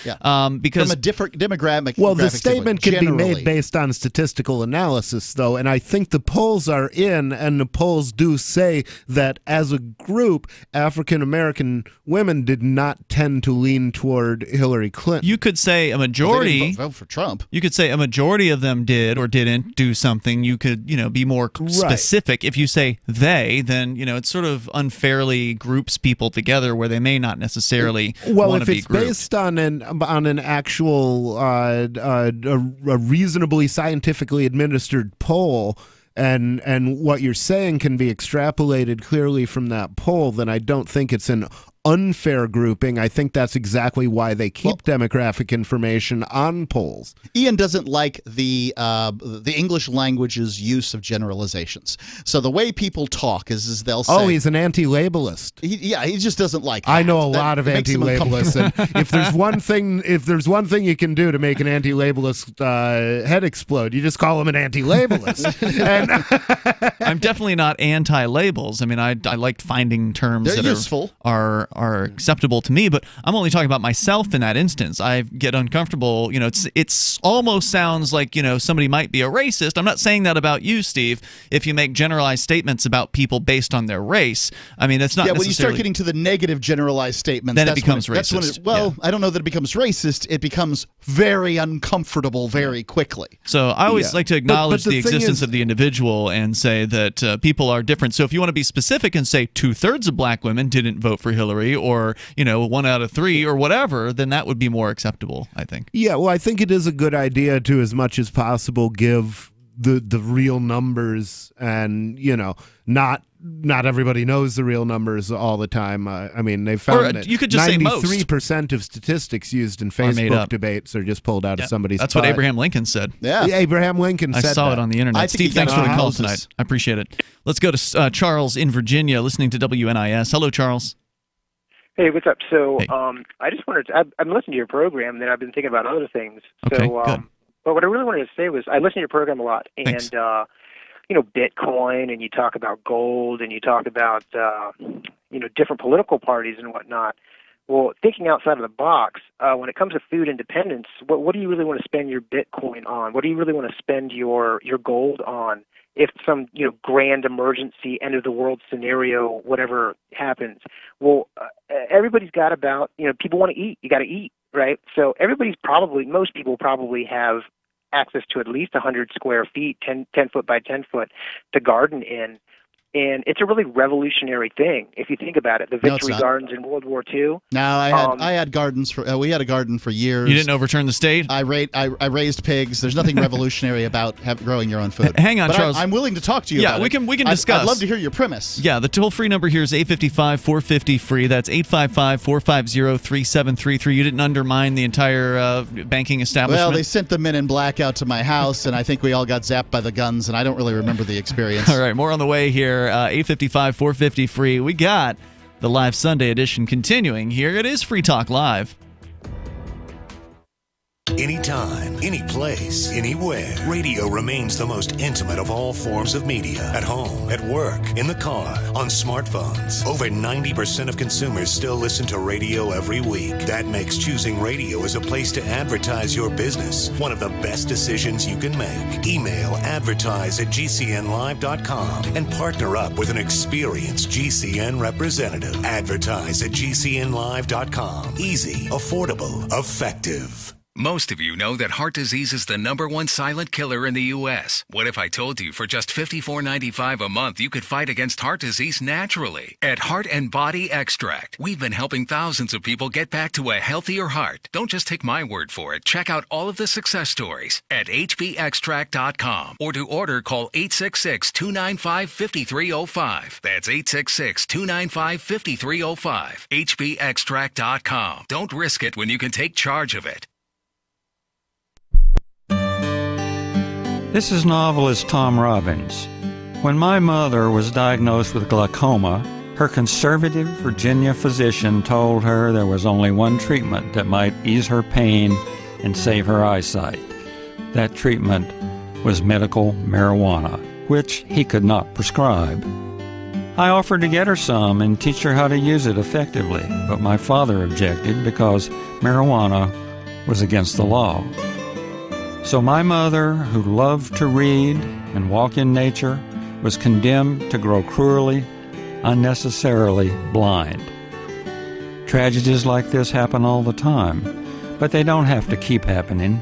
because from a different demographic. Well, the statement can be made based on statistical analysis, though, and I think the polls are in, and the polls do say that as a group, African American women did not tend to lean toward Hillary Clinton. You could say a majority They didn't vote for Trump. You could say a majority of them did or didn't do something. You could, be more specific. If you say they, then it sort of unfairly groups people together where they may not necessarily want to be grouped. Well, if it's based on an actual a reasonably scientifically administered poll, and what you're saying can be extrapolated clearly from that poll, then I don't think it's an unfair grouping. I think that's exactly why they keep demographic information on polls. Ian doesn't like the English language's use of generalizations. So the way people talk is they'll say, "Oh, he's an anti-labelist." He just doesn't like. I know a lot of anti-labelists, and if there's one thing you can do to make an anti-labelist head explode, you just call him an anti-labelist. And I'm definitely not anti-labels. I mean, I liked finding terms They're that useful. are acceptable to me, but I'm only talking about myself in that instance. I get uncomfortable. It's almost sounds like somebody might be a racist. I'm not saying that about you, Steve. If you make generalized statements about people based on their race, I mean that's not. Yeah, when you start getting to the negative generalized statements, then it becomes racist. That's when I don't know that it becomes racist. It becomes very uncomfortable very quickly. So I always like to acknowledge the existence of the individual and say that people are different. So if you want to be specific and say 2/3 of black women didn't vote for Hillary, or 1 out of 3 or whatever, then that would be more acceptable, I think. Yeah, well, I think it is a good idea to, as much as possible, give the real numbers, and not everybody knows the real numbers all the time. I mean, they found that you could just say 93% of statistics used in Facebook debates are just pulled out of somebody's That's butt. what Abraham Lincoln said. Yeah, Abraham Lincoln said I saw that. it on the internet. Steve, thanks for the call tonight. I appreciate it. Let's go to Charles in Virginia, listening to WNIS. Hello, Charles. Hey, what's up? So, I just wanted to, I've been listening to your program, and then I've been thinking about other things. Okay, so, good. But what I really wanted to say was, I listen to your program a lot, and, Thanks. Bitcoin, and you talk about gold, and you talk about, different political parties and whatnot. Well, thinking outside of the box, when it comes to food independence, what do you really want to spend your Bitcoin on? What do you really want to spend your gold on? If some grand emergency, end of the world scenario, whatever happens, well, everybody's got about people want to eat. You got to eat, right? So most people probably have access to at least 100 square feet, 10 foot by 10 foot, to garden in. And it's a really revolutionary thing if you think about it. The Victory Gardens in World War II. No, I had gardens for. We had a garden for years. You didn't overturn the state? I raised pigs. There's nothing revolutionary about growing your own food. Hang on, but Charles. I'm willing to talk to you. Yeah, about we can discuss. I'd love to hear your premise. Yeah, the toll-free number here is 855-450-FREE. That's 855-450-3733. You didn't undermine the entire banking establishment. Well, they sent the men in black out to my house, and I think we all got zapped by the guns, and I don't really remember the experience. All right, more on the way here. 855-450-FREE. We got The live Sunday edition continuing here. It is Free Talk Live. Anytime, any place, anywhere. Radio remains the most intimate of all forms of media. At home, at work, in the car, on smartphones. Over 90% of consumers still listen to radio every week. That makes choosing radio as a place to advertise your business one of the best decisions you can make. Email advertise@gcnlive.com and partner up with an experienced GCN representative. Advertise@gcnlive.com. Easy, affordable, effective. Most of you know that heart disease is the #1 silent killer in the U.S. What if I told you for just $54.95 a month you could fight against heart disease naturally? At Heart and Body Extract, we've been helping thousands of people get back to a healthier heart. Don't just take my word for it. Check out all of the success stories at hbextract.com, or to order, call 866-295-5305. That's 866-295-5305. hbextract.com. Don't risk it when you can take charge of it. This is novelist Tom Robbins. When my mother was diagnosed with glaucoma, her conservative Virginia physician told her there was only one treatment that might ease her pain and save her eyesight. That treatment was medical marijuana, which he could not prescribe. I offered to get her some and teach her how to use it effectively, but my father objected because marijuana was against the law. So my mother, who loved to read and walk in nature, was condemned to grow cruelly, unnecessarily blind. Tragedies like this happen all the time, but they don't have to keep happening.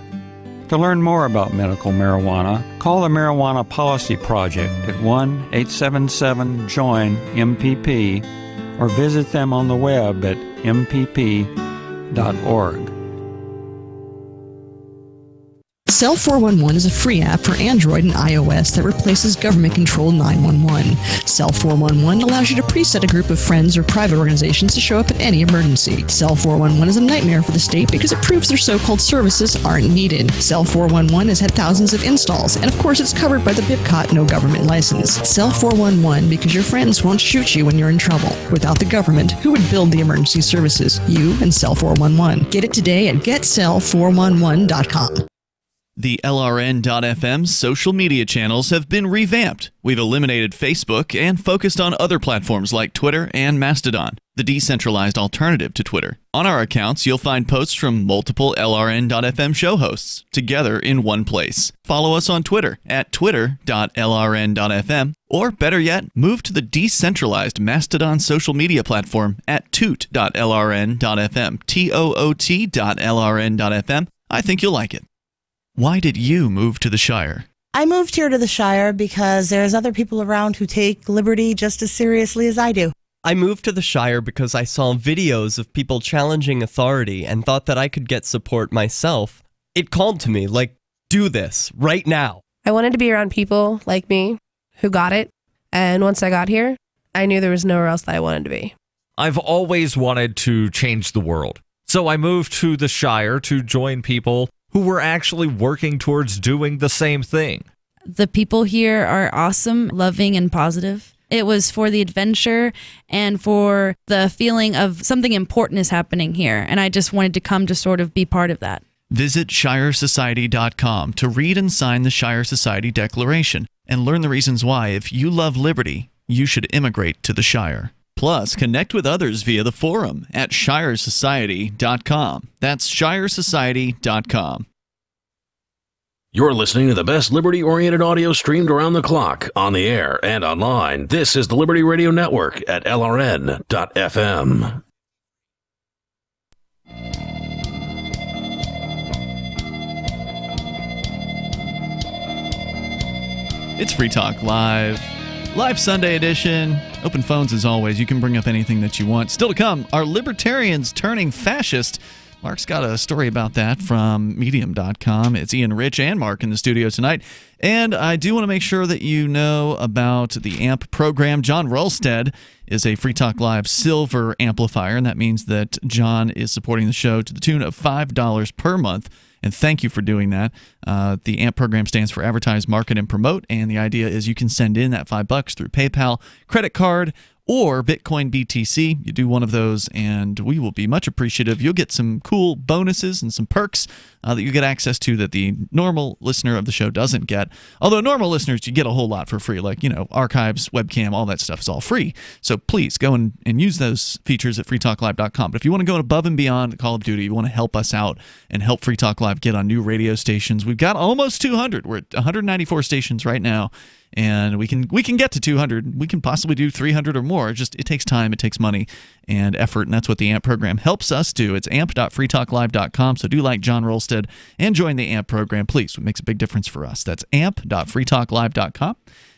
To learn more about medical marijuana, call the Marijuana Policy Project at 1-877-JOIN-MPP or visit them on the web at mpp.org. Cell 411 is a free app for Android and iOS that replaces government-controlled 911. Cell 411 allows you to preset a group of friends or private organizations to show up at any emergency. Cell 411 is a nightmare for the state because it proves their so-called services aren't needed. Cell 411 has had thousands of installs, and of course it's covered by the BIPCOT no government license. Cell 411 because your friends won't shoot you when you're in trouble. Without the government, who would build the emergency services? You and Cell 411. Get it today at getcell411.com. The LRN.FM social media channels have been revamped. We've eliminated Facebook and focused on other platforms like Twitter and Mastodon, the decentralized alternative to Twitter. On our accounts, you'll find posts from multiple LRN.FM show hosts together in one place. Follow us on Twitter at twitter.lrn.fm, or better yet, move to the decentralized Mastodon social media platform at toot.lrn.fm, toot.lrn.fm. I think you'll like it. Why did you move to the Shire? I moved here to the Shire because there's other people around who take liberty just as seriously as I do. I moved to the Shire because I saw videos of people challenging authority and thought that I could get support myself. It called to me, like, do this, right now. I wanted to be around people like me who got it, and once I got here, I knew there was nowhere else that I wanted to be. I've always wanted to change the world, so I moved to the Shire to join people who were actually working towards doing the same thing. The people here are awesome, loving, and positive. It was for the adventure and for the feeling of something important is happening here, and I just wanted to come to sort of be part of that. Visit ShireSociety.com to read and sign the Shire Society Declaration and learn the reasons why, if you love liberty, you should immigrate to the Shire. Plus, connect with others via the forum at ShireSociety.com. That's ShireSociety.com. You're listening to the best liberty-oriented audio streamed around the clock, on the air, and online. This is the Liberty Radio Network at LRN.FM. It's Free Talk Live. Live Sunday edition. Open phones as always. You can bring up anything that you want. Still to come, are libertarians turning fascist? Mark's got a story about that from Medium.com. It's Ian, Rich, and Mark in the studio tonight. And I do want to make sure that you know about the AMP program. John Rolstead is a Free Talk Live Silver amplifier, and that means that John is supporting the show to the tune of $5 per month. And thank you for doing that. The AMP program stands for Advertise, Market, and Promote. And the idea is you can send in that $5 through PayPal, credit card, or Bitcoin BTC. You do one of those, and we will be much appreciative. You'll get some cool bonuses and some perks that you get access to that the normal listener of the show doesn't get. Although normal listeners, you get a whole lot for free, like, archives, webcam, all that stuff is all free. So please go and use those features at freetalklive.com. But if you want to go above and beyond Call of Duty, you want to help us out and help Free Talk Live get on new radio stations. We've got almost 200. We're at 194 stations right now. And we can get to 200. We can possibly do 300 or more. It takes time, it takes money and effort, and that's what the AMP program helps us do. It's amp.freetalklive.com. So do like John Rolstead and join the AMP program, please. It makes a big difference for us. That's amp.freetalklive.com.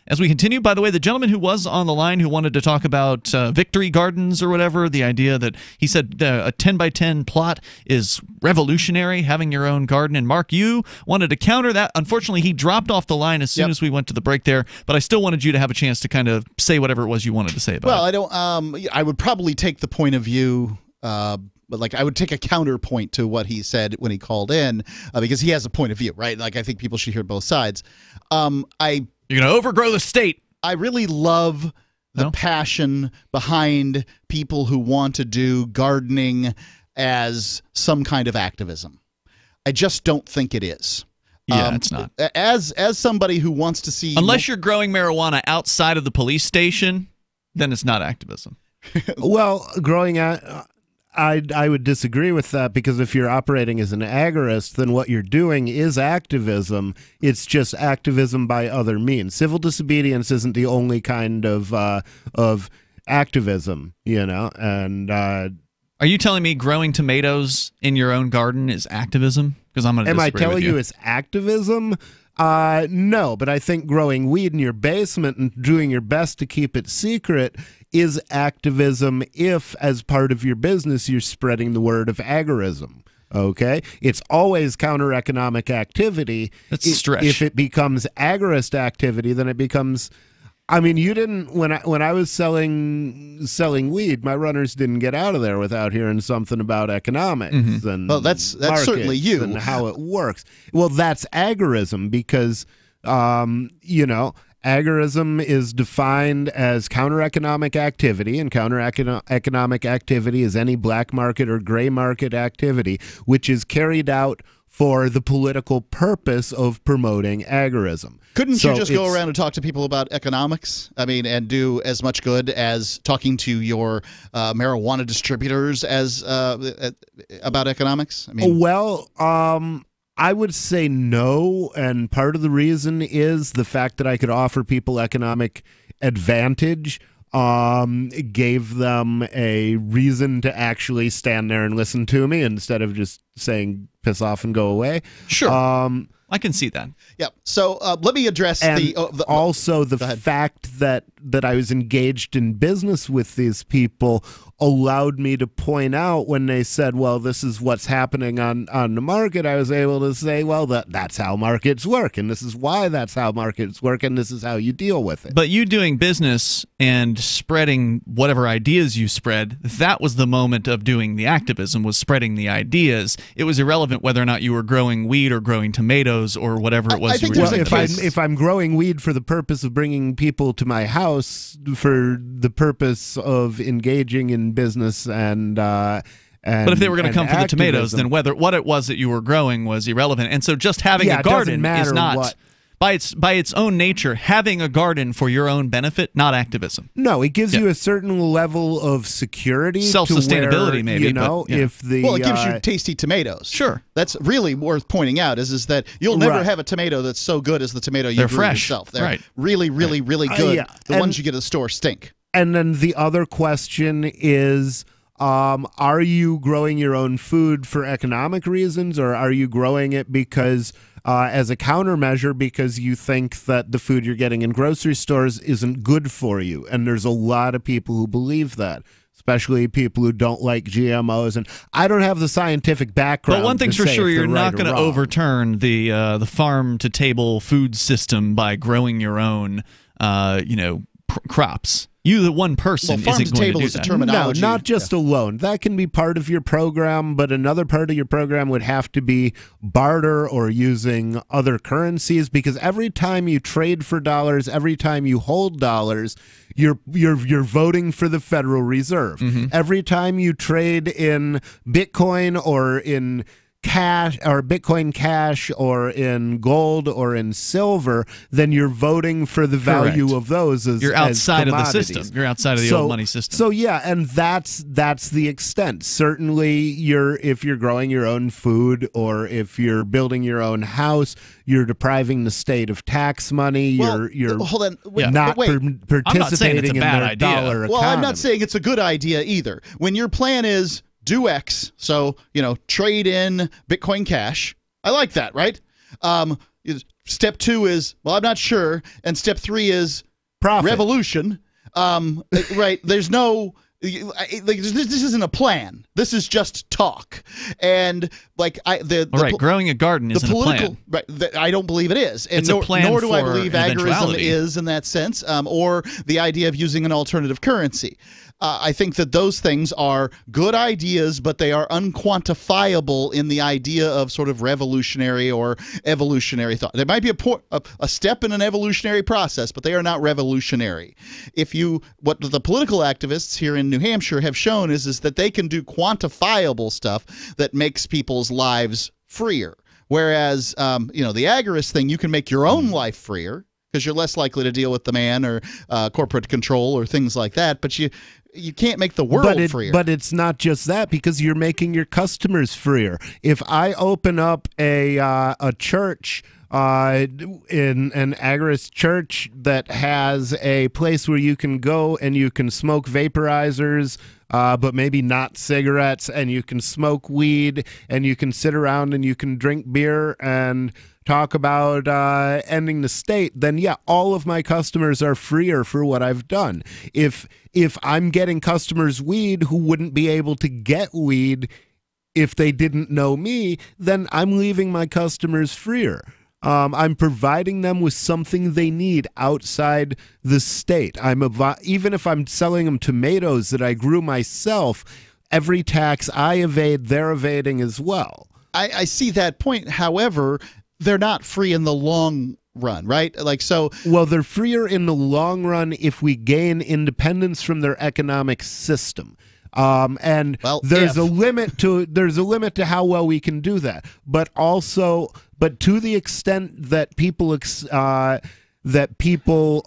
As we continue, by the way, the gentleman who was on the line who wanted to talk about victory gardens or whatever, the idea that he said a 10 by 10 plot is revolutionary, having your own garden. And Mark, you wanted to counter that. Unfortunately, he dropped off the line as soon as we went to the break there, but I still wanted you to have a chance to kind of say whatever it was you wanted to say about it. Well, I don't. I would probably take the point of view. But I would take a counterpoint to what he said when he called in, because he has a point of view, right? Like, I think people should hear both sides. You're going to overgrow the state. I really love the passion behind people who want to do gardening as some kind of activism. I just don't think it is. Yeah, it's not. As somebody who wants to see... Unless you're growing marijuana outside of the police station, then it's not activism. Well, growing out... I would disagree with that, because if you're operating as an agorist, then what you're doing is activism. It's just activism by other means. Civil disobedience isn't the only kind of activism, And are you telling me growing tomatoes in your own garden is activism? Because I'm going to disagree with you. Am I telling you it's activism? No, but I think growing weed in your basement and doing your best to keep it secret is activism if, as part of your business, you're spreading the word of agorism. Okay? It's always counter-economic activity. That's a stretch. If it becomes agorist activity, then it becomes... I mean, you didn't... When I was selling weed, my runners didn't get out of there without hearing something about economics and that's certainly you. And how it works. Well, that's agorism because, agorism is defined as counter-economic activity, and counter-economic activity is any black market or gray market activity which is carried out for the political purpose of promoting agorism. Couldn't you just go around and talk to people about economics? I mean, and do as much good as talking to your marijuana distributors as about economics? I mean, well, I would say no, and part of the reason is the fact that I could offer people economic advantage gave them a reason to actually stand there and listen to me instead of just saying piss off and go away. Sure. I can see that. Yeah. So let me address the fact that I was engaged in business with these people allowed me to point out when they said, well, this is what's happening on the market. I was able to say, well, that's how markets work, and this is why that's how markets work, and this is how you deal with it. But you doing business and spreading whatever ideas you spread, that was the moment of doing the activism, was spreading the ideas. It was irrelevant whether or not you were growing weed or growing tomatoes or whatever it was you were doing. If I'm growing weed for the purpose of bringing people to my house, for the purpose of engaging in business and but if they were going to come for the tomatoes, then what it was that you were growing was irrelevant. And so just having a garden is not, by its own nature, having a garden for your own benefit, not activism. No, it gives you a certain level of security, self-sustainability, maybe. If it gives you tasty tomatoes. Sure, that's really worth pointing out. Is that you'll never have a tomato that's so good as the tomato you grew yourself. They're really, really, really good. The ones you get at the store stink. And then the other question is, are you growing your own food for economic reasons, or are you growing it because as a countermeasure because you think that the food you're getting in grocery stores isn't good for you? And there's a lot of people who believe that, especially people who don't like GMOs. And I don't have the scientific background. But one thing's for sure, you're not going to overturn the farm-to-table food system by growing your own, crops. You, the one person, farm isn't to going table to do is a that. terminology. No, not just a loan. That can be part of your program, but another part of your program would have to be barter or using other currencies, because every time you trade for dollars, every time you hold dollars, you're voting for the Federal Reserve. Mm-hmm. Every time you trade in Bitcoin or in cash or Bitcoin Cash or in gold or in silver, then you're voting for the value Correct. of those as You're outside as of the commodities. system. You're outside of the old money system. So yeah, and that's the extent. Certainly, if you're growing your own food or if you're building your own house, you're depriving the state of tax money. You're hold on. not wait. participating in their dollar economy. Well, I'm not saying it's a good idea either. When your plan is do X, so trade in Bitcoin Cash. I like that, right? Step 2 is, well, I'm not sure, and step 3 is profit. Revolution. Right? There's no. This isn't a plan. This is just talk, and growing a garden isn't a plan. Right, I don't believe it is, and It's a plan nor do I for believe an agorism eventuality. is in that sense, or the idea of using an alternative currency. I think that those things are good ideas, but they are unquantifiable in the idea of sort of revolutionary or evolutionary thought. There might be a step in an evolutionary process, but they are not revolutionary. What the political activists here in New Hampshire have shown is that they can do quantifiable stuff that makes people's lives freer. Whereas, the agorist thing, you can make your own life freer because you're less likely to deal with demand or corporate control or things like that. But you can't make the world freer. But it's not just that, because you're making your customers freer. If I open up a church, in an agorist church that has a place where you can go and you can smoke vaporizers, but maybe not cigarettes, and you can smoke weed, and you can sit around and you can drink beer and talk about ending the state, then yeah, all of my customers are freer for what I've done. If I'm getting customers weed who wouldn't be able to get weed if they didn't know me, then I'm leaving my customers freer. I'm providing them with something they need outside the state. Even if I'm selling them tomatoes that I grew myself, every tax I evade, they're evading as well. I see that point. However, they're not free in the long run, right? Well, they're freer in the long run if we gain independence from their economic system. There's a limit to how well we can do that. But to the extent that people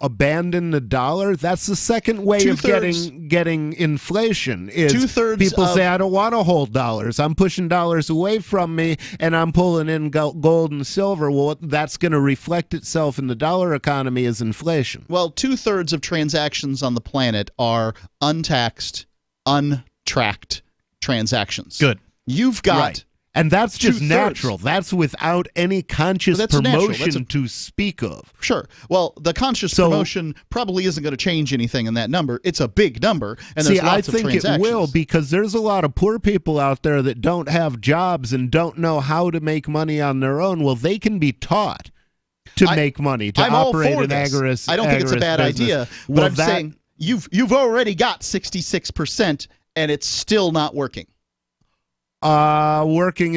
abandon the dollar, that's the second way of getting inflation. Is people say, I don't want to hold dollars. I'm pushing dollars away from me, and I'm pulling in gold and silver. Well, that's going to reflect itself in the dollar economy as inflation. Well, 2/3 of transactions on the planet are untaxed, untracked transactions. Good. You've got... Right. And that's just 2/3. natural. That's without any conscious promotion to speak of. Sure. Well, the conscious promotion probably isn't going to change anything in that number. It's a big number, and there's lots of transactions. I think it will, because there's a lot of poor people out there that don't have jobs and don't know how to make money on their own. Well, they can be taught to make money, to operate an agorist. I don't think it's a bad business. idea, but I'm saying you've already got 66%, and it's still not working. Working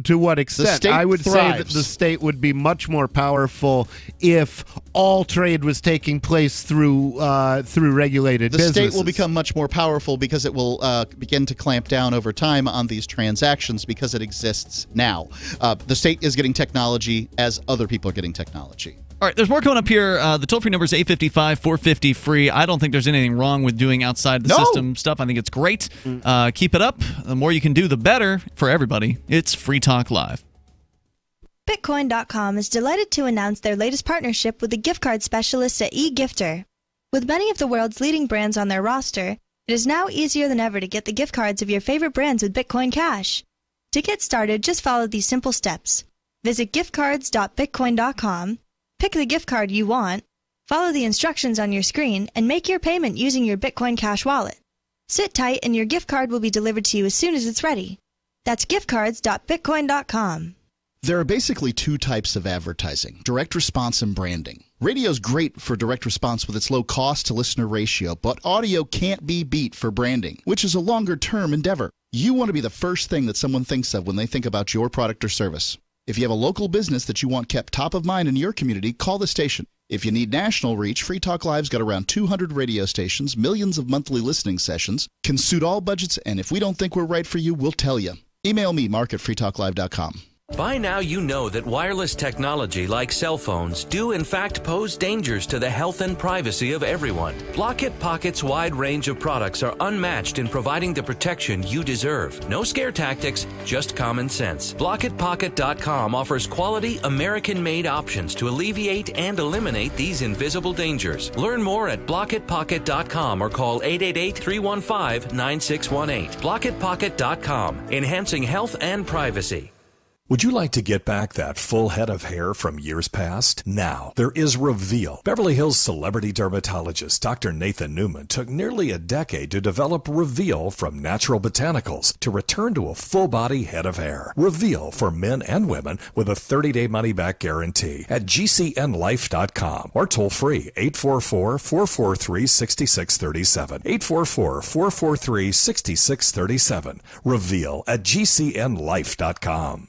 to what extent? I would say that the state would be much more powerful if all trade was taking place through regulated businesses. The state will become much more powerful because it will begin to clamp down over time on these transactions because it exists now. The state is getting technology as other people are getting technology. All right, there's more coming up here. The toll-free number is 855-450-FREE. I don't think there's anything wrong with doing outside the system stuff. I think it's great. Keep it up. The more you can do, the better for everybody. It's Free Talk Live. Bitcoin.com is delighted to announce their latest partnership with the gift card specialists at eGifter. With many of the world's leading brands on their roster, it is now easier than ever to get the gift cards of your favorite brands with Bitcoin Cash. To get started, just follow these simple steps. Visit giftcards.bitcoin.com. Pick the gift card you want, follow the instructions on your screen, and make your payment using your Bitcoin Cash wallet. Sit tight and your gift card will be delivered to you as soon as it's ready. That's giftcards.bitcoin.com. There are basically two types of advertising, direct response and branding. Radio's great for direct response with its low cost to listener ratio, but audio can't be beat for branding, which is a longer-term endeavor. You want to be the first thing that someone thinks of when they think about your product or service. If you have a local business that you want kept top of mind in your community, call the station. If you need national reach, Free Talk Live's got around 200 radio stations, millions of monthly listening sessions, can suit all budgets, and if we don't think we're right for you, we'll tell you. Email me, mark@freetalklive.com. By now you know that wireless technology like cell phones do in fact pose dangers to the health and privacy of everyone. Block-It Pocket's wide range of products are unmatched in providing the protection you deserve. No scare tactics, just common sense. BlockItPocket.com offers quality American-made options to alleviate and eliminate these invisible dangers. Learn more at BlockItPocket.com or call 888-315-9618. BlockItPocket.com, enhancing health and privacy. Would you like to get back that full head of hair from years past? Now, there is Reveal. Beverly Hills celebrity dermatologist Dr. Nathan Newman took nearly a decade to develop Reveal from natural botanicals to return to a full-body head of hair. Reveal for men and women with a 30-day money-back guarantee at GCNlife.com or toll free 844-443-6637. 844-443-6637. Reveal at GCNlife.com.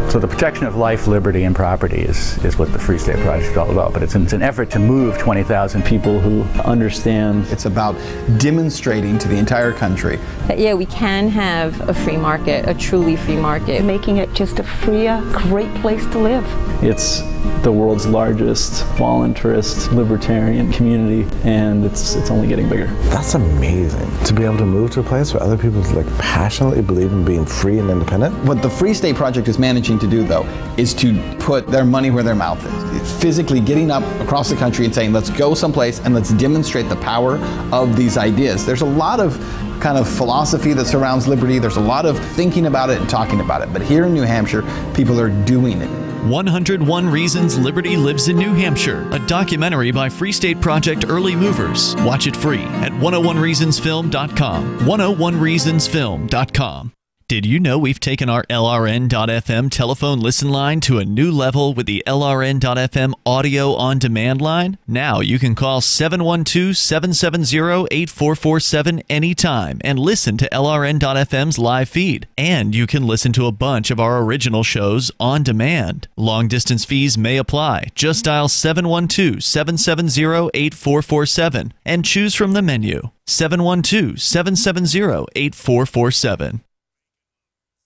So the protection of life, liberty, and property is what the Free State Project is all about. But it's an effort to move 20,000 people who understand. It's about demonstrating to the entire country that, yeah, we can have a free market, a truly free market. Making it just a freer, great place to live. It's the world's largest voluntarist libertarian community, and it's only getting bigger. That's amazing, to be able to move to a place where other people passionately believe in being free and independent. What the Free State Project is managing to do, though, is to put their money where their mouth is. It's physically getting up across the country and saying, let's go someplace and let's demonstrate the power of these ideas. There's a lot of kind of philosophy that surrounds liberty. There's a lot of thinking about it and talking about it. But here in New Hampshire, people are doing it. 101 Reasons Liberty Lives in New Hampshire, a documentary by Free State Project Early Movers. Watch it free at 101reasonsfilm.com. 101reasonsfilm.com. Did you know we've taken our LRN.FM telephone listen line to a new level with the LRN.FM audio on demand line? Now you can call 712-770-8447 anytime and listen to LRN.FM's live feed. And you can listen to a bunch of our original shows on demand. Long distance fees may apply. Just dial 712-770-8447 and choose from the menu. 712-770-8447.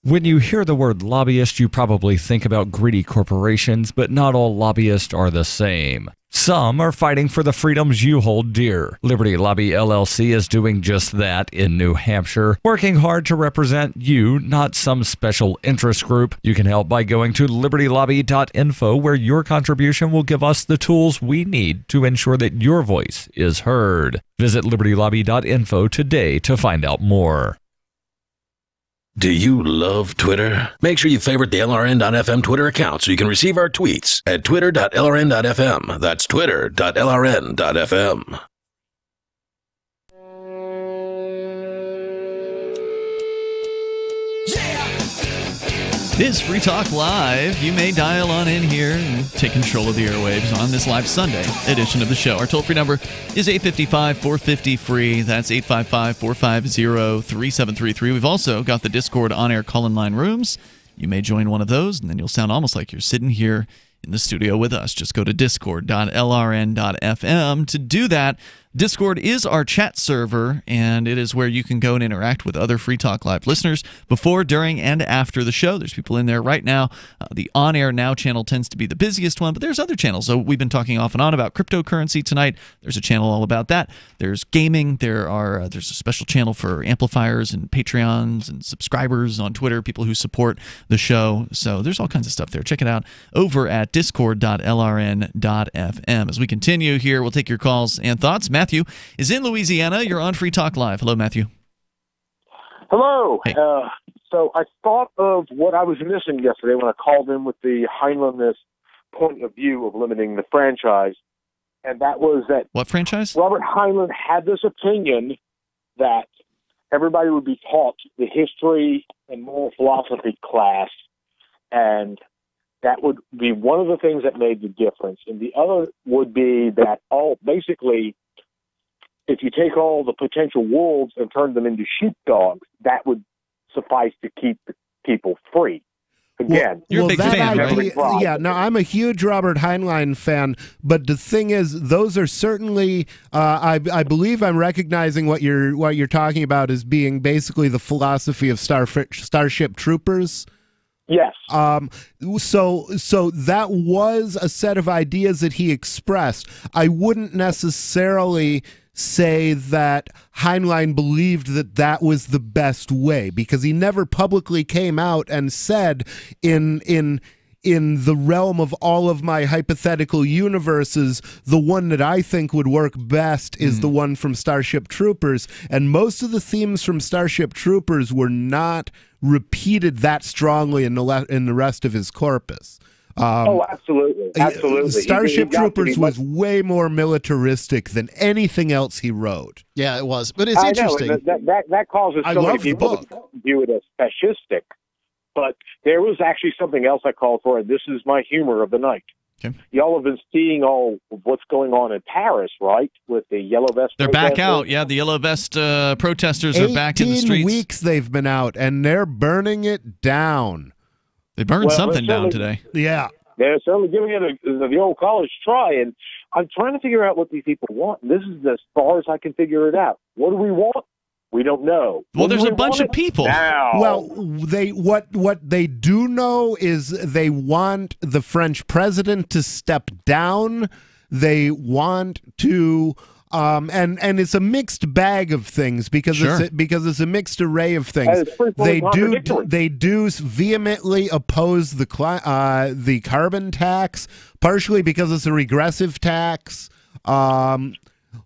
When you hear the word lobbyist, you probably think about greedy corporations, but not all lobbyists are the same. Some are fighting for the freedoms you hold dear. Liberty Lobby LLC is doing just that in New Hampshire, working hard to represent you, not some special interest group. You can help by going to libertylobby.info, where your contribution will give us the tools we need to ensure that your voice is heard. Visit libertylobby.info today to find out more. Do you love Twitter? Make sure you favorite the LRN.FM Twitter account so you can receive our tweets at twitter.lrn.fm. That's twitter.lrn.fm. It is Free Talk Live. You may dial on in here and take control of the airwaves on this live Sunday edition of the show. Our toll-free number is 855-450-FREE. That's 855-450-3733. We've also got the Discord on-air call-in line rooms. You may join one of those, and then you'll sound almost like you're sitting here in the studio with us. Just go to discord.lrn.fm to do that. Discord is our chat server, and it is where you can go and interact with other Free Talk Live listeners before, during, and after the show. There's people in there right now. The On Air Now channel tends to be the busiest one, but there's other channels. So we've been talking off and on about cryptocurrency tonight. There's a channel all about that. There's gaming. There's a special channel for amplifiers and Patreons and subscribers on Twitter, people who support the show. So there's all kinds of stuff there. Check it out over at discord.lrn.fm. As we continue here, we'll take your calls and thoughts. Matthew is in Louisiana. You're on Free Talk Live. Hello, Matthew. Hello. Hey. So I thought of what I was missing yesterday when I called in with the Heinlein point of view of limiting the franchise, and that was that... What franchise? Robert Heinlein had this opinion that everybody would be taught the history and moral philosophy class And that would be one of the things that made the difference. And the other would be that basically, if you take all the potential wolves and turn them into sheepdogs, that would suffice to keep the people free. Again, you're a big fan, right? Yeah, no, I'm a huge Robert Heinlein fan, but the thing is, those are certainly. I believe I'm recognizing what you're talking about as being basically the philosophy of Starship Troopers. Yes. So that was a set of ideas that he expressed. I wouldn't necessarily say that Heinlein believed that that was the best way, because he never publicly came out and said in the realm of all of my hypothetical universes, the one that I think would work best is the one from Starship Troopers. And most of the themes from Starship Troopers were not repeated that strongly in the rest of his corpus. Absolutely. Starship Troopers was way more militaristic than anything else he wrote. Yeah, it was. But it's interesting. That causes so many people to view it as fascistic. But there was actually something else I called for, and this is my humor of the night. Okay. Y'all have been seeing all of what's going on in Paris, right? With the Yellow Vest They're back out. Yeah, the Yellow Vest protesters are back in the streets. 18 weeks they've been out, and they're burning it down. They burned something down today. Yeah. They're certainly giving it the old college try, and I'm trying to figure out what these people want. This is as far as I can figure it out. What do we want? We don't know. Well, there's a bunch of people. Now. Well, what they do know is they want the French president to step down. They want to and it's a mixed bag of things because it's a mixed array of things. They do vehemently oppose the carbon tax, partially because it's a regressive tax.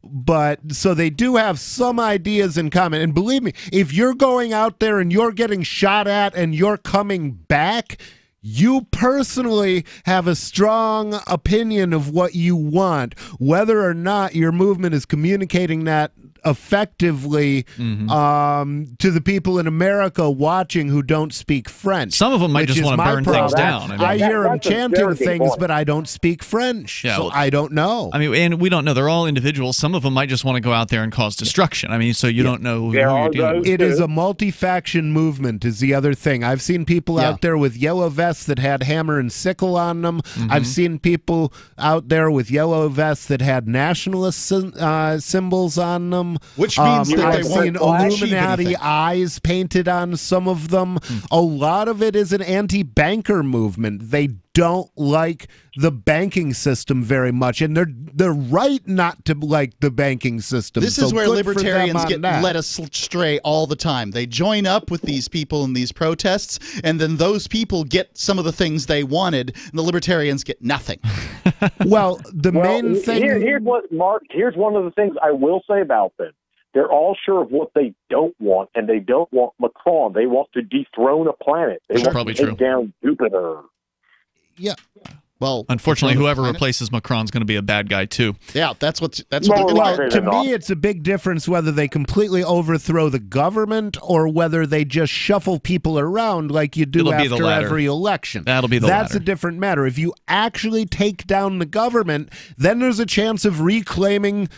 But so they do have some ideas in common. And believe me, if you're going out there and you're getting shot at and you're coming back, you personally have a strong opinion of what you want, whether or not your movement is communicating that effectively to the people in America watching who don't speak French. Some of them might just want to burn things down. I hear them chanting things, but I don't speak French, so I don't know. I mean, and we don't know. They're all individuals. Some of them might just want to go out there and cause destruction. I mean, so you don't know who you're dealing with. It is a multi-faction movement is the other thing. I've seen people out there with yellow vests that had hammer and sickle on them. I've seen people out there with yellow vests that had nationalist symbols on them. Which means that I've seen Illuminati eyes painted on some of them. A lot of it is an anti-banker movement. They don't like the banking system very much, and they're right not to like the banking system. This is where libertarians get led astray all the time. They join up with these people in these protests, and then those people get some of the things they wanted, and the libertarians get nothing. Well, main thing... Here's what, Mark, here's one of the things I will say about them. They're all sure of what they don't want, and they don't want Macron. They want to dethrone a planet. They want to take down Jupiter. Yeah. Well, unfortunately, whoever replaces Macron's going to be a bad guy too. Yeah, that's what they're going to to me, it's a big difference whether they completely overthrow the government or whether they just shuffle people around like you do after every election. That'll be That's a different matter. If you actually take down the government, then there's a chance of reclaiming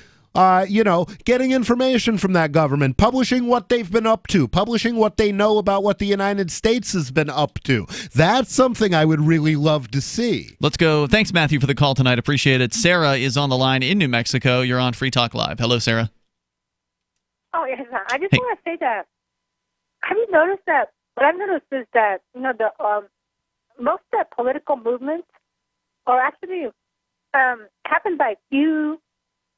getting information from that government, publishing what they've been up to, publishing what they know about what the United States has been up to. That's something I would really love to see. Let's go. Thanks, Matthew, for the call tonight. Appreciate it. Sarah is on the line in New Mexico. You're on Free Talk Live. Hello, Sarah. Oh, yes. I just want to say that, have you noticed that, what I've noticed is that, most of the political movements are actually happened by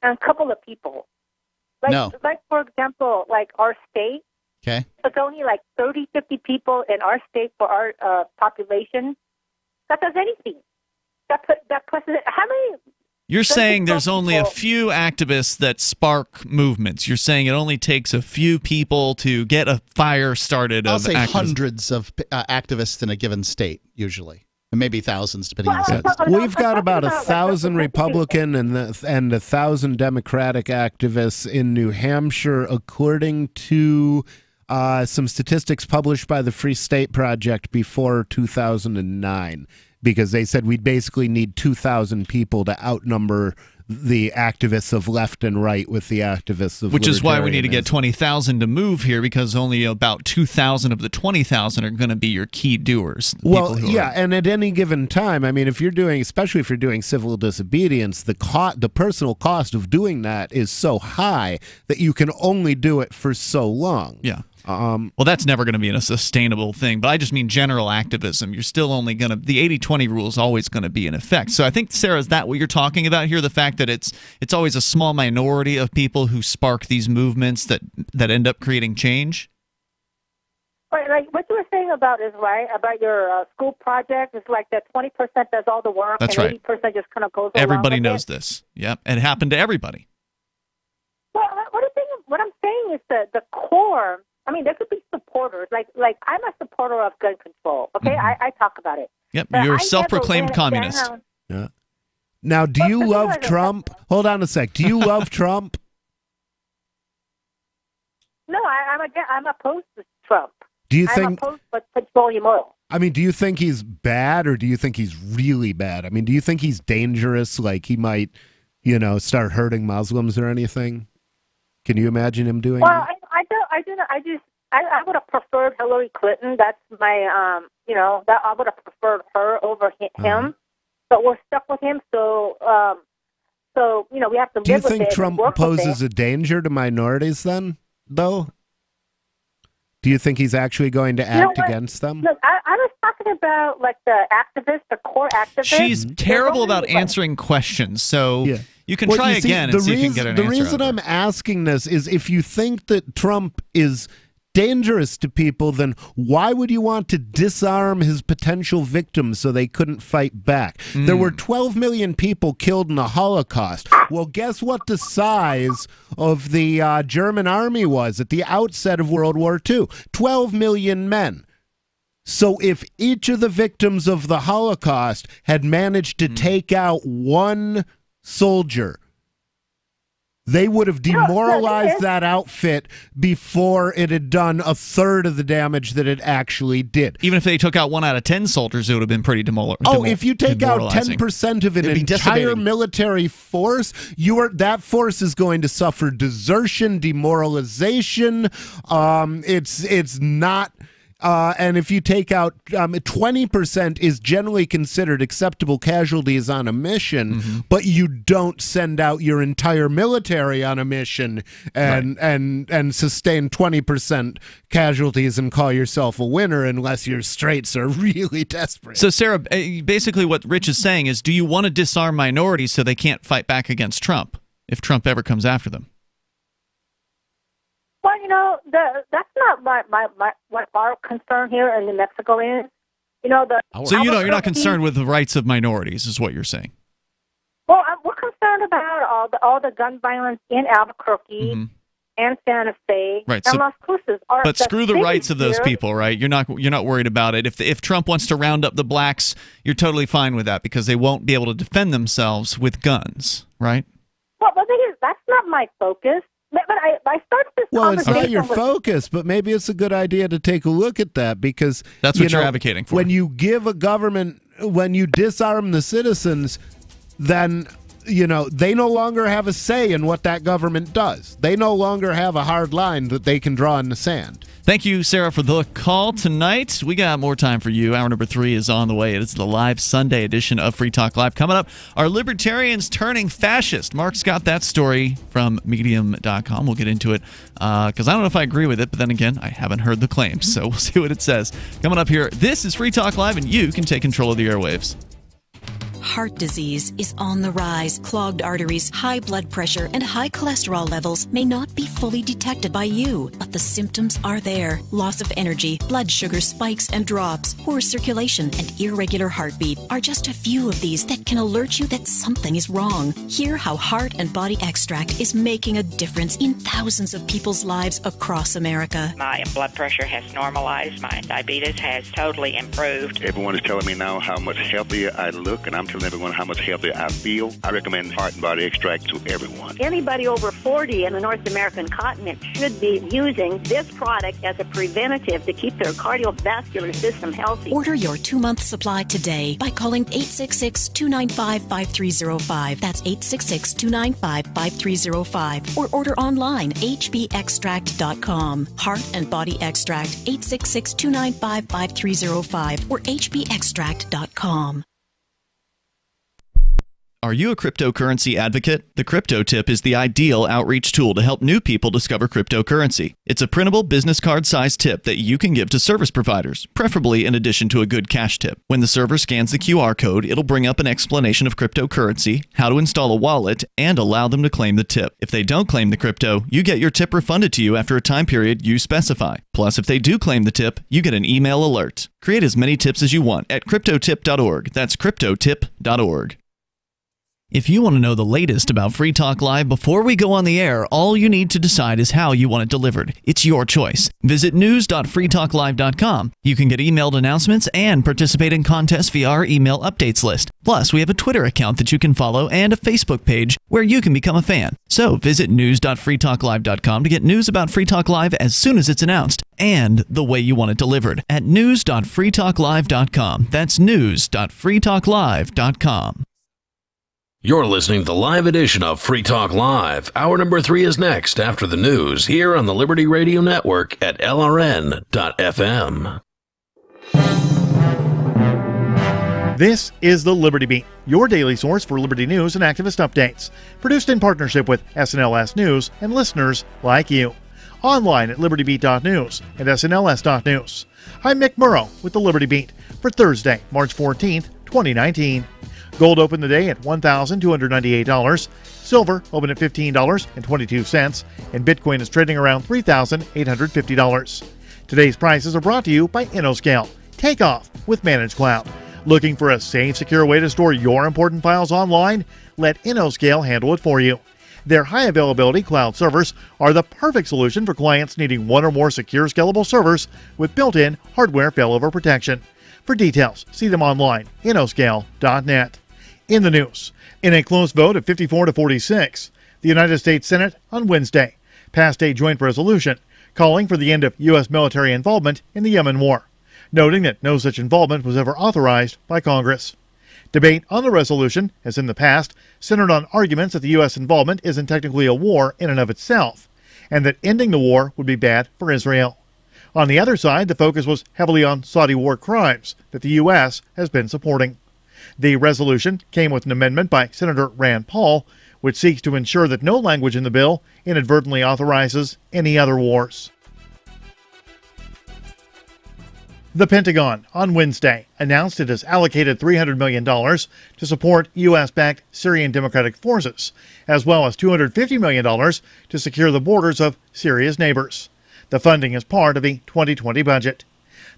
a couple of people. Like, for example, like our state. Okay. It's only like 30, 50 people in our state for our population. That does anything. That puts it, how many... You're saying there's only a few activists that spark movements. You're saying it only takes a few people to get a fire started. I'll say hundreds of activists in a given state, usually. And maybe thousands, depending on the state. We've got about 1,000 Republican and 1,000 Democratic activists in New Hampshire, according to some statistics published by the Free State Project before 2009, because they said we'd basically need 2,000 people to outnumber the activists of left and right with the activists of Which is why we need to get 20,000 to move here, because only about 2,000 of the 20,000 are going to be your key doers. Well, yeah, and at any given time, I mean, if you're doing, especially if you're doing civil disobedience, the personal cost of doing that is so high that you can only do it for so long. Yeah. Well, that's never going to be a sustainable thing, but I just mean general activism. You're still only going to, the 80-20 rule is always going to be in effect. So I think, Sarah, is that what you're talking about here? The fact that it's always a small minority of people who spark these movements that end up creating change? Right, like what you were saying about is right, about your school project. It's like that 20% does all the work, That's and right. 80% just kind of goes Everybody along with knows it. this. Yep, it happened to everybody. Well, what I'm saying is that the core, I mean, there could be supporters. Like I'm a supporter of gun control. Okay, I talk about it. Yep, But you're a I self-proclaimed never went communist. down- Yeah. Now, do you love Trump? Hold on a sec. Do you love Trump? No, I'm opposed to Trump. Do you I'm think? opposed to petroleum oil. I mean, do you think he's bad, or do you think he's really bad? I mean, do you think he's dangerous? Like he might, start hurting Muslims or anything? Can you imagine him doing Well, that? I would have preferred Hillary Clinton. That's my, that I would have preferred her over him. But we're stuck with him, so we have to Do you live with it. think and Trump work with poses it. a danger to minorities then, though? Do you think he's actually going to act against them? Look, I was talking about like the activists, the core activists. She's terrible about answering questions, so you can try again and see if you can get an answer. The reason I'm asking this is if you think that Trump is dangerous to people, then why would you want to disarm his potential victims so they couldn't fight back? There were 12 million people killed in the Holocaust. Well, guess what the size of the German army was at the outset of World War II? 12 million men. So if each of the victims of the Holocaust had managed to take out one soldier, they would have demoralized that outfit before it had done a third of the damage that it actually did. Even if they took out 1 out of 10 soldiers, it would have been pretty if you take out 10% of an entire military force, that force is going to suffer desertion, demoralization. It's not. And if you take out 20% is generally considered acceptable casualties on a mission, but you don't send out your entire military on a mission and sustain 20% casualties and call yourself a winner unless your straits are really desperate. So, Sarah, basically what Rich is saying is, do you want to disarm minorities so they can't fight back against Trump if Trump ever comes after them? Well, that's not what our concern here in New Mexico is. So you're not concerned with the rights of minorities, is what you're saying? Well, we're concerned about all the gun violence in Albuquerque and Santa Fe and Las Cruces. But screw the rights of those people, right? You're not worried about it. If Trump wants to round up the blacks, you're totally fine with that because they won't be able to defend themselves with guns, right? Well, the thing is, that's not my focus. But I started this Well, it's conversation not your with- focus, but maybe it's a good idea to take a look at that because that's what you're advocating for. When you give a government, when you disarm the citizens, then they no longer have a say in what that government does. They no longer have a hard line that they can draw in the sand. Thank you, Sarah, for the call tonight. We got more time for you. Hour number 3 is on the way. It's the live Sunday edition of Free Talk Live. Coming up, are libertarians turning fascist? Mark's got that story from Medium.com. We'll get into it because I don't know if I agree with it, but then again, I haven't heard the claims, so we'll see what it says. Coming up here, this is Free Talk Live, and you can take control of the airwaves. Heart disease is on the rise. Clogged arteries, high blood pressure, and high cholesterol levels may not be fully detected by you, but the symptoms are there. Loss of energy, blood sugar spikes and drops, poor circulation, and irregular heartbeat are just a few of these that can alert you that something is wrong. Hear how Heart and Body Extract is making a difference in thousands of people's lives across America. My blood pressure has normalized. My diabetes has totally improved. Everyone is telling me now how much healthier I look, and I'm telling telling everyone how much healthier I feel. I recommend Heart and Body Extract to everyone. Anybody over 40 in the North American continent should be using this product as a preventative to keep their cardiovascular system healthy. Order your 2-month supply today by calling 866-295-5305. That's 866-295-5305. Or order online, hbextract.com. Heart and Body Extract, 866-295-5305 or hbextract.com. Are you a cryptocurrency advocate? The Crypto Tip is the ideal outreach tool to help new people discover cryptocurrency. It's a printable business card-sized tip that you can give to service providers, preferably in addition to a good cash tip. When the server scans the QR code, it'll bring up an explanation of cryptocurrency, how to install a wallet, and allow them to claim the tip. If they don't claim the crypto, you get your tip refunded to you after a time period you specify. Plus, if they do claim the tip, you get an email alert. Create as many tips as you want at cryptotip.org. That's cryptotip.org. If you want to know the latest about Free Talk Live before we go on the air, all you need to decide is how you want it delivered. It's your choice. Visit news.freetalklive.com. You can get emailed announcements and participate in contests via our email updates list. Plus, we have a Twitter account that you can follow and a Facebook page where you can become a fan. So visit news.freetalklive.com to get news about Free Talk Live as soon as it's announced and the way you want it delivered at news.freetalklive.com. That's news.freetalklive.com. You're listening to the live edition of Free Talk Live. Hour number 3 is next after the news here on the Liberty Radio Network at LRN.FM. This is the Liberty Beat, your daily source for Liberty news and activist updates. Produced in partnership with SNLS News and listeners like you. Online at libertybeat.news and snls.news. I'm Mick Murrow with the Liberty Beat for Thursday, March 14th, 2019. Gold opened the day at $1,298. Silver opened at $15.22. And Bitcoin is trading around $3,850. Today's prices are brought to you by InnoScale. Take off with Managed Cloud. Looking for a safe, secure way to store your important files online? Let InnoScale handle it for you. Their high-availability cloud servers are the perfect solution for clients needing one or more secure, scalable servers with built-in hardware failover protection. For details, see them online, innoscale.net. In the news, in a close vote of 54 to 46, the United States Senate on Wednesday passed a joint resolution calling for the end of U.S. military involvement in the Yemen war, noting that no such involvement was ever authorized by Congress. Debate on the resolution, as in the past, centered on arguments that the U.S. involvement isn't technically a war in and of itself, and that ending the war would be bad for Israel. On the other side, the focus was heavily on Saudi war crimes that the U.S. has been supporting. The resolution came with an amendment by Senator Rand Paul, which seeks to ensure that no language in the bill inadvertently authorizes any other wars. The Pentagon on Wednesday announced it has allocated $300 million to support U.S.-backed Syrian Democratic Forces, as well as $250 million to secure the borders of Syria's neighbors. The funding is part of the 2020 budget.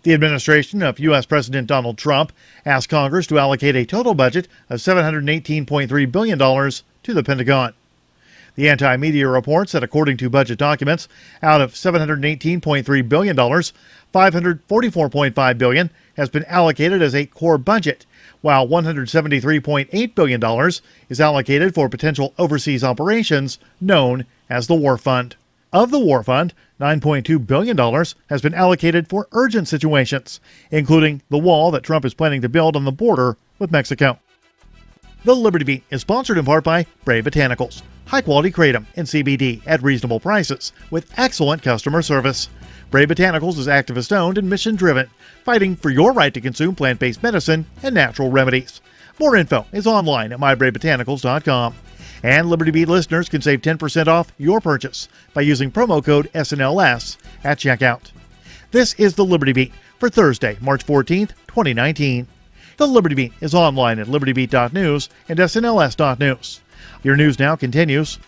The administration of U.S. President Donald Trump asked Congress to allocate a total budget of $718.3 billion to the Pentagon. The Anti-Media reports that according to budget documents, out of $718.3 billion, $544.5 billion has been allocated as a core budget, while $173.8 billion is allocated for potential overseas operations known as the War Fund. Of the War Fund, $9.2 billion has been allocated for urgent situations, including the wall that Trump is planning to build on the border with Mexico. The Liberty Beat is sponsored in part by Brave Botanicals, high-quality kratom and CBD at reasonable prices with excellent customer service. Brave Botanicals is activist-owned and mission-driven, fighting for your right to consume plant-based medicine and natural remedies. More info is online at mybravebotanicals.com. And Liberty Beat listeners can save 10% off your purchase by using promo code SNLS at checkout. This is the Liberty Beat for Thursday, March 14th, 2019. The Liberty Beat is online at libertybeat.news and snls.news. Your news now continues.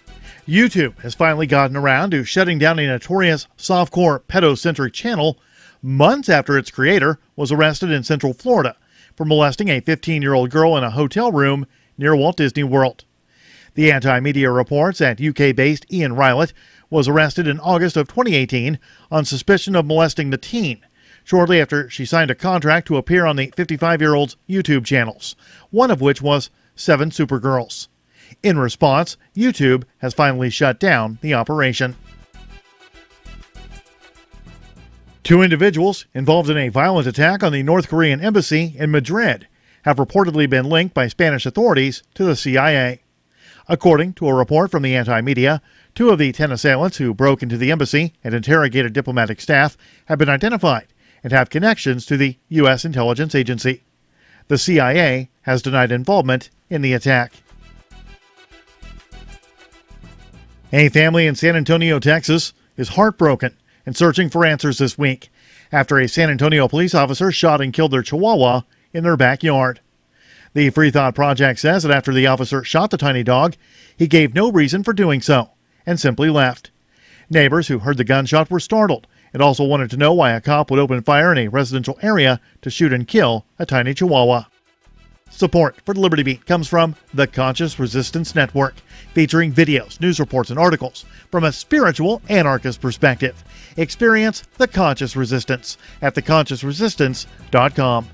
YouTube has finally gotten around to shutting down a notorious softcore pedocentric channel months after its creator was arrested in Central Florida for molesting a 15-year-old girl in a hotel room near Walt Disney World. The Anti-Media reports that UK-based Ian Rylett was arrested in August of 2018 on suspicion of molesting the teen, shortly after she signed a contract to appear on the 55-year-old's YouTube channels, one of which was 7 Supergirls. In response, YouTube has finally shut down the operation. 2 individuals involved in a violent attack on the North Korean embassy in Madrid have reportedly been linked by Spanish authorities to the CIA. According to a report from the Anti-Media, 2 of the 10 assailants who broke into the embassy and interrogated diplomatic staff have been identified and have connections to the U.S. intelligence agency. The CIA has denied involvement in the attack. A family in San Antonio, Texas, is heartbroken and searching for answers this week after a San Antonio police officer shot and killed their chihuahua in their backyard. The Free Thought Project says that after the officer shot the tiny dog, he gave no reason for doing so and simply left. Neighbors who heard the gunshot were startled and also wanted to know why a cop would open fire in a residential area to shoot and kill a tiny chihuahua. Support for the Liberty Beat comes from the Conscious Resistance Network, featuring videos, news reports, and articles from a spiritual anarchist perspective. Experience the Conscious Resistance at theconsciousresistance.com.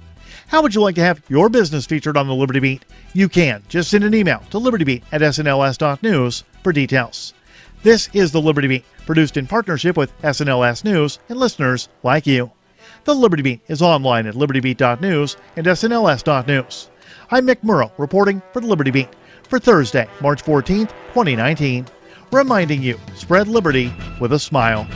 How would you like to have your business featured on the Liberty Beat? You can. Just send an email to libertybeat@snls.news for details. This is the Liberty Beat, produced in partnership with SNLS News and listeners like you. The Liberty Beat is online at libertybeat.news and snls.news. I'm Mick Murrow, reporting for the Liberty Beat for Thursday, March 14th, 2019. Reminding you, spread liberty with a smile.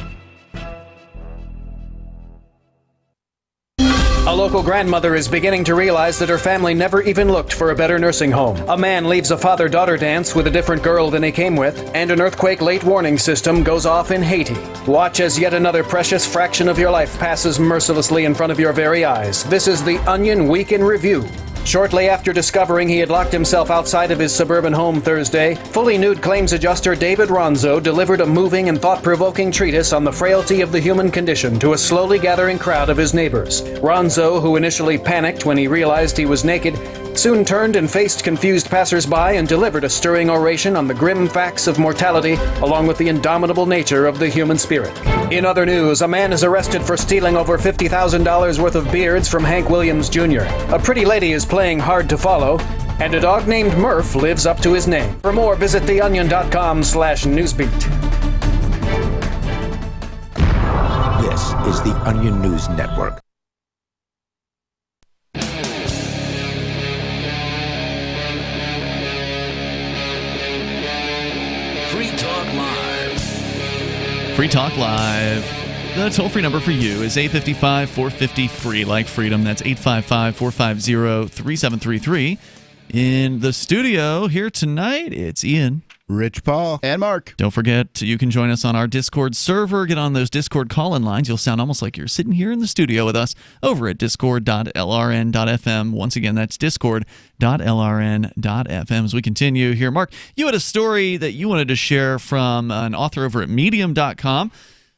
A local grandmother is beginning to realize that her family never even looked for a better nursing home. A man leaves a father-daughter dance with a different girl than he came with, and an earthquake late warning system goes off in Haiti. Watch as yet another precious fraction of your life passes mercilessly in front of your very eyes. This is the Onion Week in Review. Shortly after discovering he had locked himself outside of his suburban home Thursday, fully nude claims adjuster David Ronzo delivered a moving and thought-provoking treatise on the frailty of the human condition to a slowly gathering crowd of his neighbors. Ronzo, who initially panicked when he realized he was naked, soon turned and faced confused passersby and delivered a stirring oration on the grim facts of mortality, along with the indomitable nature of the human spirit. In other news, a man is arrested for stealing over $50,000 worth of beards from Hank Williams Jr. A pretty lady is playing hard to follow, and a dog named Murph lives up to his name. For more, visit theonion.com/newsbeat. This is the Onion News Network. Free Talk Live. The toll-free number for you is 855-450-FREE, like freedom. That's 855-450-3733. In the studio here tonight, it's Ian, Rich Paul, and Mark. Don't forget, you can join us on our Discord server. Get on those Discord call-in lines. You'll sound almost like you're sitting here in the studio with us over at discord.lrn.fm. Once again, that's discord.lrn.fm. As we continue here, Mark, you had a story that you wanted to share from an author over at medium.com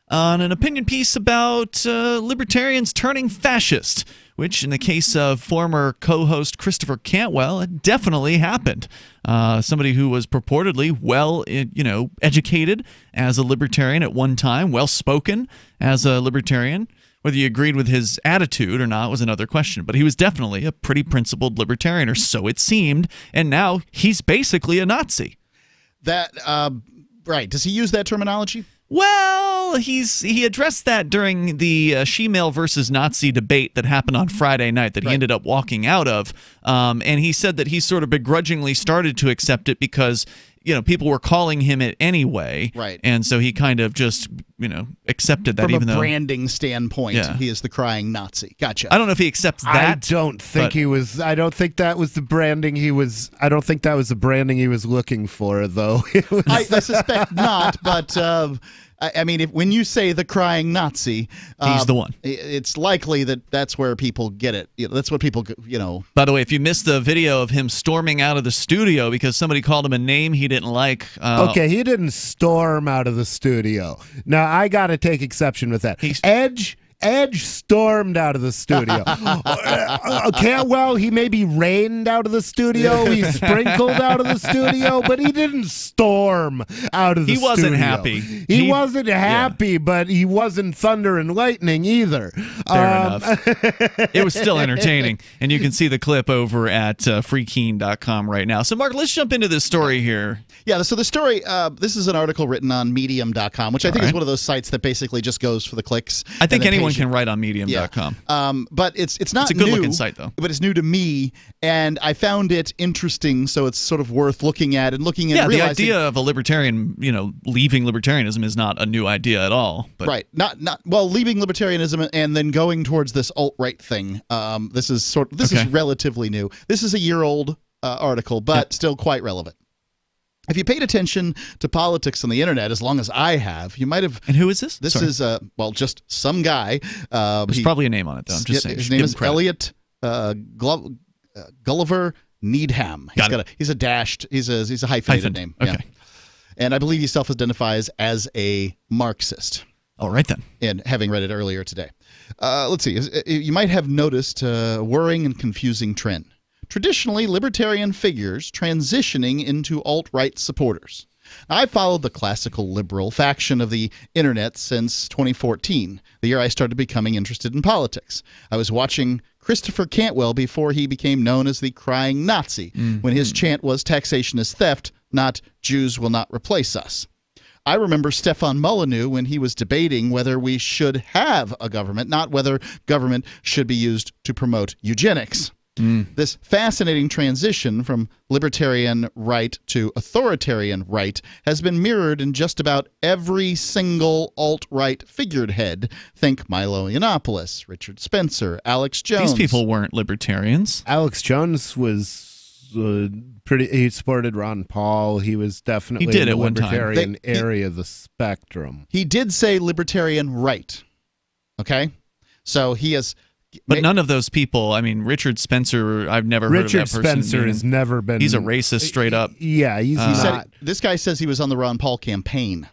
on an opinion piece about libertarians turning fascist, which in the case of former co-host Christopher Cantwell, it definitely happened. Somebody who was purportedly educated as a libertarian at one time, well-spoken as a libertarian. Whether you agreed with his attitude or not was another question, but he was definitely a pretty principled libertarian, or so it seemed, and now he's basically a Nazi. Right. Does he use that terminology? Well, he addressed that during the She-Male versus Nazi debate that happened on Friday night that he ended up walking out of, and he said that he sort of begrudgingly started to accept it because people were calling him it anyway, right? And so he kind of just accepted that. From a branding standpoint, he is the crying Nazi. Gotcha. I don't know if he accepts that. I don't think he was. I don't think that was the branding he was. I don't think that was the branding he was looking for, though. I suspect not, but. I mean, when you say the crying Nazi, he's the one. It's likely that's where people get it. That's what people, By the way, if you missed the video of him storming out of the studio because somebody called him a name he didn't like. Okay, he didn't storm out of the studio. Now, I got to take exception with that. Edge stormed out of the studio. Cantwell, he maybe rained out of the studio. He sprinkled out of the studio, but he didn't storm out of the studio. He wasn't happy. He wasn't happy, but he wasn't thunder and lightning either. Fair enough. It was still entertaining, and you can see the clip over at freekeen.com right now. So, Mark, let's jump into this story here. Yeah, so the story, this is an article written on Medium.com, which I think is one of those sites that basically just goes for the clicks. I think anyone can write on Medium.com. Yeah. But it's not a new. good-looking site, though. But it's new to me, and I found it interesting, so it's sort of worth looking at and looking at. Yeah, realizing, the idea of a libertarian, leaving libertarianism is not a new idea at all. But. Right. Well, leaving libertarianism and then going towards this alt-right thing. This is relatively new. This is a year-old article, but still quite relevant. If you paid attention to politics on the internet as long as I have, you might have. And who is this? This is just some guy. There's probably a name on it, though. I'm just saying. His name is Elliot Gulliver Needham. He's a dashed. He's a hyphenated name. Okay. Yeah. And I believe he self-identifies as a Marxist. All right then. And having read it earlier today, let's see. You might have noticed a worrying and confusing trend. Traditionally libertarian figures transitioning into alt-right supporters. Now, I followed the classical liberal faction of the internet since 2014, the year I started becoming interested in politics. I was watching Christopher Cantwell before he became known as the crying Nazi, when his chant was taxation is theft, not Jews will not replace us. I remember Stefan Molyneux when he was debating whether we should have a government, not whether government should be used to promote eugenics. This fascinating transition from libertarian right to authoritarian right has been mirrored in just about every single alt-right figurehead. Think Milo Yiannopoulos, Richard Spencer, Alex Jones. These people weren't libertarians. Alex Jones was he supported Ron Paul. He was definitely in the libertarian area of the spectrum. He did say libertarian right. Okay? So he has... But none of those people, I mean, Richard Spencer, I've never heard of that person. Richard Spencer has never been... He's a racist straight up. Yeah, he's not... This guy says he was on the Ron Paul campaign.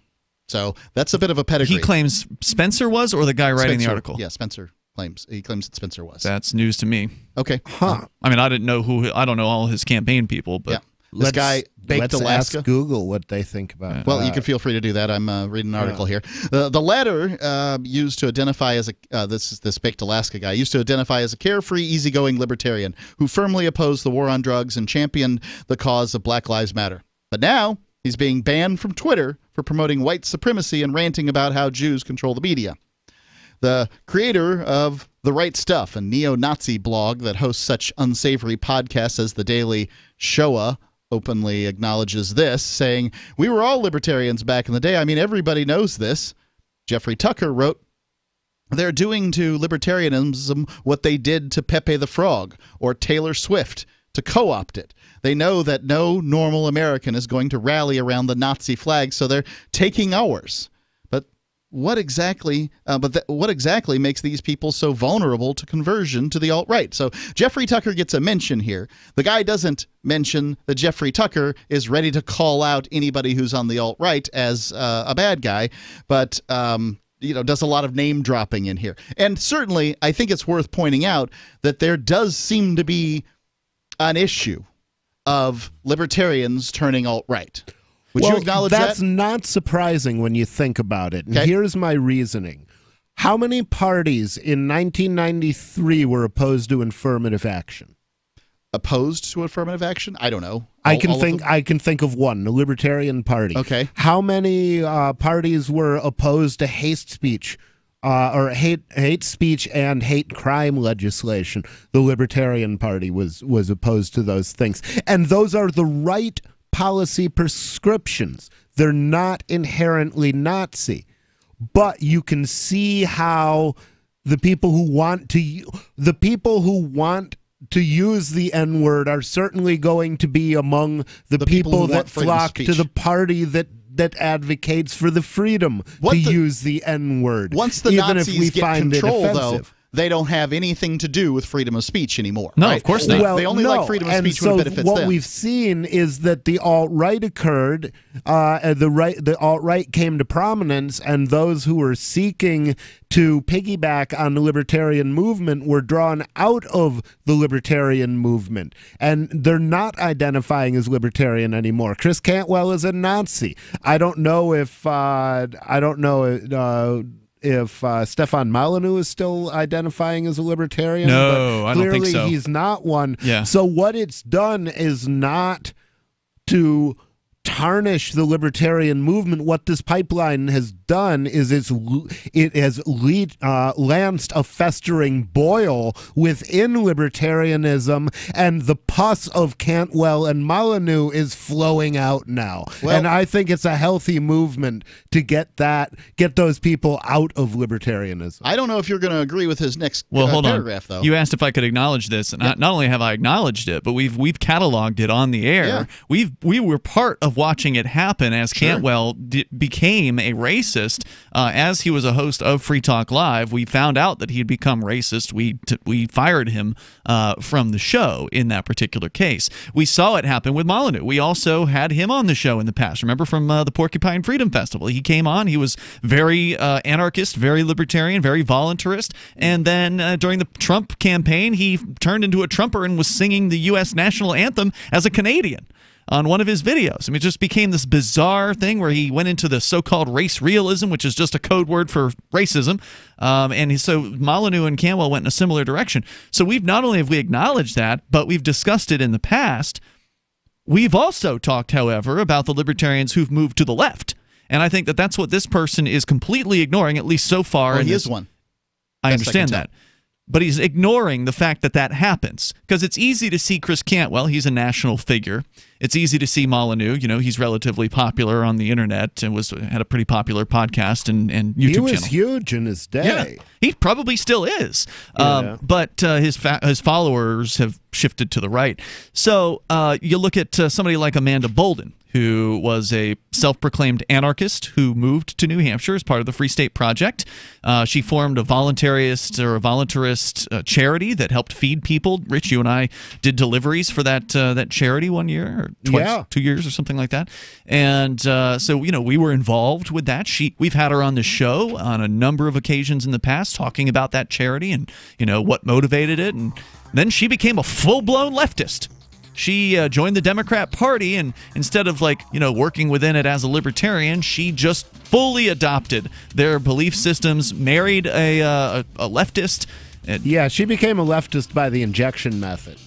So that's a bit of a pedigree. He claims Spencer was, or the guy writing the article? Yeah, Spencer claims. He claims that Spencer was. That's news to me. Okay. Huh. I mean, I don't know all his campaign people, but... Yeah. This guy baked Alaska. Ask Google what they think about. Well, you can feel free to do that. I'm reading an article here. The letter used to identify as this baked Alaska guy used to identify as a carefree, easygoing libertarian who firmly opposed the war on drugs and championed the cause of Black Lives Matter. But now he's being banned from Twitter for promoting white supremacy and ranting about how Jews control the media. The creator of The Right Stuff, a neo-Nazi blog that hosts such unsavory podcasts as The Daily Shoah, openly acknowledges this, saying, "We were all libertarians back in the day. I mean, everybody knows this." Jeffrey Tucker wrote, "They're doing to libertarianism what they did to Pepe the Frog or Taylor Swift to co-opt it. They know that no normal American is going to rally around the Nazi flag, so they're taking ours. What exactly makes these people so vulnerable to conversion to the alt-right?" So Jeffrey Tucker gets a mention here. The guy doesn't mention that Jeffrey Tucker is ready to call out anybody who's on the alt-right as a bad guy, but does a lot of name dropping in here. And certainly, I think it's worth pointing out that there does seem to be an issue of libertarians turning alt-right. Would you acknowledge that? That's not surprising when you think about it. And here's my reasoning. How many parties in 1993 were opposed to affirmative action? Opposed to affirmative action? I don't know. I can think of one, the Libertarian Party. Okay. How many parties were opposed to hate speech? Or hate speech and hate crime legislation? The Libertarian Party was opposed to those things. And those are the right policy prescriptions. They're not inherently Nazi, but you can see how the people who want to use the N-word are certainly going to be among the people that flock to the party that advocates for the freedom to use the N-word. Once the Nazis get control, though, they don't have anything to do with freedom of speech anymore. No, right? of course not. Well, they only like freedom of speech when it benefits what them. we've seen is that the alt-right occurred, the alt-right came to prominence, and those who were seeking to piggyback on the libertarian movement were drawn out of the libertarian movement, and they're not identifying as libertarian anymore. Chris Cantwell is a Nazi. I don't know if Stefan Molyneux is still identifying as a libertarian. No, I don't think so. Clearly, he's not one. Yeah. So what it's done is not to tarnish the libertarian movement. What this pipeline has done is it has lanced a festering boil within libertarianism, and the pus of Cantwell and Molyneux is flowing out now. Well, and I think it's a healthy movement to get those people out of libertarianism. I don't know if you're going to agree with his next hold paragraph, on. though. You asked if I could acknowledge this, and not only have I acknowledged it, but we've cataloged it on the air. Yeah. We were part of watching it happen as Cantwell became a racist. As he was a host of Free Talk Live, we found out that he had become racist. We fired him from the show in that particular case. We saw it happen with Molyneux. We also had him on the show in the past. Remember from the Porcupine Freedom Festival? He came on. He was very anarchist, very libertarian, very voluntarist. And then during the Trump campaign, he turned into a Trumper and was singing the U.S. national anthem as a Canadian on one of his videos. I mean, it just became this bizarre thing where he went into the so-called race realism, which is just a code word for racism. So Molyneux and Cantwell went in a similar direction. So not only have we acknowledged that, but we've discussed it in the past. We've also talked, however, about the libertarians who've moved to the left. And I think that that's what this person is completely ignoring, at least so far. Well, he is one. I understand that. But he's ignoring the fact that that happens. Because it's easy to see Chris Cantwell. He's a national figure. It's easy to see Molyneux. You know, he's relatively popular on the internet and had a pretty popular podcast and YouTube channel. He was huge in his day. Yeah, he probably still is. But his followers have shifted to the right. So you look at somebody like Amanda Bolden, who was a self-proclaimed anarchist who moved to New Hampshire as part of the Free State Project. She formed a voluntarist charity that helped feed people. Rich, you and I did deliveries for that charity one year, or twice, 2 years or something like that. And so we were involved with that. We've had her on the show on a number of occasions in the past talking about that charity and what motivated it. And then she became a full-blown leftist. She joined the Democrat Party, and instead of working within it as a libertarian, she just fully adopted their belief systems, married a leftist. Yeah, she became a leftist by the injection method.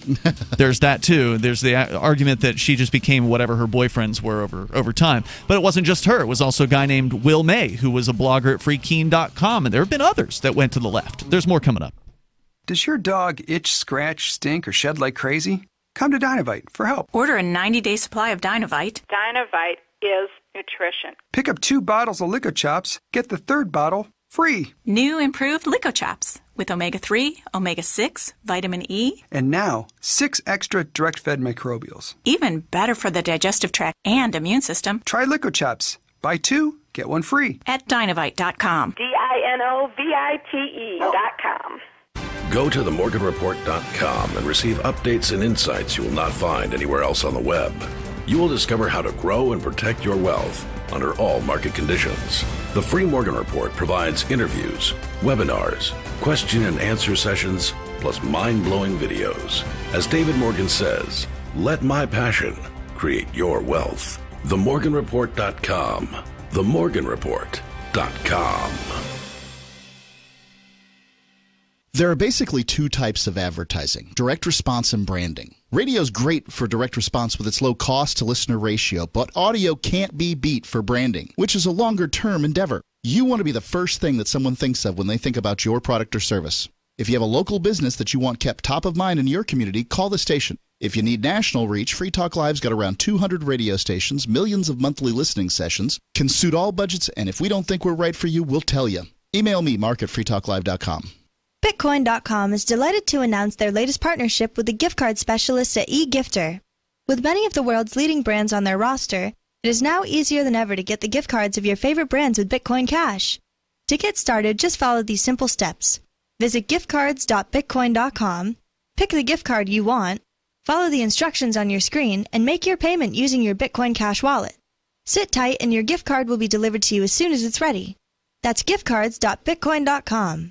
There's that too. There's the argument that she just became whatever her boyfriends were over time. But it wasn't just her. It was also a guy named Will May, who was a blogger at freekeen.com, and there have been others that went to the left. There's more coming up. Does your dog itch, scratch, stink, or shed like crazy? Come to Dinovite for help. Order a 90-day supply of Dinovite. Dinovite is nutrition. Pick up 2 bottles of Lico Chops. Get the 3rd bottle free. New improved Lico Chops with omega-3, omega-6, vitamin E. And now, 6 extra direct-fed microbials. Even better for the digestive tract and immune system. Try Lico Chops. Buy 2, get 1 free. At Dinovite.com. DINOVITE.com. Go to themorganreport.com and receive updates and insights you will not find anywhere else on the web. You will discover how to grow and protect your wealth under all market conditions. The Free Morgan Report provides interviews, webinars, question and answer sessions, plus mind-blowing videos. As David Morgan says, let my passion create your wealth. Themorganreport.com. Themorganreport.com. There are basically 2 types of advertising: direct response and branding. Radio's great for direct response with its low cost to listener ratio, but audio can't be beat for branding, which is a longer-term endeavor. You want to be the first thing that someone thinks of when they think about your product or service. If you have a local business that you want kept top of mind in your community, call the station. If you need national reach, Free Talk Live's got around 200 radio stations, millions of monthly listening sessions, can suit all budgets, and if we don't think we're right for you, we'll tell you. Email me, mark@freetalklive.com. Bitcoin.com is delighted to announce their latest partnership with the gift card specialists at eGifter. With many of the world's leading brands on their roster, it is now easier than ever to get the gift cards of your favorite brands with Bitcoin Cash. To get started, just follow these simple steps. Visit giftcards.bitcoin.com, pick the gift card you want, follow the instructions on your screen, and make your payment using your Bitcoin Cash wallet. Sit tight and your gift card will be delivered to you as soon as it's ready. That's giftcards.bitcoin.com.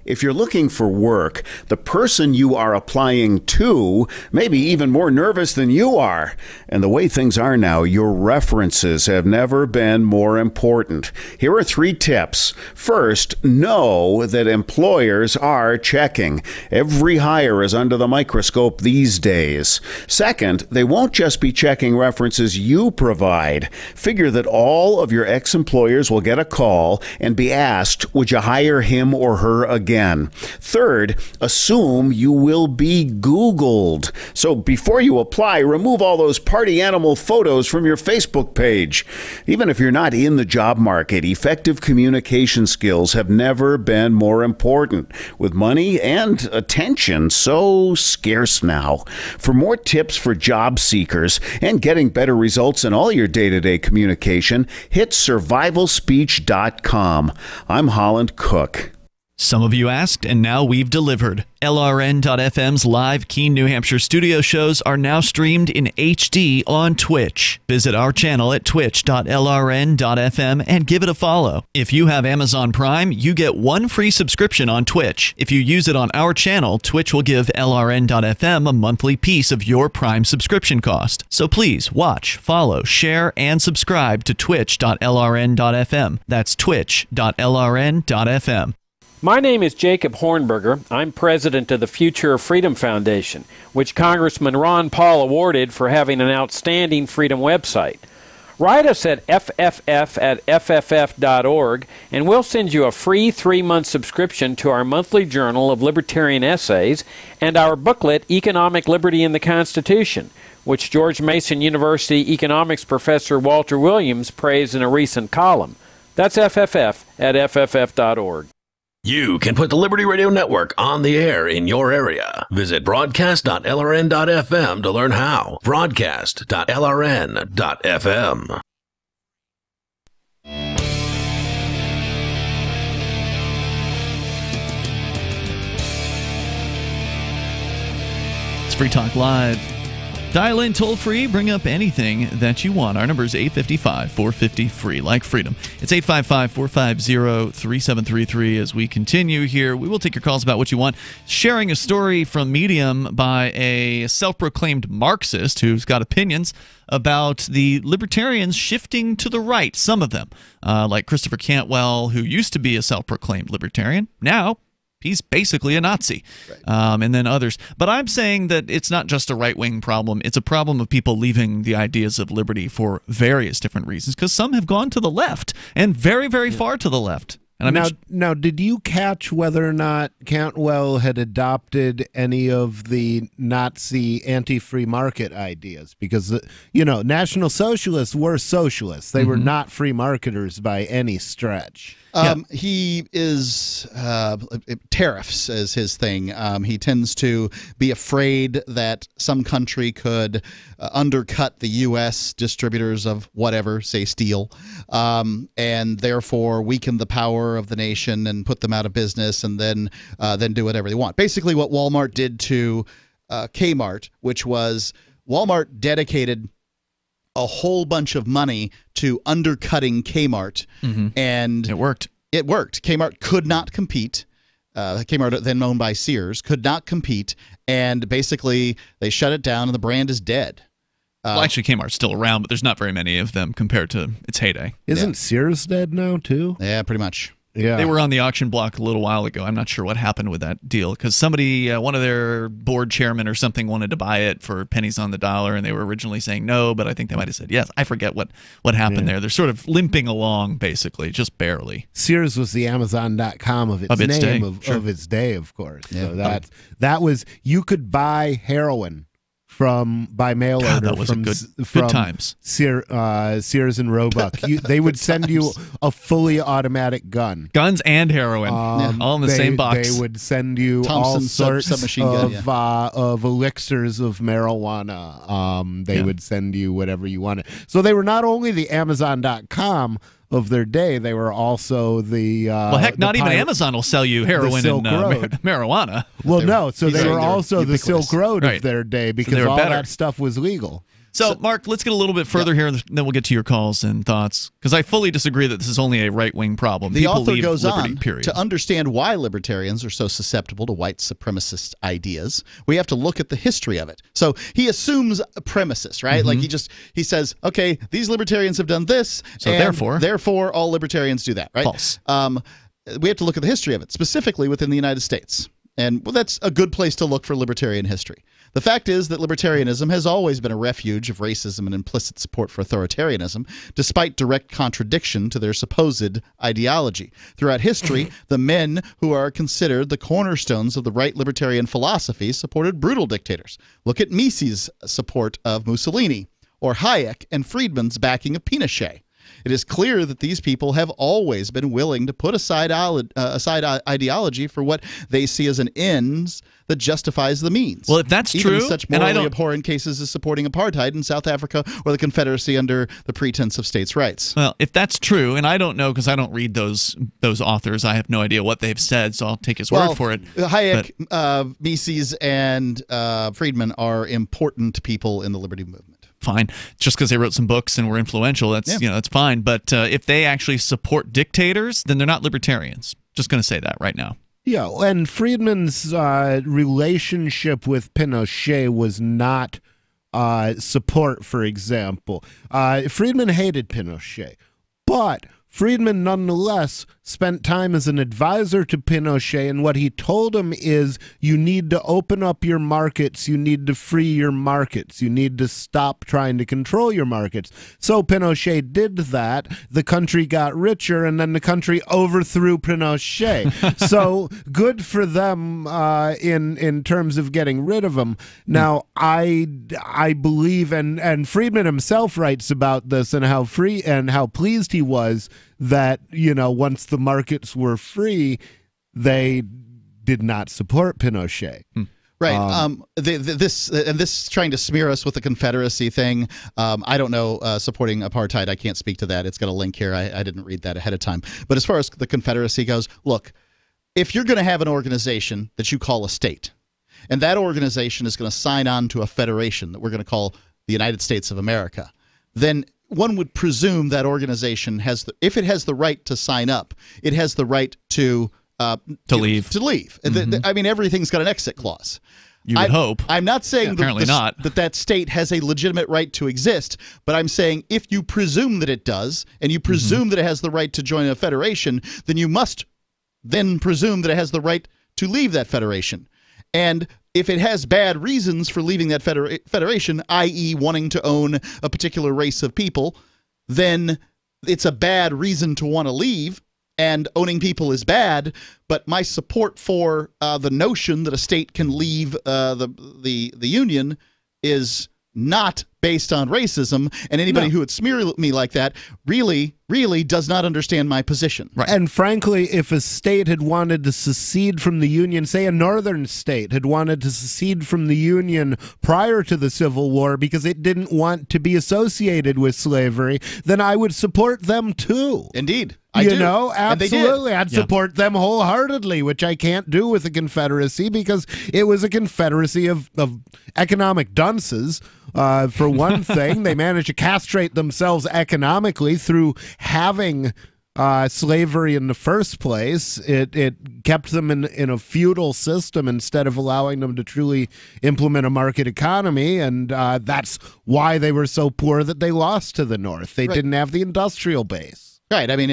If you're looking for work, the person you are applying to may be even more nervous than you are. And the way things are now, your references have never been more important. Here are 3 tips. First, know that employers are checking. Every hire is under the microscope these days. Second, they won't just be checking references you provide. Figure that all of your ex-employers will get a call and be asked, would you hire him or her again? Third, assume you will be Googled. So before you apply, remove all those party animal photos from your Facebook page. Even if you're not in the job market, effective communication skills have never been more important, with money and attention so scarce now. For more tips for job seekers and getting better results in all your day-to-day communication, hit survivalspeech.com. I'm Holland Cook. Some of you asked, and now we've delivered. LRN.FM's live Keene, New Hampshire studio shows are now streamed in HD on Twitch. Visit our channel at twitch.lrn.fm and give it a follow. If you have Amazon Prime, you get 1 free subscription on Twitch. If you use it on our channel, Twitch will give LRN.FM a monthly piece of your Prime subscription cost. So please watch, follow, share, and subscribe to twitch.lrn.fm. That's twitch.lrn.fm. My name is Jacob Hornberger. I'm president of the Future of Freedom Foundation, which Congressman Ron Paul awarded for having an outstanding freedom website. Write us at fff@fff.org, and we'll send you a free 3-month subscription to our monthly journal of libertarian essays and our booklet, Economic Liberty in the Constitution, which George Mason University economics professor Walter Williams praised in a recent column. That's fff@fff.org. You can put the Liberty Radio Network on the air in your area. Visit broadcast.lrn.fm to learn how. Broadcast.lrn.fm. It's Free Talk Live. Dial in toll-free, bring up anything that you want. Our number is 855-450-FREE, like freedom. It's 855-450-3733. As we continue here, we will take your calls about what you want. Sharing a story from Medium by a self-proclaimed Marxist who's got opinions about the libertarians shifting to the right, some of them, like Christopher Cantwell, who used to be a self-proclaimed libertarian. Now, he's basically a Nazi, and then others. But I'm saying that it's not just a right-wing problem. It's a problem of people leaving the ideas of liberty for various different reasons, because some have gone to the left, and very, very far to the left. And now, did you catch whether or not Cantwell had adopted any of the Nazi anti-free market ideas? Because, National Socialists were socialists. They were not free marketers by any stretch. He is tariffs is his thing. He tends to be afraid that some country could undercut the U.S. distributors of whatever, say steel, and therefore weaken the power of the nation and put them out of business, and then do whatever they want. Basically, what Walmart did to Kmart, which was Walmart dedicated a whole bunch of money to undercutting Kmart, and it worked. It worked. Kmart could not compete. Kmart, then owned by Sears, could not compete, and basically they shut it down, and the brand is dead. Well, actually, Kmart's still around, but there's not very many of them compared to its heyday. Isn't Sears dead now, too? Yeah, pretty much. Yeah. They were on the auction block a little while ago. I'm not sure what happened with that deal, because somebody, one of their board chairmen or something, wanted to buy it for pennies on the dollar, and they were originally saying no, but I think they might have said yes. I forget what happened there. They're sort of limping along, basically, just barely. Sears was the Amazon.com of its name, of its day, of course. Yeah. So that was, you could buy heroin by mail order. That was from good times. Sears and Roebuck. They would send you a fully automatic gun. Guns and heroin, all in the same box. They would send you all sorts of elixirs of marijuana. They would send you whatever you wanted. So they were not only the Amazon.com of their day. They were also the well, heck, not even Amazon will sell you heroin and marijuana. Well, no, so they were also the Silk Road of their day because all that stuff was legal. So, Mark, let's get a little bit further here, and then we'll get to your calls and thoughts, because I fully disagree that this is only a right-wing problem. The People author leave goes liberty, on period. to understand why libertarians are so susceptible to white supremacist ideas. We have to look at the history of it. So he assumes a premises, right? Like he says, okay, these libertarians have done this, so and therefore all libertarians do that, right? False. We have to look at the history of it, specifically within the United States. And well, that's a good place to look for libertarian history. The fact is that libertarianism has always been a refuge of racism and implicit support for authoritarianism, despite direct contradiction to their supposed ideology. Throughout history, the men who are considered the cornerstones of the right libertarian philosophy supported brutal dictators. Look at Mises' support of Mussolini, or Hayek and Friedman's backing of Pinochet. It is clear that these people have always been willing to put aside ideology for what they see as an ends that justifies the means. Well, if that's even true, in such morally abhorrent cases as supporting apartheid in South Africa or the Confederacy under the pretense of states' rights. Well, if that's true, and I don't know because I don't read those authors, I have no idea what they've said, so I'll take his word for it. Hayek, Mises, and Friedman are important people in the liberty movement. Fine, just because they wrote some books and were influential, that's fine. But if they actually support dictators, then they're not libertarians. Just going to say that right now. Yeah, and Friedman's relationship with Pinochet was not support, for example. Friedman hated Pinochet, but Friedman nonetheless spent time as an advisor to Pinochet, and what he told him is you need to open up your markets, you need to free your markets, you need to stop trying to control your markets. So Pinochet did that, the country got richer, and then the country overthrew Pinochet. So good for them in terms of getting rid of him. Now, I believe, and Friedman himself writes about this and how pleased he was that, once the markets were free, they did not support Pinochet. Right. This trying to smear us with the Confederacy thing. I don't know. Supporting apartheid, I can't speak to that. It's got a link here. I didn't read that ahead of time. But as far as the Confederacy goes, look, if you're going to have an organization that you call a state, and that organization is going to sign on to a federation that we're going to call the United States of America, then one would presume that organization if it has the right to sign up, it has the right to leave. To leave. I mean, everything's got an exit clause. You would hope. I'm not saying apparently not. that state has a legitimate right to exist, but I'm saying if you presume that it does, and you presume that it has the right to join a federation, then you must then presume that it has the right to leave that federation. And if it has bad reasons for leaving that federation, i.e. wanting to own a particular race of people, then it's a bad reason to want to leave, and owning people is bad. But my support for the notion that a state can leave the Union is not based on racism, and anybody who would smear me like that really does not understand my position. Right. And frankly, if a state had wanted to secede from the Union, say a northern state had wanted to secede from the Union prior to the Civil War because it didn't want to be associated with slavery, then I would support them too. Indeed. I do. Absolutely. I'd support them wholeheartedly, which I can't do with the Confederacy because it was a confederacy of economic dunces. For one thing, they managed to castrate themselves economically through having slavery in the first place. It kept them in a feudal system instead of allowing them to truly implement a market economy, and that's why they were so poor that they lost to the North. They didn't have the industrial base. Right. I mean,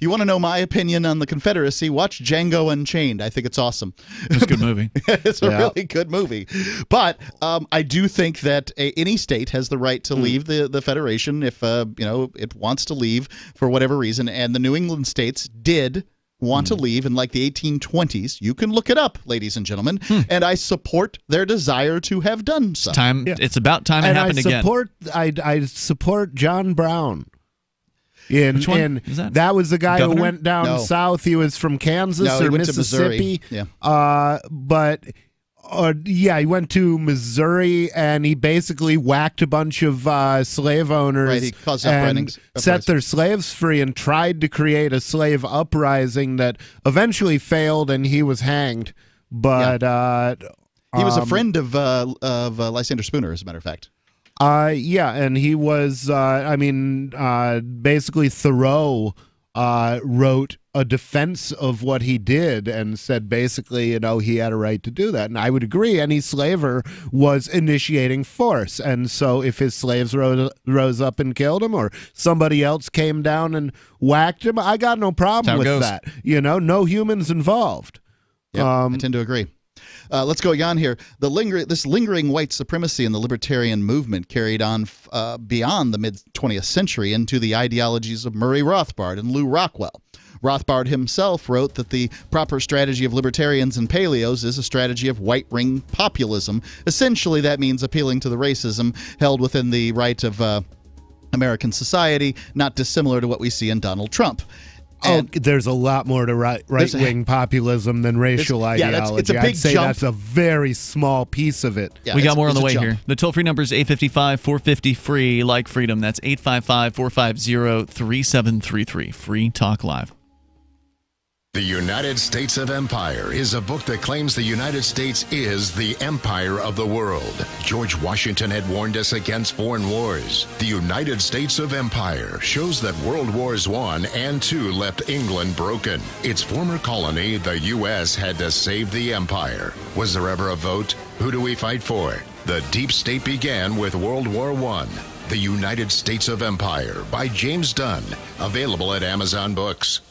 you want to know my opinion on the Confederacy? Watch Django Unchained. I think it's awesome. It's a good movie. It's a really good movie. But I do think that any state has the right to leave the Federation if it wants to leave for whatever reason. And the New England states did want to leave in like the 1820s. You can look it up, ladies and gentlemen. And I support their desire to have done so. It's about time it happened again. I support John Brown. That was the guy who went down south. He was from Kansas or Mississippi. Yeah. But He went to Missouri and he basically whacked a bunch of slave owners Right, he caused and set their slaves free and tried to create a slave uprising that eventually failed and he was hanged. But he was a friend of Lysander Spooner, as a matter of fact. And he was, basically Thoreau wrote a defense of what he did and said basically, he had a right to do that. And I would agree, any slaver was initiating force. And so if his slaves rose up and killed him or somebody else came down and whacked him, I got no problem with that. No humans involved. Yep, I tend to agree. Let's go on here. This lingering white supremacy in the libertarian movement carried on beyond the mid-20th century into the ideologies of Murray Rothbard and Lew Rockwell. Rothbard himself wrote that the proper strategy of libertarians and paleos is a strategy of white ring populism. Essentially, that means appealing to the racism held within the right of American society, not dissimilar to what we see in Donald Trump. There's a lot more to right-wing populism than racial ideology. It's a big I'd say jump. that's a very small piece of it. We got more on the way here. The toll-free number is 855-450-FREE, like freedom. That's 855-450-3733. Free Talk Live. The United States of Empire is a book that claims the United States is the empire of the world. George Washington had warned us against foreign wars. The United States of Empire shows that World Wars I and II left England broken. Its former colony, the U.S., had to save the empire. Was there ever a vote? Who do we fight for? The deep state began with World War I. The United States of Empire by James Dunn. Available at Amazon Books.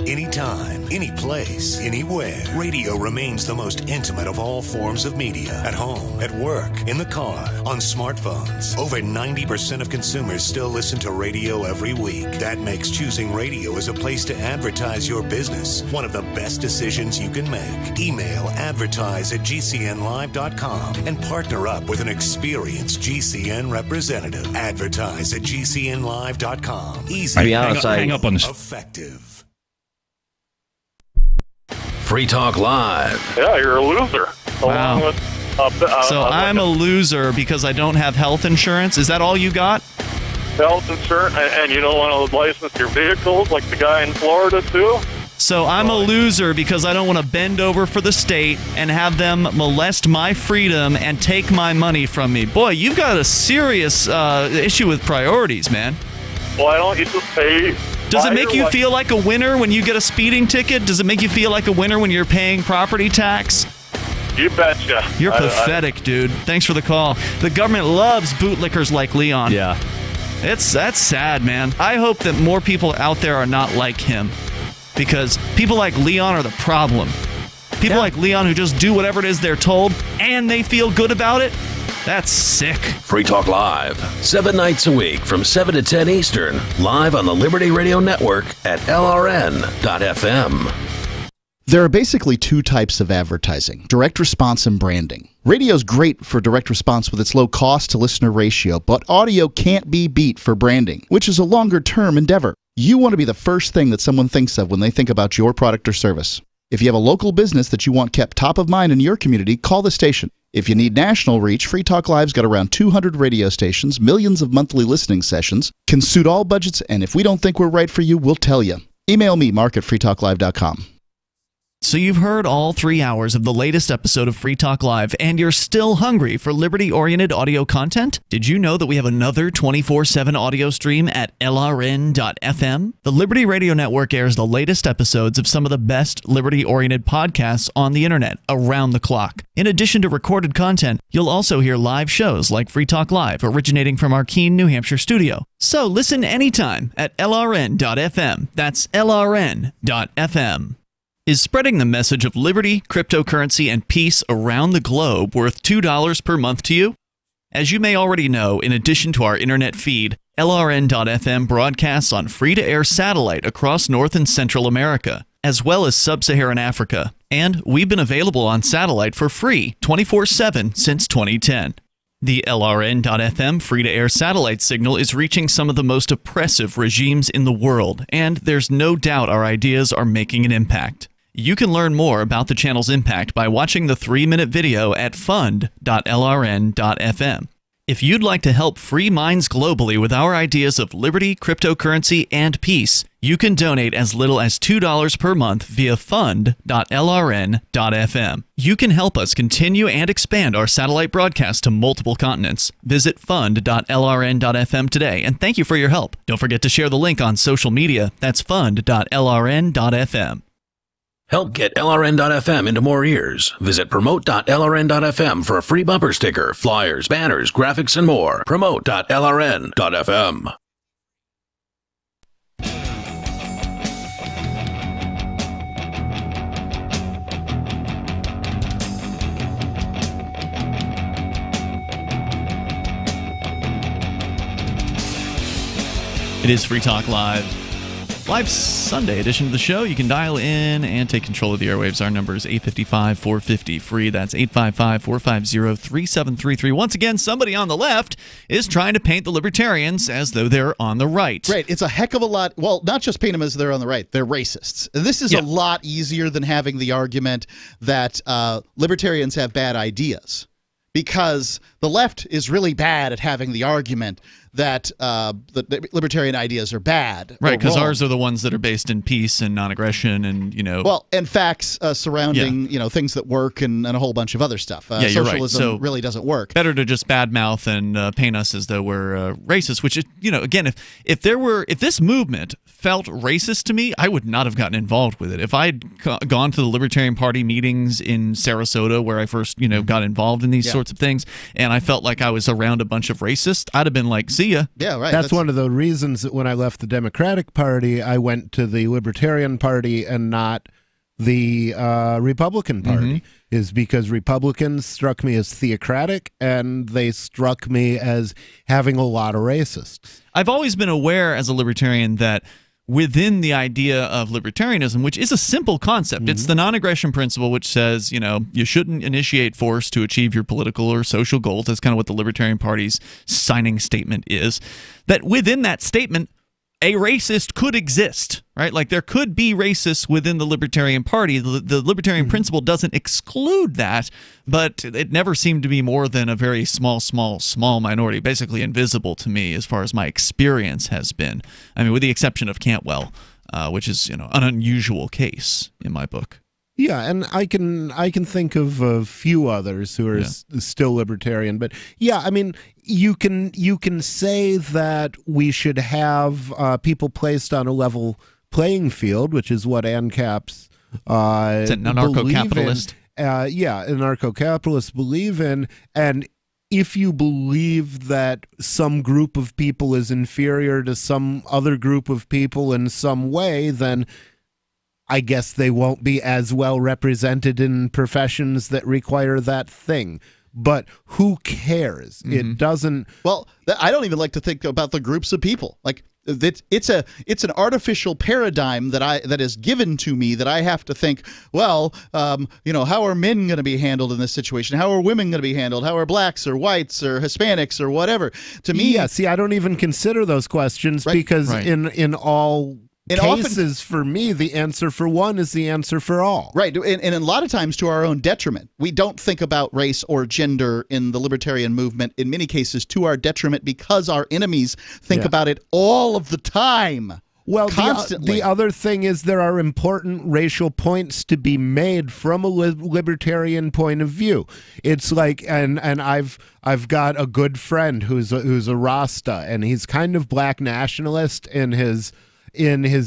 Anytime, any place, anywhere, radio remains the most intimate of all forms of media. At home, at work, in the car, on smartphones. Over 90% of consumers still listen to radio every week. That makes choosing radio as a place to advertise your business one of the best decisions you can make. Email advertise@gcnlive.com and partner up with an experienced GCN representative. Advertise@gcnlive.com. Easy, hang up on this. effective. Free Talk Live. Yeah, you're a loser. Wow. So I'm a loser because I don't have health insurance. Is that all you got? Health insurance, and you don't want to license your vehicles like the guy in Florida, too? So I'm a loser because I don't want to bend over for the state and have them molest my freedom and take my money from me. Boy, you've got a serious issue with priorities, man. Why don't you just pay... Does it make you feel like a winner when you get a speeding ticket? Does it make you feel like a winner when you're paying property tax? You betcha. You're pathetic, dude. Thanks for the call. The government loves bootlickers like Leon. Yeah. That's sad, man. I hope that more people out there are not like him. Because people like Leon are the problem. People like Leon who just do whatever it is they're told and they feel good about it. That's sick. Free Talk Live, 7 nights a week from 7 to 10 Eastern, live on the Liberty Radio Network at LRN.FM. There are basically two types of advertising, direct response and branding. Radio's great for direct response with its low cost to listener ratio, but audio can't be beat for branding, which is a longer-term endeavor. You want to be the first thing that someone thinks of when they think about your product or service. If you have a local business that you want kept top of mind in your community, call the station. If you need national reach, Free Talk Live's got around 200 radio stations, millions of monthly listening sessions, can suit all budgets, and if we don't think we're right for you, we'll tell you. Email me, mark@freetalklive.com. So you've heard all 3 hours of the latest episode of Free Talk Live, and you're still hungry for liberty-oriented audio content? Did you know that we have another 24/7 audio stream at LRN.FM? The Liberty Radio Network airs the latest episodes of some of the best liberty-oriented podcasts on the internet around the clock. In addition to recorded content, you'll also hear live shows like Free Talk Live, originating from our Keene, New Hampshire studio. So listen anytime at LRN.FM. That's LRN.FM. Is spreading the message of liberty, cryptocurrency, and peace around the globe worth $2 per month to you? As you may already know, in addition to our internet feed, LRN.FM broadcasts on free-to-air satellite across North and Central America, as well as Sub-Saharan Africa. And we've been available on satellite for free 24/7 since 2010. The LRN.FM free-to-air satellite signal is reaching some of the most oppressive regimes in the world, and there's no doubt our ideas are making an impact. You can learn more about the channel's impact by watching the 3-minute video at fund.lrn.fm. If you'd like to help free minds globally with our ideas of liberty, cryptocurrency, and peace, you can donate as little as $2 per month via fund.lrn.fm. You can help us continue and expand our satellite broadcast to multiple continents. Visit fund.lrn.fm today, and thank you for your help. Don't forget to share the link on social media. That's fund.lrn.fm. Help get LRN.FM into more ears. Visit promote.lrn.fm for a free bumper sticker, flyers, banners, graphics, and more. Promote.lrn.fm. It is Free Talk Live. Live Sunday edition of the show. You can dial in and take control of the airwaves. Our number is 855-450-FREE. That's 855-450-3733. Once again, somebody on the left is trying to paint the libertarians as though they're on the right. Right. It's a heck of a lot. Well, not just paint them as they're on the right. They're racists. This is a lot easier than having the argument that libertarians have bad ideas, because the left is really bad at having the argument that the libertarian ideas are bad. Right, because ours are the ones that are based in peace and non-aggression and, Well, and facts surrounding, things that work and a whole bunch of other stuff. You're right. Socialism really doesn't work. Better to just badmouth and paint us as though we're racist, which, again, if this movement felt racist to me, I would not have gotten involved with it. If I'd gone to the Libertarian Party meetings in Sarasota, where I first, got involved in these sorts of things, and I felt like I was around a bunch of racists, I'd have been like, see ya. Yeah, right. That's one of the reasons that when I left the Democratic Party, I went to the Libertarian Party and not the Republican Party, is because Republicans struck me as theocratic, and they struck me as having a lot of racists. I've always been aware as a libertarian that within the idea of libertarianism, which is a simple concept. It's the non-aggression principle, which says, you shouldn't initiate force to achieve your political or social goals. That's kind of what the Libertarian Party's signing statement is. That within that statement, a racist could exist, right? Like there could be racists within the Libertarian Party. The Libertarian principle doesn't exclude that, but it never seemed to be more than a very small minority, basically invisible to me as far as my experience has been. I mean, with the exception of Cantwell, which is an unusual case in my book. Yeah, and I can think of a few others who are still libertarian, but I mean, you can say that we should have people placed on a level playing field, which is what ANCAPs it's an anarcho-capitalist. Anarcho-capitalists believe in, and if you believe that some group of people is inferior to some other group of people in some way, then I guess they won't be as well represented in professions that require that thing. But who cares? It doesn't. Well, I don't even like to think about the groups of people. Like it's an artificial paradigm that is given to me that I have to think. Well, how are men going to be handled in this situation? How are women going to be handled? How are blacks or whites or Hispanics or whatever? To me, I don't even consider those questions because in all cases, for me, the answer for one is the answer for all. Right, and a lot of times to our own detriment. We don't think about race or gender in the libertarian movement, in many cases to our detriment, because our enemies think about it all of the time. Well, constantly. The other thing is there are important racial points to be made from a libertarian point of view. It's like, and I've got a good friend who's a Rasta, and he's kind of black nationalist in his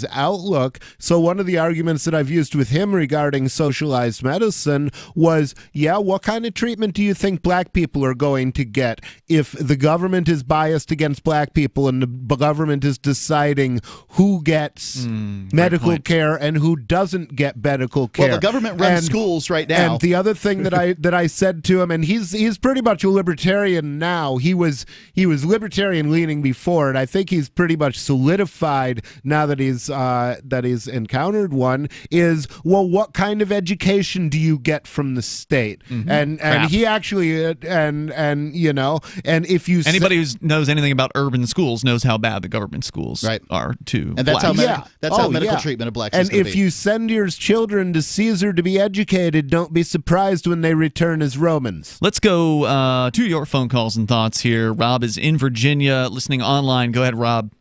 outlook. So one of the arguments that I've used with him regarding socialized medicine was, what kind of treatment do you think black people are going to get if the government is biased against black people and the government is deciding who gets medical care and who doesn't get medical care? Well, the government runs schools right now. And the other thing that I said to him, and he's pretty much a libertarian now. He was libertarian leaning before, and I think he's pretty much solidified now that he's encountered one is, well, what kind of education do you get from the state? And he actually and you know, and if you anybody who knows anything about urban schools knows how bad the government schools are to and that's blacks. how medical treatment of blacks is and if you send your children to Caesar to be educated, don't be surprised when they return as Romans. Let's go to your phone calls and thoughts here. Rob is in Virginia, listening online. Go ahead, Rob.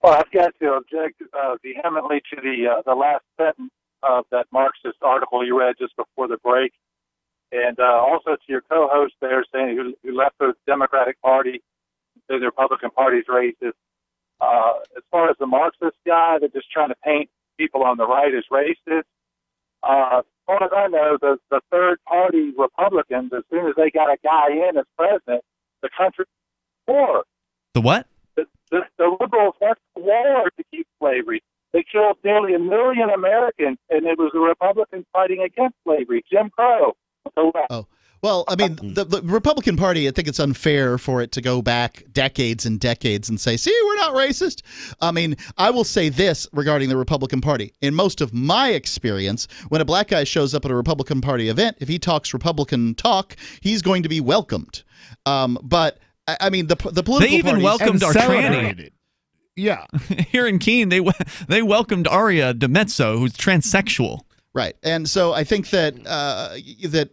Well, I've got to object vehemently to the last sentence of that Marxist article you read just before the break, and also to your co-host there saying who left the Democratic Party, say the Republican Party's racist. As far as the Marxist guy, they're just trying to paint people on the right as racist. As far as I know, the third-party Republicans, as soon as they got a guy in as president, the country war. The what? The liberals went to war to keep slavery. They killed nearly 1 million Americans, and it was the Republicans fighting against slavery, Jim Crow. Well, I mean, the Republican Party, I think it's unfair for it to go back decades and decades and say, see, we're not racist. I mean, I will say this regarding the Republican Party. In most of my experience, when a black guy shows up at a Republican Party event, if he talks Republican talk, he's going to be welcomed. But, I mean, the political They even welcomed our tranny. Yeah. Here in Keene, they welcomed Aria DiMezzo, who's transsexual. Right, and so I think that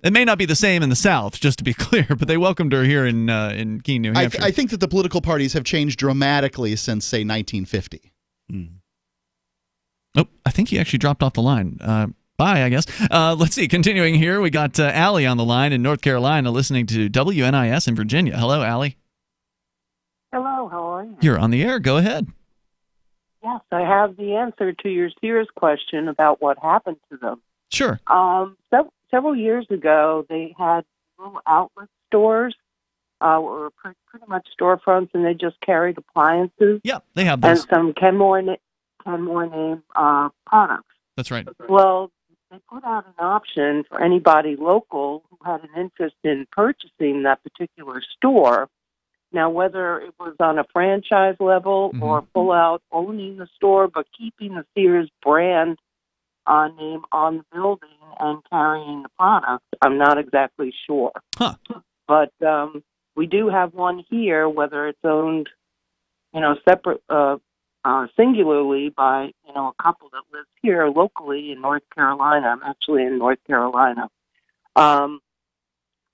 it may not be the same in the South, just to be clear, but they welcomed her here in Keene, New Hampshire. I think that the political parties have changed dramatically since, say, 1950. Oh, I think he actually dropped off the line. Bye, I guess. Let's see. Continuing here, we got Allie on the line in North Carolina, listening to WNIS in Virginia. Hello, Allie. Hello, how are you? You're on the air. Go ahead. Yes, I have the answer to your Sears question about what happened to them. Sure. Several years ago, they had little outlet stores, or pretty much storefronts, and they just carried appliances. Yeah, they have those. And some Kenmore name products. That's right. Well, they put out an option for anybody local who had an interest in purchasing that particular store. Now, whether it was on a franchise level or full out owning the store, but keeping the Sears brand name on the building and carrying the product, I'm not exactly sure. Huh. But we do have one here, whether it's owned, separate, singularly by, a couple that lives here locally in North Carolina. I'm actually in North Carolina. I'm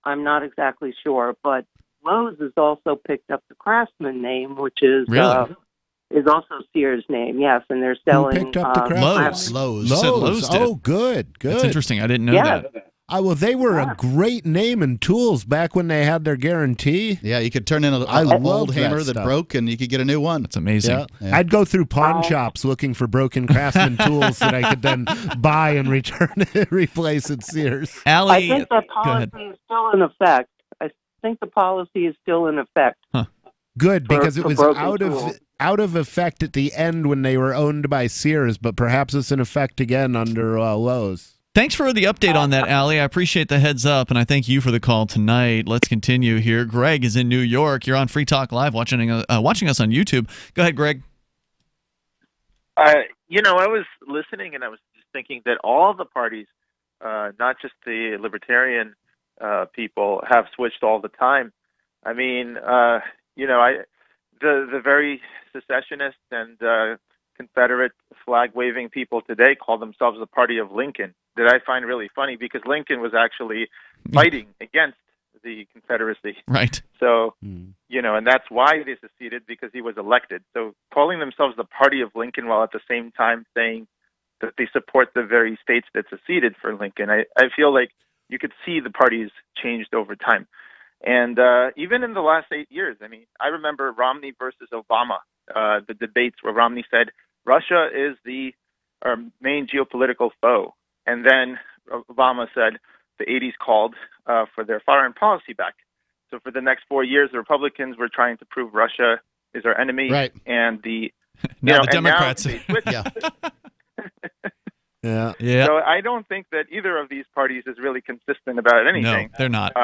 not exactly sure, but Lowe's has also picked up the Craftsman name, which is is also Sears' name. Yes, and they're selling. Who picked up the Craftsman? Lowe's. Lowe's. Did. Oh, good. That's interesting. I didn't know that. Well, they were a great name and tools back when they had their guarantee. Yeah, you could turn in an old hammer that broke, and you could get a new one. That's amazing. Yeah. I'd go through pawn shops looking for broken Craftsman tools that I could then buy and replace at Sears. Allie, I think that policy is still in effect. I think the policy is still in effect. Huh. Good, because it was out of effect at the end when they were owned by Sears, but perhaps it's in effect again under Lowe's. Thanks for the update on that, Allie. I appreciate the heads up, and I thank you for the call tonight. Let's continue here. Greg is in New York. You're on Free Talk Live watching us on YouTube. Go ahead, Greg. I was listening, and I was just thinking that all the parties, not just the libertarian people, have switched all the time. I mean, the very secessionist and Confederate flag-waving people today call themselves the Party of Lincoln. That I find really funny because Lincoln was actually fighting against the Confederacy. Right. So, and that's why they seceded, because he was elected. So calling themselves the Party of Lincoln while at the same time saying that they support the very states that seceded for Lincoln, I feel like you could see the parties changed over time. And even in the last 8 years, I mean, I remember Romney versus Obama, the debates where Romney said, Russia is our main geopolitical foe. And then Obama said the 80s called for their foreign policy back. So for the next 4 years, the Republicans were trying to prove Russia is our enemy. Right. And the Democrats. Now they switched. Yeah. So I don't think that either of these parties is really consistent about anything. No, they're not.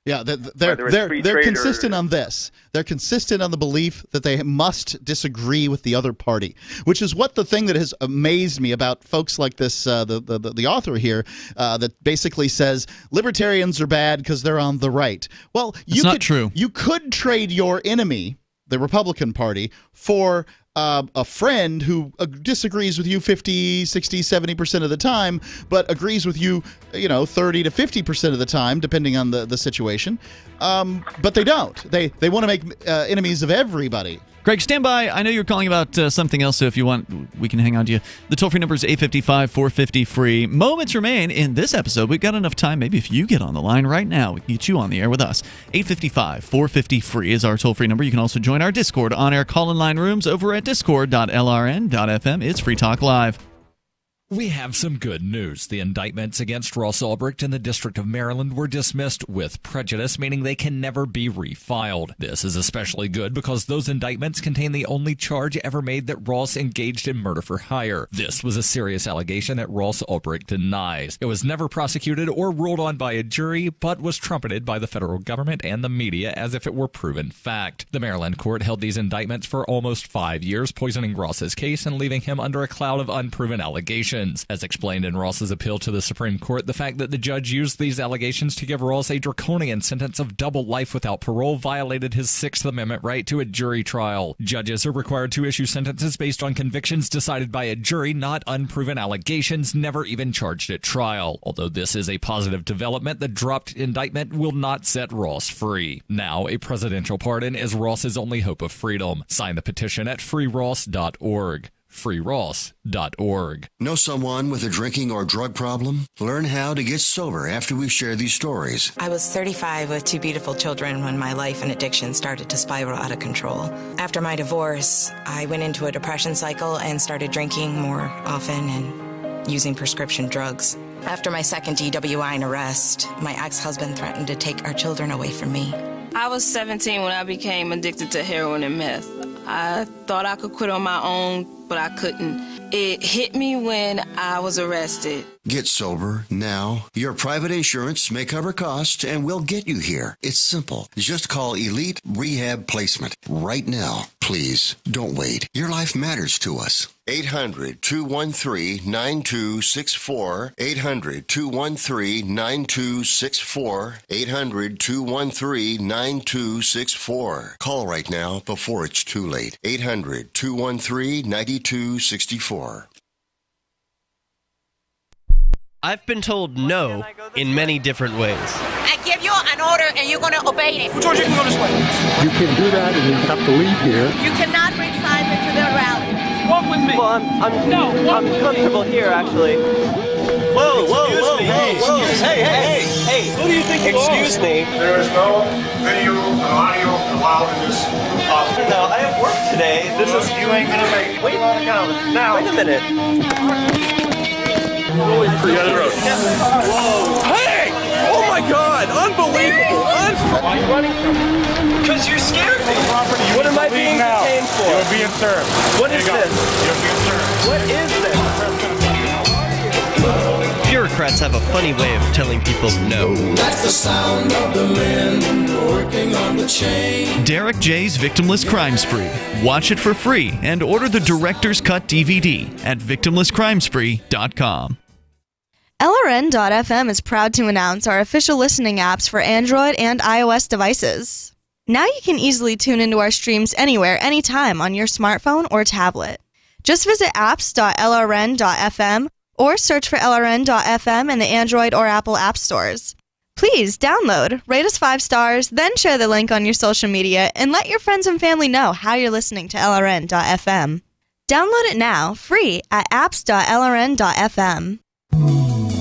They're consistent on this. They're consistent on the belief that they must disagree with the other party, which is what the thing that has amazed me about folks like this, the author here, that basically says libertarians are bad because they're on the right. Well, It's not true. You could trade your enemy, the Republican Party, for a friend who disagrees with you 50, 60, 70% of the time, but agrees with you, 30 to 50% of the time, depending on the situation. But they don't. They want to make enemies of everybody. Greg, stand by. I know you're calling about something else, so if you want, we can hang on to you. The toll-free number is 855-450-FREE. Moments remain in this episode. We've got enough time. Maybe if you get on the line right now, we can get you on the air with us. 855-450-FREE is our toll-free number. You can also join our Discord on-air call-in line rooms over at discord.lrn.fm. It's Free Talk Live. We have some good news. The indictments against Ross Ulbricht in the District of Maryland were dismissed with prejudice, meaning they can never be refiled. This is especially good because those indictments contain the only charge ever made that Ross engaged in murder for hire. This was a serious allegation that Ross Ulbricht denies. It was never prosecuted or ruled on by a jury, but was trumpeted by the federal government and the media as if it were proven fact. The Maryland court held these indictments for almost 5 years, poisoning Ross's case and leaving him under a cloud of unproven allegations. As explained in Ross's appeal to the Supreme Court, the fact that the judge used these allegations to give Ross a draconian sentence of double life without parole violated his Sixth Amendment right to a jury trial. Judges are required to issue sentences based on convictions decided by a jury, not unproven allegations never even charged at trial. Although this is a positive development, the dropped indictment will not set Ross free. Now, a presidential pardon is Ross's only hope of freedom. Sign the petition at freeross.org. freeross.org. Know someone with a drinking or drug problem? Learn how to get sober after we share these stories. I was 35 with 2 beautiful children when my life and addiction started to spiral out of control. After my divorce, I went into a depression cycle and started drinking more often and using prescription drugs. After my second DWI and arrest, my ex-husband threatened to take our children away from me. I was 17 when I became addicted to heroin and meth. I thought I could quit on my own, but I couldn't. It hit me when I was arrested. Get sober now. Your private insurance may cover costs and we'll get you here. It's simple. Just call Elite Rehab Placement right now. Please, don't wait. Your life matters to us. 800-213-9264. 800-213-9264. 800-213-9264. Call right now before it's too late. 800-213-9264. I've been told no in many different ways. I give you an order and you're going to obey it. George, you can go this way. You can do that and you have to leave here. You cannot bring signs into their rally. Walk with me. Well, I'm comfortable here, actually. Whoa, hey, who do you think you are? Excuse me. There is no video and audio allowed in this office. No, I have work today. This is... You ain't gonna make it. Wait a minute. Hey! Oh my God! Unbelievable! Why are you running from me? Because you're scared me. What am I being detained for? You're being served. What is this? You're being served. What is this? Bureaucrats have a funny way of telling people no. That's the sound of the men working on the chain. Derek J's Victimless Crime Spree. Watch it for free and order the Director's Cut DVD at victimlesscrimespree.com. LRN.FM is proud to announce our official listening apps for Android and iOS devices. Now you can easily tune into our streams anywhere, anytime on your smartphone or tablet. Just visit apps.lrn.fm or search for LRN.FM in the Android or Apple app stores. Please download, rate us 5 stars, then share the link on your social media and let your friends and family know how you're listening to LRN.FM. Download it now, free at apps.lrn.fm.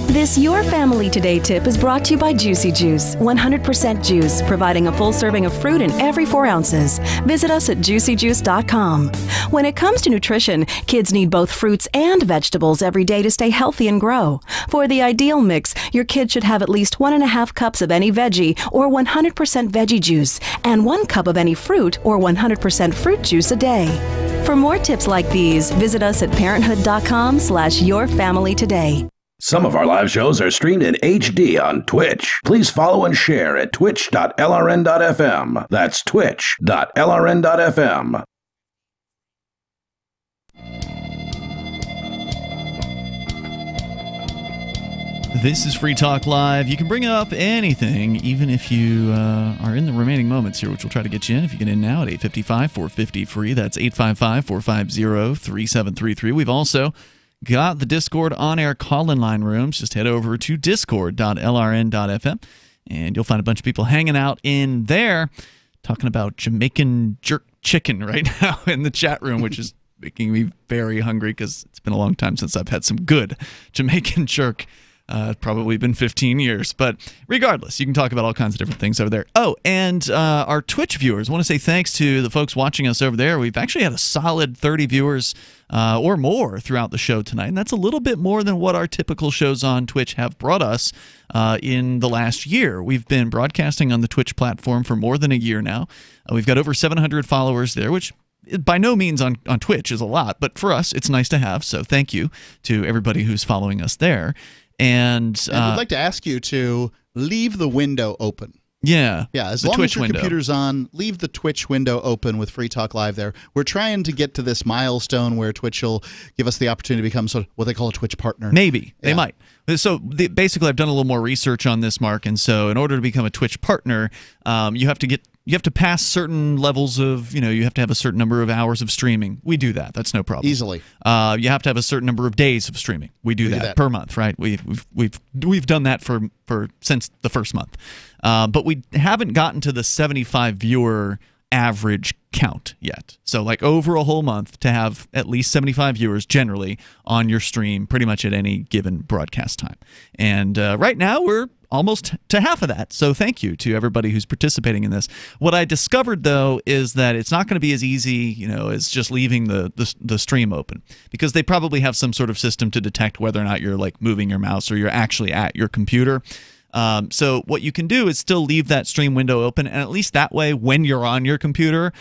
This Your Family Today tip is brought to you by Juicy Juice, 100% juice, providing a full serving of fruit in every 4 ounces. Visit us at juicyjuice.com. When it comes to nutrition, kids need both fruits and vegetables every day to stay healthy and grow. For the ideal mix, your kid should have at least 1.5 cups of any veggie or 100% veggie juice and 1 cup of any fruit or 100% fruit juice a day. For more tips like these, visit us at parenthood.com/yourfamilytoday. Some of our live shows are streamed in HD on Twitch. Please follow and share at twitch.lrn.fm. That's twitch.lrn.fm. This is Free Talk Live. You can bring up anything, even if you are in the remaining moments here, which we'll try to get you in if you get in now at 855-450-FREE. That's 855-450-3733. We've also got the Discord on-air call-in line rooms. Just head over to discord.lrn.fm, and you'll find a bunch of people hanging out in there talking about Jamaican jerk chicken right now in the chat room, which is making me very hungry because it's been a long time since I've had some good Jamaican jerk. Probably been 15 years. But regardless, you can talk about all kinds of different things over there. Oh, and our Twitch viewers, I want to say thanks to the folks watching us over there. We've actually had a solid 30 viewers or more throughout the show tonight. And that's a little bit more than what our typical shows on Twitch have brought us in the last year. We've been broadcasting on the Twitch platform for more than a year now. We've got over 700 followers there, which by no means on Twitch is a lot. But for us, it's nice to have. So thank you to everybody who's following us there. And we'd like to ask you to leave the window open. Yeah. Yeah, as long as your computer's on, leave the Twitch window open with Free Talk Live there. We're trying to get to this milestone where Twitch will give us the opportunity to become sort of what they call a Twitch partner. Maybe. They might. So basically, I've done a little more research on this, Mark, and so in order to become a Twitch partner, you have to pass certain levels of, you have to have a certain number of hours of streaming. We do that. That's no problem. Easily. You have to have a certain number of days of streaming. We do that per month, right? We've done that for since the first month. But we haven't gotten to the 75 viewer average count yet. So like over a whole month to have at least 75 viewers generally on your stream pretty much at any given broadcast time. And right now we're almost to half of that. So thank you to everybody who's participating in this. What I discovered, though, is that it's not going to be as easy, as just leaving the stream open, because they probably have some sort of system to detect whether or not you're like moving your mouse or you're actually at your computer. So what you can do is still leave that stream window open, and at least that way, when you're on your computer,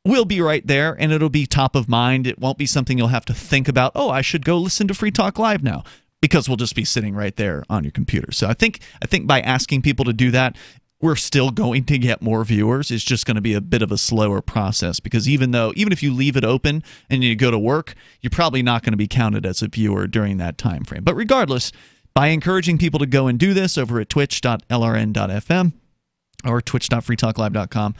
we'll be right there, and it'll be top of mind. It won't be something you'll have to think about, oh, I should go listen to Free Talk Live now, because we'll just be sitting right there on your computer. So I think by asking people to do that, we're still going to get more viewers. It's just going to be a bit of a slower process, because even if you leave it open and you go to work, you're probably not going to be counted as a viewer during that time frame. But regardless, by encouraging people to go and do this over at twitch.lrn.fm or twitch.freetalklive.com,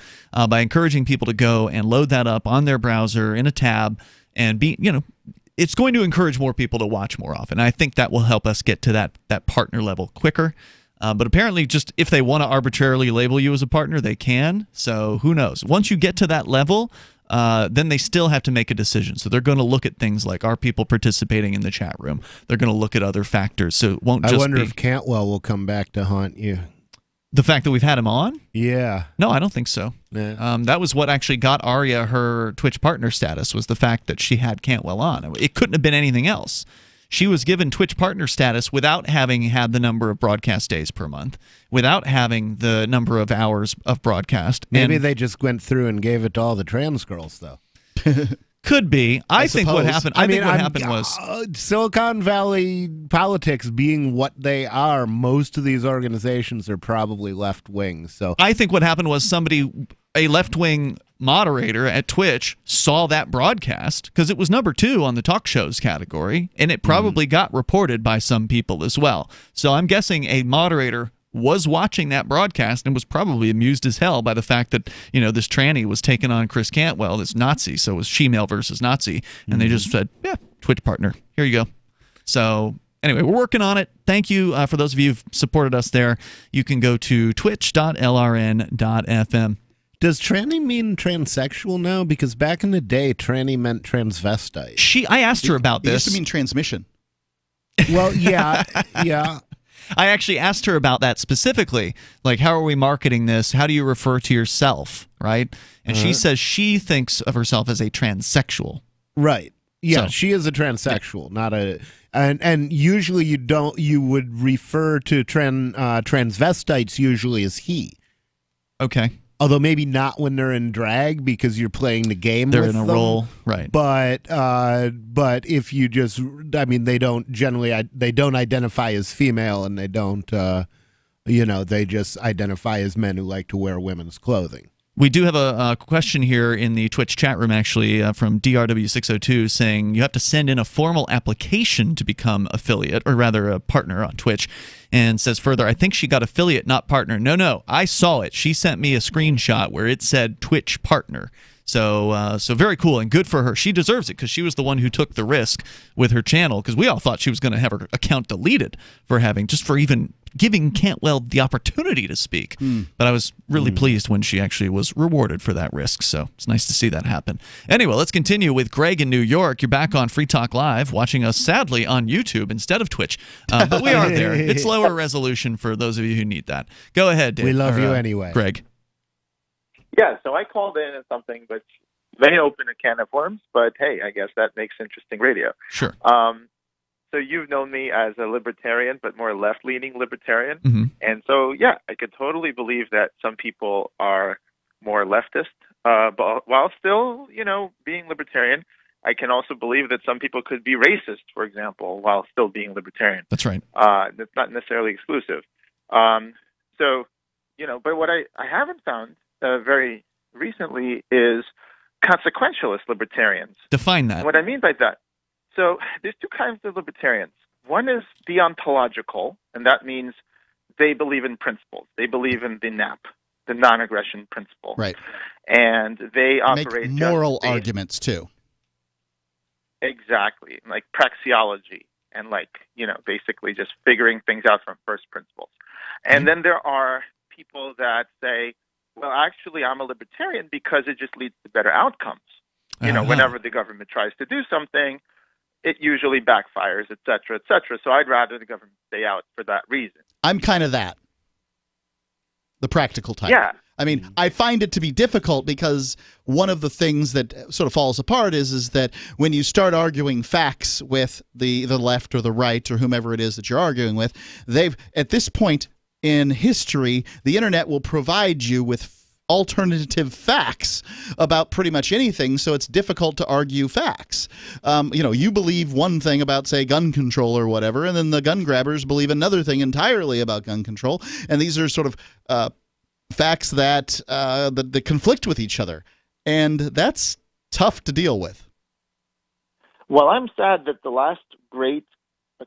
by encouraging people to go and load that up on their browser in a tab and it's going to encourage more people to watch more often. I think that will help us get to that partner level quicker. But apparently, just if they want to arbitrarily label you as a partner, they can. So who knows? Once you get to that level, then they still have to make a decision. So they're going to look at things like, are people participating in the chat room? They're going to look at other factors. So it won't just I wonder if Cantwell will come back to haunt you. The fact that we've had him on? Yeah. No, I don't think so. Yeah. That was what actually got Arya her Twitch partner status, was the fact that she had Cantwell on. It couldn't have been anything else. She was given Twitch partner status without having had the number of broadcast days per month, without having the number of hours of broadcast. Maybe they just went through and gave it to all the trans girls, though. Could be. I think what happened. I think what happened was Silicon Valley politics being what they are. Most of these organizations are probably left wing. So I think what happened was a left wing moderator at Twitch saw that broadcast, because it was number 2 on the talk shows category, and it probably got reported by some people as well. So I'm guessing a moderator was watching that broadcast and was probably amused as hell by the fact that, this tranny was taking on Chris Cantwell, this Nazi. So it was she-male versus Nazi. And they just said, yeah, Twitch partner. Here you go. So anyway, we're working on it. Thank you for those of you who've supported us there. You can go to twitch.lrn.fm. Does tranny mean transsexual now? Because back in the day, tranny meant transvestite. I asked her about this. It used to mean transmission. Well, yeah, yeah. I actually asked her about that specifically. Like, how are we marketing this? How do you refer to yourself, right? And she says she thinks of herself as a transsexual. Right. Yeah, so she is a transsexual, not a... And usually you would refer to transvestites usually as he. Okay. Although maybe not when they're in drag because you're playing the game. They're with in a them. role, right? But if you just, I mean, they don't identify as female, and they don't, they just identify as men who like to wear women's clothing. We do have a question here in the Twitch chat room, actually, from DRW602 saying you have to send in a formal application to become affiliate, or rather a partner on Twitch, and says further, I think she got affiliate, not partner. No, I saw it. She sent me a screenshot where it said Twitch partner. So very cool and good for her. She deserves it because she was the one who took the risk with her channel, because we all thought she was going to have her account deleted for even giving Cantwell the opportunity to speak. But I was really pleased when she actually was rewarded for that risk. So it's nice to see that happen. Anyway, let's continue with Greg in New York. You're back on Free Talk Live, watching us sadly on YouTube instead of Twitch. But we are there. It's lower resolution for those of you who need that. Go ahead, Dave. We love you anyway. Greg. Yeah, so I called in and something, but may open a can of worms, but hey, I guess that makes interesting radio. Sure. So you've known me as a libertarian, but more left-leaning libertarian. Mm-hmm. And so, yeah, I could totally believe that some people are more leftist, but while still, being libertarian. I can also believe that some people could be racist, for example, while still being libertarian. That's right. That's not necessarily exclusive. But what I haven't found very recently is consequentialist libertarians. Define that. And what I mean by that, so there's two kinds of libertarians. One is deontological, and that means they believe in principles. They believe in the NAP, the non-aggression principle. Right. And they operate make moral arguments too. Exactly, like praxeology and basically just figuring things out from first principles. And then there are people that say, well, actually, I'm a libertarian because it just leads to better outcomes. Whenever the government tries to do something, it usually backfires, et cetera, et cetera. So I'd rather the government stay out for that reason. I'm kind of that. The practical type. Yeah. I mean, I find it to be difficult because one of the things that sort of falls apart is that when you start arguing facts with the left or the right or whomever it is that you're arguing with, at this point in history, the internet will provide you with alternative facts about pretty much anything, so it's difficult to argue facts. You believe one thing about, say, gun control or whatever, and then the gun grabbers believe another thing entirely about gun control, and these are sort of facts that conflict with each other, and that's tough to deal with. Well, I'm sad that the last great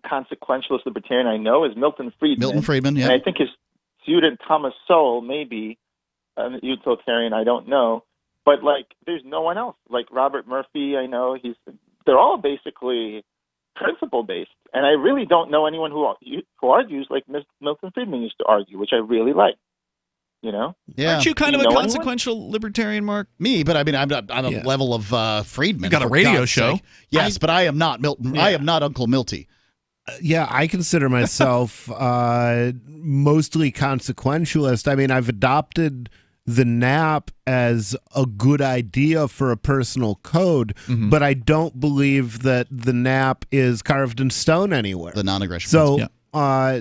consequentialist libertarian I know is Milton Friedman. Milton Friedman, yeah. And I think his student Thomas Sowell may be a utilitarian, I don't know. But, there's no one else. Like Robert Murphy, I know, they're all basically principle-based. And I really don't know anyone who argues like Milton Friedman used to argue, which I really like. Yeah. Aren't you kind of a consequential libertarian, Mark? Me, but I mean, I'm not on a level of Friedman. You got a radio show. Sake. Yes, but I am not Milton. Yeah. I am not Uncle Milty. Yeah, I consider myself mostly consequentialist. I mean, I've adopted the NAP as a good idea for a personal code, but I don't believe that the NAP is carved in stone anywhere. The non-aggression. So,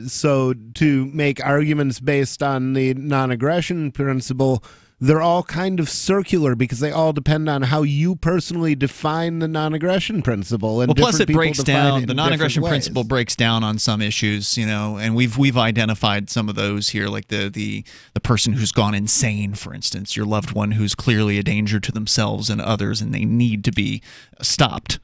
so to make arguments based on the non-aggression principle, they're all kind of circular because they all depend on how you personally define the non-aggression principle. And plus it breaks down. The non-aggression principle breaks down on some issues, and we've identified some of those here, like the person who's gone insane, for instance, your loved one who's clearly a danger to themselves and others, and they need to be stopped.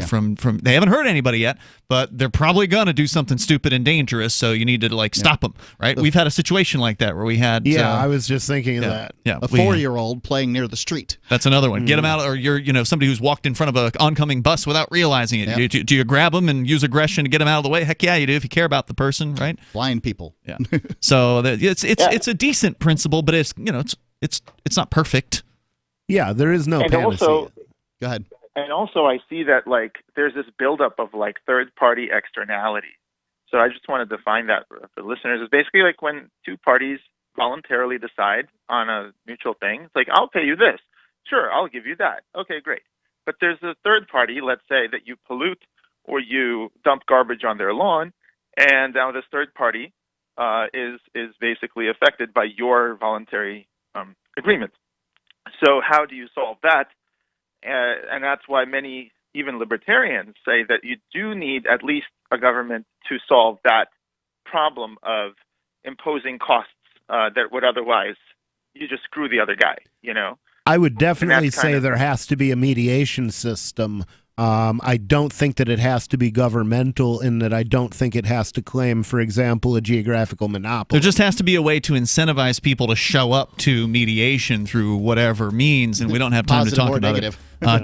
From they haven't hurt anybody yet, but they're probably gonna do something stupid and dangerous. So you need to stop them, right? We've had a situation like that where we had. Yeah, I was just thinking of that. Yeah, a 4-year-old playing near the street. That's another one. Get them out, or you're somebody who's walked in front of an oncoming bus without realizing it. Yep. Do you grab them and use aggression to get them out of the way? Heck yeah, you do if you care about the person, right? Blind people. Yeah. So it's a decent principle, but it's not perfect. Yeah, there is no panacea. Also, go ahead. And also, I see that there's this buildup of third-party externality. So I just want to define that for listeners. It's basically when two parties voluntarily decide on a mutual thing. It's I'll pay you this. Sure, I'll give you that. Okay, great. But there's a third party, let's say, that you pollute or you dump garbage on their lawn, and now this third party is basically affected by your voluntary agreement. So how do you solve that? And that's why many, even libertarians, say that you do need at least a government to solve that problem of imposing costs that would otherwise you just screw the other guy, you know? I would definitely say there has to be a mediation system. I don't think that it has to be governmental, in that I don't think it has to claim, for example, a geographical monopoly. There just has to be a way to incentivize people to show up to mediation through whatever means, and we don't have time to talk about it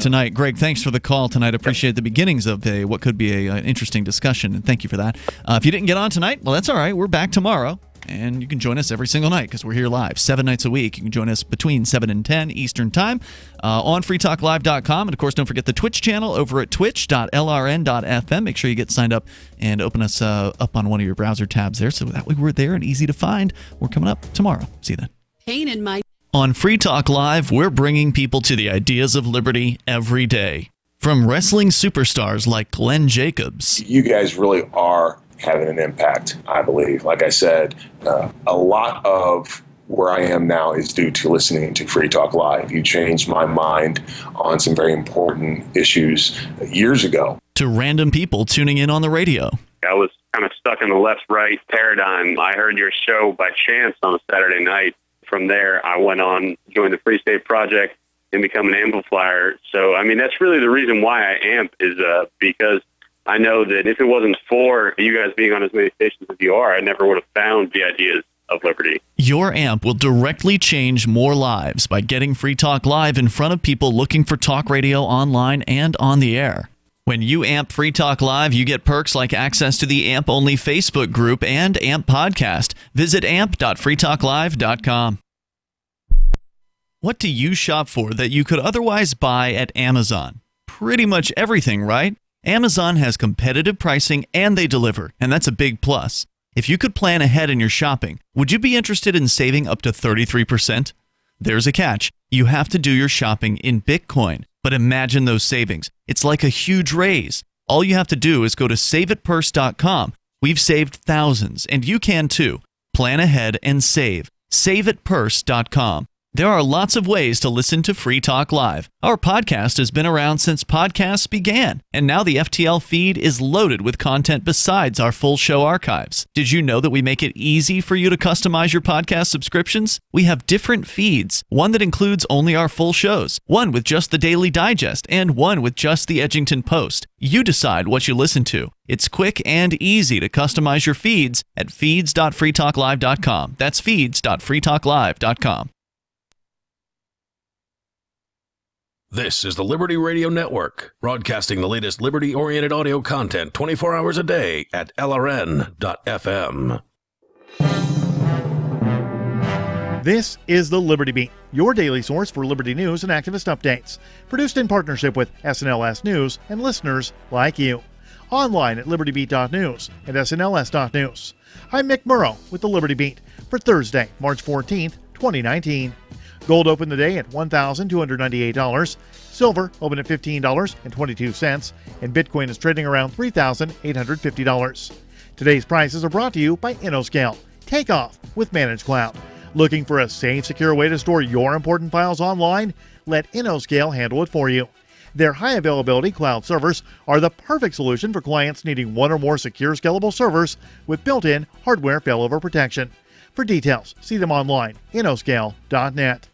tonight. Greg, thanks for the call tonight. I appreciate the beginnings of what could be an interesting discussion, and thank you for that. If you didn't get on tonight, well, that's all right. We're back tomorrow. And you can join us every single night because we're here live 7 nights a week. You can join us between 7 and 10 Eastern Time on freetalklive.com. And, of course, don't forget the Twitch channel over at twitch.lrn.fm. Make sure you get signed up and open us up on one of your browser tabs there so that way we're there and easy to find. We're coming up tomorrow. See you then. Pain in my... On Free Talk Live, we're bringing people to the ideas of liberty every day. From wrestling superstars like Glenn Jacobs. You guys really are having an impact, I believe. Like I said, a lot of where I am now is due to listening to Free Talk Live. You changed my mind on some very important issues years ago. To random people tuning in on the radio. I was kind of stuck in the left-right paradigm. I heard your show by chance on a Saturday night. From there, I went on, joined the Free State Project, and become an amplifier. So, I mean, that's really the reason why I amp is because I know that if it wasn't for you guys being on as many stations as you are, I never would have found the ideas of liberty. Your amp will directly change more lives by getting Free Talk Live in front of people looking for talk radio online and on the air. When you amp Free Talk Live, you get perks like access to the AMP-only Facebook group and AMP podcast. Visit amp.freetalklive.com. What do you shop for that you could otherwise buy at Amazon? Pretty much everything, right? Amazon has competitive pricing and they deliver, and that's a big plus. If you could plan ahead in your shopping, would you be interested in saving up to 33%? There's a catch. You have to do your shopping in Bitcoin. But imagine those savings. It's like a huge raise. All you have to do is go to saveitpurse.com. We've saved thousands, and you can too. Plan ahead and save. Saveitpurse.com. There are lots of ways to listen to Free Talk Live. Our podcast has been around since podcasts began, and now the FTL feed is loaded with content besides our full show archives. Did you know that we make it easy for you to customize your podcast subscriptions? We have different feeds, one that includes only our full shows, one with just the Daily Digest, and one with just the Edgington Post. You decide what you listen to. It's quick and easy to customize your feeds at feeds.freetalklive.com. That's feeds.freetalklive.com. This is the Liberty Radio Network, broadcasting the latest liberty-oriented audio content 24 hours a day at LRN.FM. This is the Liberty Beat, your daily source for liberty news and activist updates. Produced in partnership with SNLS News and listeners like you. Online at libertybeat.news and snls.news. I'm Mick Murrow with the Liberty Beat for Thursday, March 14th, 2019. Gold opened the day at $1,298. Silver opened at $15.22. And Bitcoin is trading around $3,850. Today's prices are brought to you by InnoScale. Take off with Managed Cloud. Looking for a safe, secure way to store your important files online? Let InnoScale handle it for you. Their high-availability cloud servers are the perfect solution for clients needing one or more secure, scalable servers with built-in hardware failover protection. For details, see them online, innoscale.net.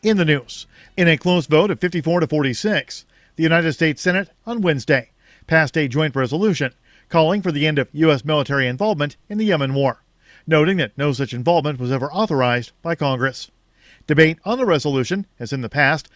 In the news, in a close vote of 54 to 46, the United States Senate on Wednesday passed a joint resolution calling for the end of U.S. military involvement in the Yemen war, noting that no such involvement was ever authorized by Congress. Debate on the resolution, as in the past,